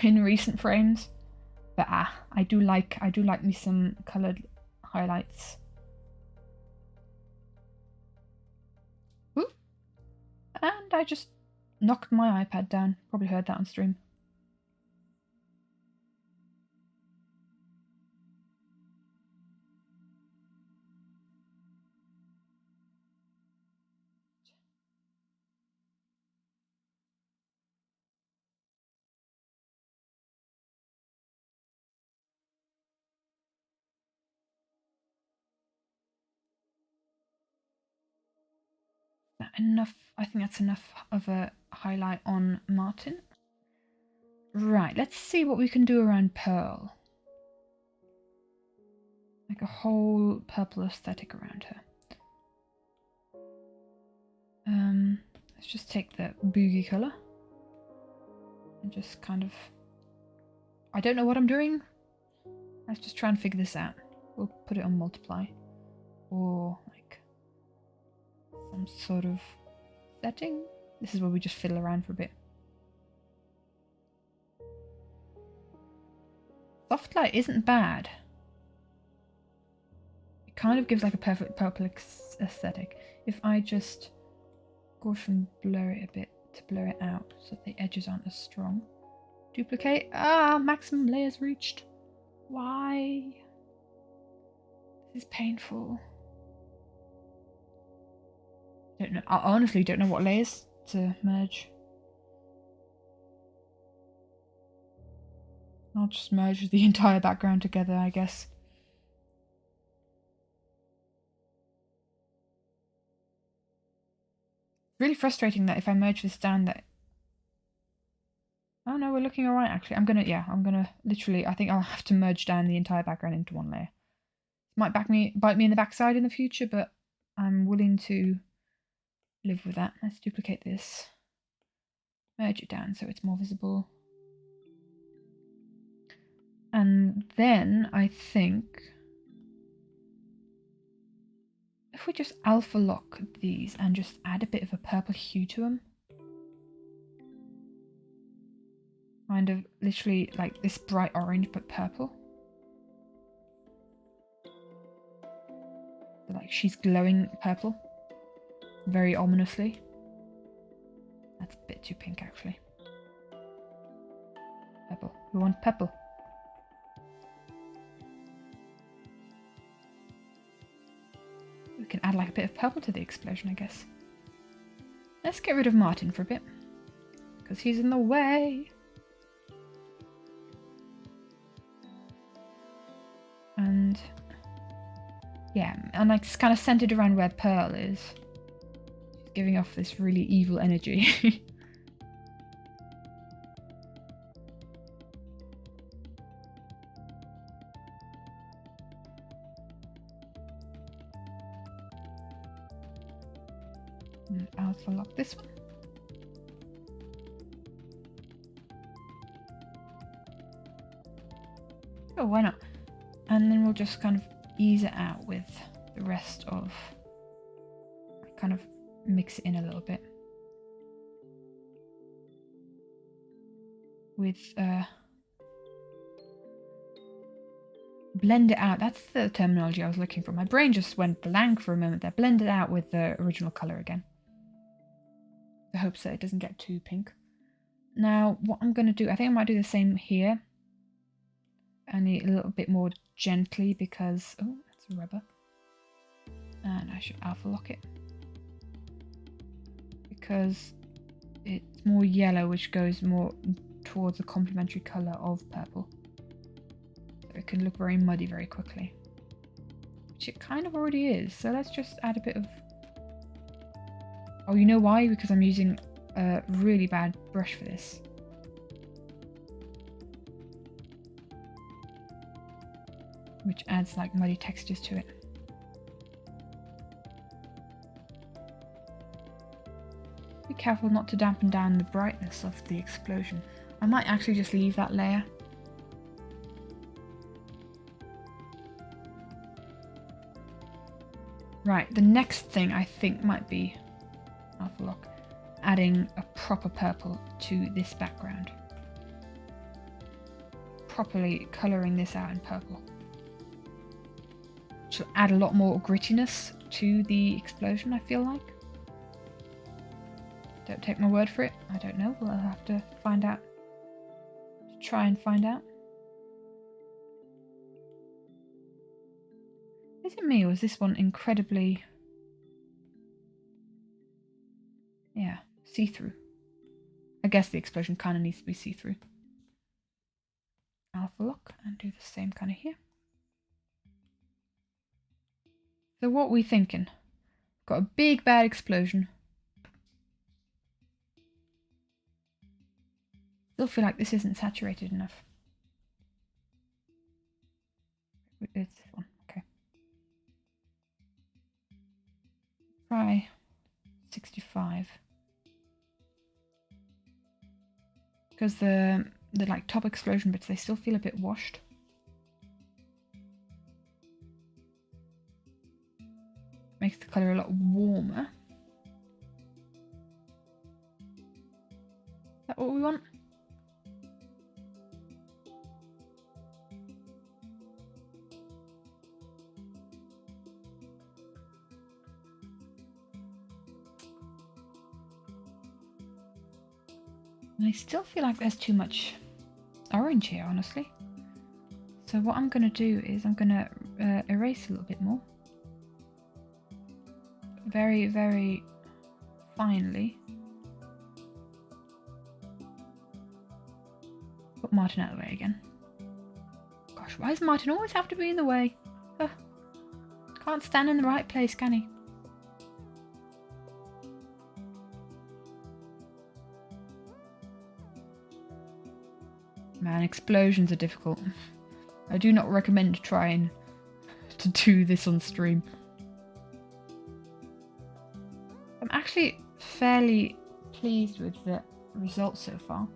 in recent frames, but I do like me some coloured highlights. Ooh. And I just knocked my iPad down. Probably heard that on stream. Enough. I think that's enough of a highlight on Martin. Right, let's see what we can do around Pearl. like a whole purple aesthetic around her. Let's just take the boogie colour and just kind of, I don't know what I'm doing. Let's just try and figure this out. We'll put it on multiply or like some sort of setting. This is where we just fiddle around for a bit. Soft light isn't bad. It kind of gives like a perfect purple aesthetic. If I just Gaussian blur it a bit to blur it out so the edges aren't as strong. Duplicate. Ah, maximum layers reached. Why? This is painful. Don't know. I honestly don't know what layers to merge. I'll just merge the entire background together, I guess. Really frustrating that if I merge this down that... Oh no, we're looking alright actually. I'm gonna literally, I think I'll have to merge down the entire background into one layer. It might bite me in the backside in the future, but I'm willing to live with that. Let's duplicate this. Merge it down so it's more visible. And then I think if we just alpha lock these and just add a bit of a purple hue to them. Kind of literally like this bright orange but purple. So like she's glowing purple. Very ominously. That's a bit too pink actually. Purple. We want purple. We can add like a bit of purple to the explosion, I guess. Let's get rid of Martin for a bit. Because he's in the way. And yeah, and like it's kind of centered around where Pearl is. She's giving off this really evil energy. And alpha lock this one. Oh, why not? And then we'll just kind of ease it out with the rest of, kind of mix it in a little bit. With, blend it out. That's the terminology I was looking for. My brain just went blank for a moment there. Blend it out with the original colour again. I hope so it doesn't get too pink. Now, what I'm going to do, I think I might do the same here. Only a little bit more gently because, oh, that's a rubber. And I should alpha lock it. Because it's more yellow, which goes more towards the complementary colour of purple. So it can look very muddy very quickly. Which it kind of already is. So let's just add a bit of... Oh, you know why? Because I'm using a really bad brush for this. Which adds like muddy textures to it. Be careful not to dampen down the brightness of the explosion. I might actually just leave that layer. Right, the next thing I think might be alpha lock, adding a proper purple to this background. Properly colouring this out in purple. Which will add a lot more grittiness to the explosion, I feel like. Don't take my word for it. I don't know. We'll have to find out. Try and find out. Is it me or is this one incredibly... Yeah, see-through. I guess the explosion kind of needs to be see-through. Alpha lock and do the same kind of here. So what are we thinking? Got a big bad explosion. Still feel like this isn't saturated enough. It's this one, okay. Try 65. Because the like top explosion bits, they still feel a bit washed. Makes the colour a lot warmer. Is that what we want? And I still feel like there's too much orange here, honestly. So what I'm going to do is I'm going to erase a little bit more. Very, very finely. Put Martin out of the way again. Gosh, why does Martin always have to be in the way? Can't stand in the right place, can he? Man, explosions are difficult. I do not recommend trying to do this on stream. I'm actually fairly pleased with the results so far.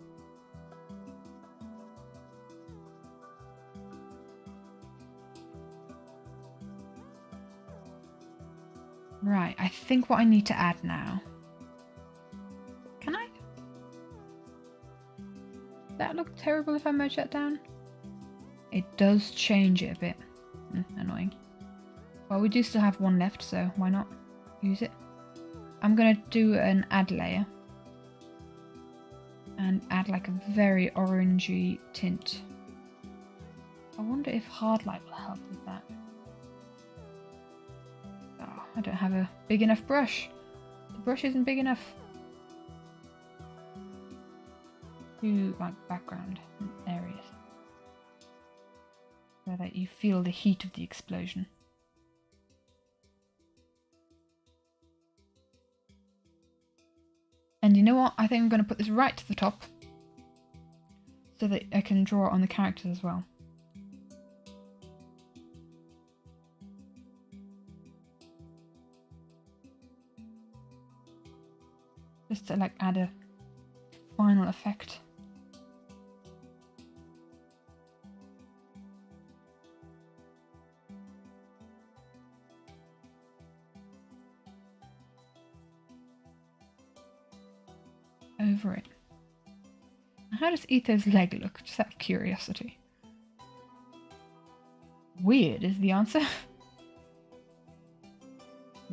Right, I think what I need to add now. Can I? Does that look terrible if I merge that down? It does change it a bit. Annoying. Well, we do still have one left, so why not use it? I'm going to do an add layer. And add like a very orangey tint. I wonder if hard light will help with that. Oh, I don't have a big enough brush. The brush isn't big enough. To like background areas. So that you feel the heat of the explosion. And you know what? I think I'm going to put this right to the top so that I can draw it on the characters as well. Just to like add a final effect. Over it. How does Etho's leg look? Just out of curiosity. Weird is the answer.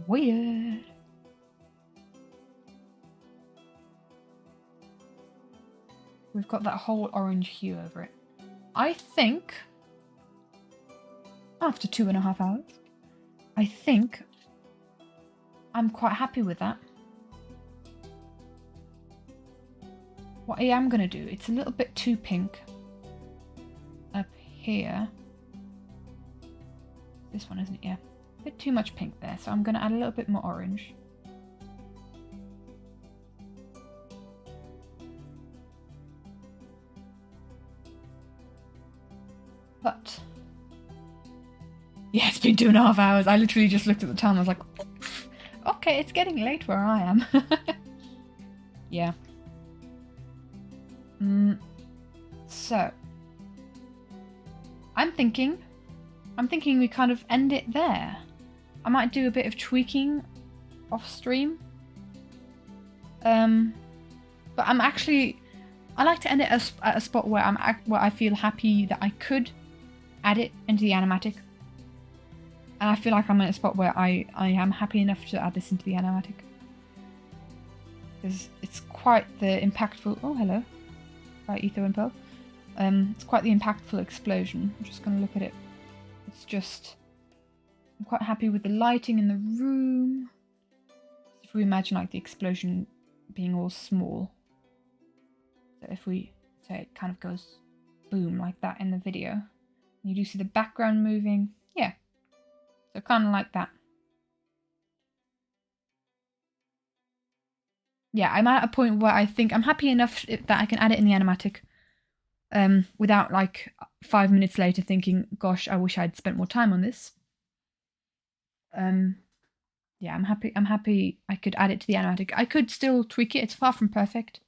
Weird. We've got that whole orange hue over it. I think, after 2.5 hours, I think I'm quite happy with that. What I am going to do, it's a little bit too pink up here. This one, isn't it? Yeah. A bit too much pink there, so I'm going to add a little bit more orange. But, yeah, it's been 2.5 hours. I literally just looked at the time and I was like, okay, it's getting late where I am. Yeah. So, I'm thinking we kind of end it there. I might do a bit of tweaking off stream. But I like to end it at a spot where I feel happy that I could add it into the animatic. And I feel like I'm at a spot where I am happy enough to add this into the animatic. Because it's quite the impactful... Oh, hello. By Etho and Pearl. It's quite the impactful explosion. I'm just going to look at it. It's just... I'm quite happy with the lighting in the room. If we imagine like the explosion being all small. So if we say it kind of goes boom like that in the video. You do see the background moving. Yeah. So kind of like that. Yeah, I'm at a point where I think I'm happy enough that I can add it in the animatic. Without like 5 minutes later thinking, gosh, I wish I'd spent more time on this. yeah, I'm happy. I'm happy I could add it to the Animatic. I could still tweak it. It's far from perfect.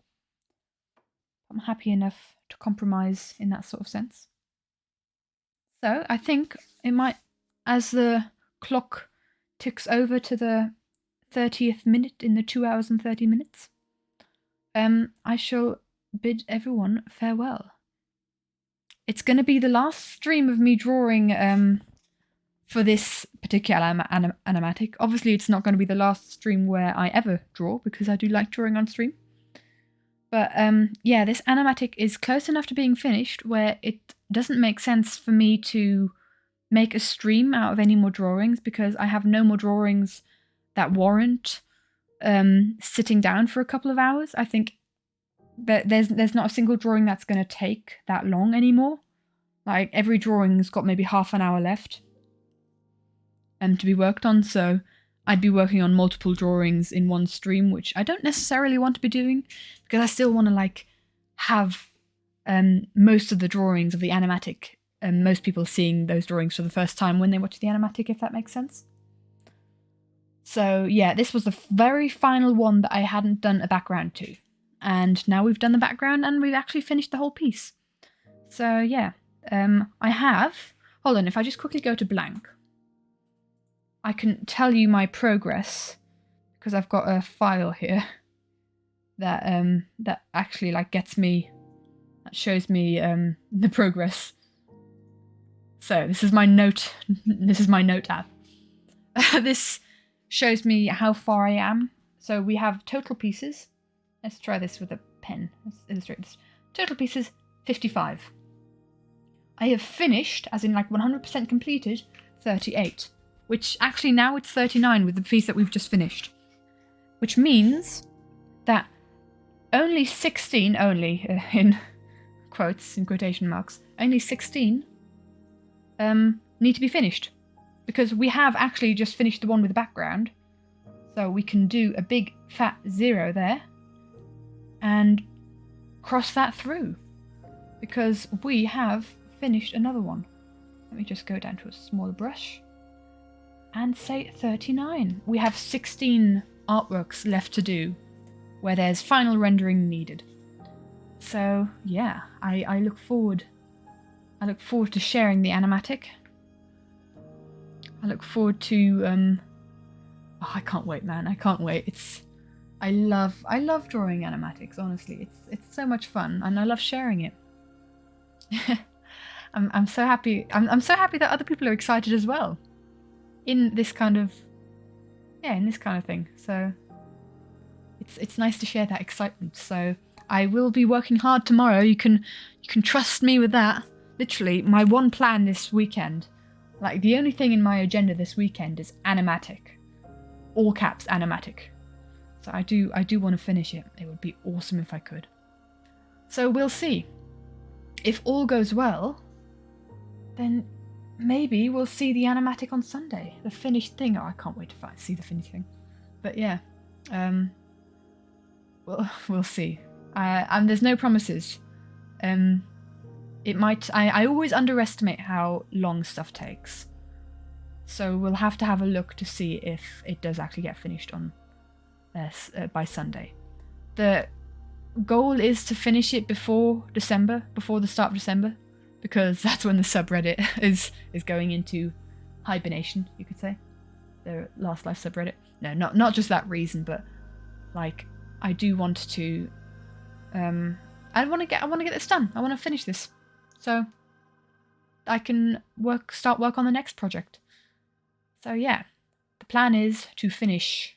I'm happy enough to compromise in that sort of sense. So I think it might, as the clock ticks over to the 30th minute in the 2 hours and 30 minutes, I shall bid everyone farewell. It's going to be the last stream of me drawing for this particular animatic. Obviously, it's not going to be the last stream where I ever draw, because I do like drawing on stream. But yeah, this animatic is close enough to being finished where it doesn't make sense for me to make a stream out of any more drawings, because I have no more drawings that warrant sitting down for a couple of hours. I think that there's not a single drawing that's going to take that long anymore. Like, every drawing's got maybe half an hour left to be worked on, so I'd be working on multiple drawings in one stream, which I don't necessarily want to be doing, because I still want to like have most of the drawings of the animatic, and most people seeing those drawings for the first time when they watch the animatic, if that makes sense. So yeah, this was the very final one that I hadn't done a background to, and now we've done the background and we've actually finished the whole piece. So yeah, I have, hold on, if I just quickly go to blank, I can tell you my progress, because I've got a file here that that actually like gets me, that shows me the progress. So this is my note. This is my note app. This shows me how far I am. So we have total pieces. Let's try this with a pen. Let's illustrate this. Total pieces 55. I have finished, as in like 100% completed, 38. Which actually now it's 39 with the piece that we've just finished. Which means that only 16, in quotes, in quotation marks, only 16 need to be finished. Because we have actually just finished the one with the background. So we can do a big fat 0 there and cross that through. Because we have finished another one. Let me just go down to a smaller brush and say 39. We have 16 artworks left to do where there's final rendering needed. So yeah, I look forward to sharing the animatic. I look forward to oh, I can't wait, man. I can't wait. I love drawing animatics, honestly. It's so much fun, and I love sharing it. I'm so happy. I'm so happy that other people are excited as well. In this kind of thing. So it's nice to share that excitement. So I will be working hard tomorrow. You can trust me with that. Literally, my one plan this weekend, like the only thing in my agenda this weekend is animatic. All caps animatic. So I do want to finish it. It would be awesome if I could. So we'll see. If all goes well, then maybe we'll see the animatic on Sunday. The finished thing. Oh, I can't wait to see the finished thing. But yeah, we'll see. And there's no promises. It might. I always underestimate how long stuff takes. So we'll have to have a look to see if it does actually get finished on by Sunday. The goal is to finish it before the start of December. Because that's when the subreddit is going into hibernation, you could say. The Last Life subreddit. No, not just that reason, but like I do want to I want to get this done. I want to finish this. So I can start work on the next project. So yeah. The plan is to finish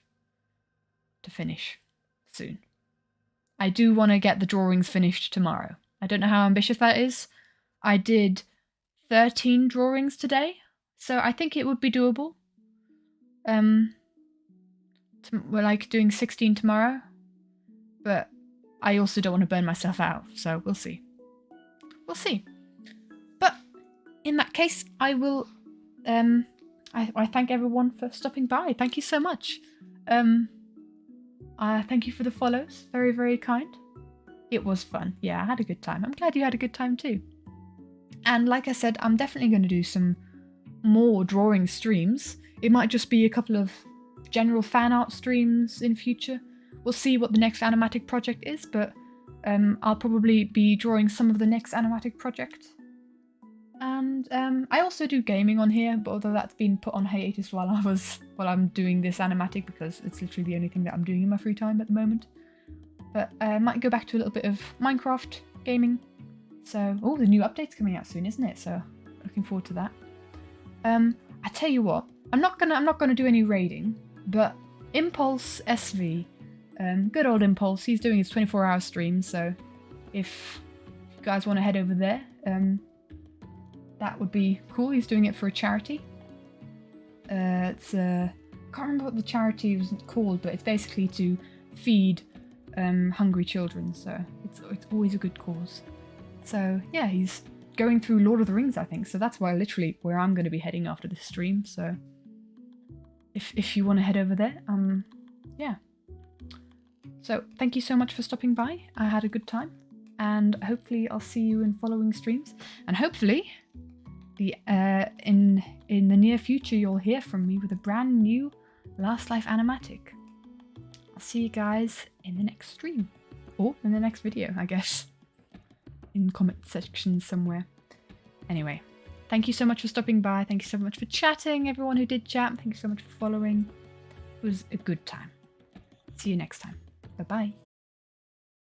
soon. I do want to get the drawings finished tomorrow. I don't know how ambitious that is. I did 13 drawings today, so I think it would be doable. We're like doing 16 tomorrow, but I also don't want to burn myself out, so we'll see. We'll see. But in that case, I will. I thank everyone for stopping by. Thank you so much. Thank you for the follows. Very, very kind. It was fun. Yeah, I had a good time. I'm glad you had a good time too. And like I said, I'm definitely going to do some more drawing streams. It might just be a couple of general fan art streams in future. We'll see what the next Animatic project is, but I'll probably be drawing some of the next Animatic project. And I also do gaming on here, but although that's been put on hiatus while I'm doing this Animatic, because it's literally the only thing that I'm doing in my free time at the moment. But I might go back to a little bit of Minecraft gaming. So, oh, the new update's coming out soon, isn't it? So, looking forward to that. I tell you what, I'm not gonna do any raiding, but Impulse SV, good old Impulse, he's doing his 24-hour stream. So, if you guys want to head over there, that would be cool. He's doing it for a charity. It's I can't remember what the charity was called, but it's basically to feed hungry children. So it's always a good cause. So yeah, he's going through Lord of the Rings, I think. So that's literally where I'm going to be heading after this stream. So if you want to head over there, yeah. So thank you so much for stopping by. I had a good time, and hopefully I'll see you in following streams, and hopefully in the near future you'll hear from me with a brand new Last Life Animatic. I'll see you guys in the next stream, or in the next video, I guess, in comment section somewhere. Anyway, thank you so much for stopping by. Thank you so much for chatting, everyone who did chat. Thank you so much for following. It was a good time. See you next time. Bye bye.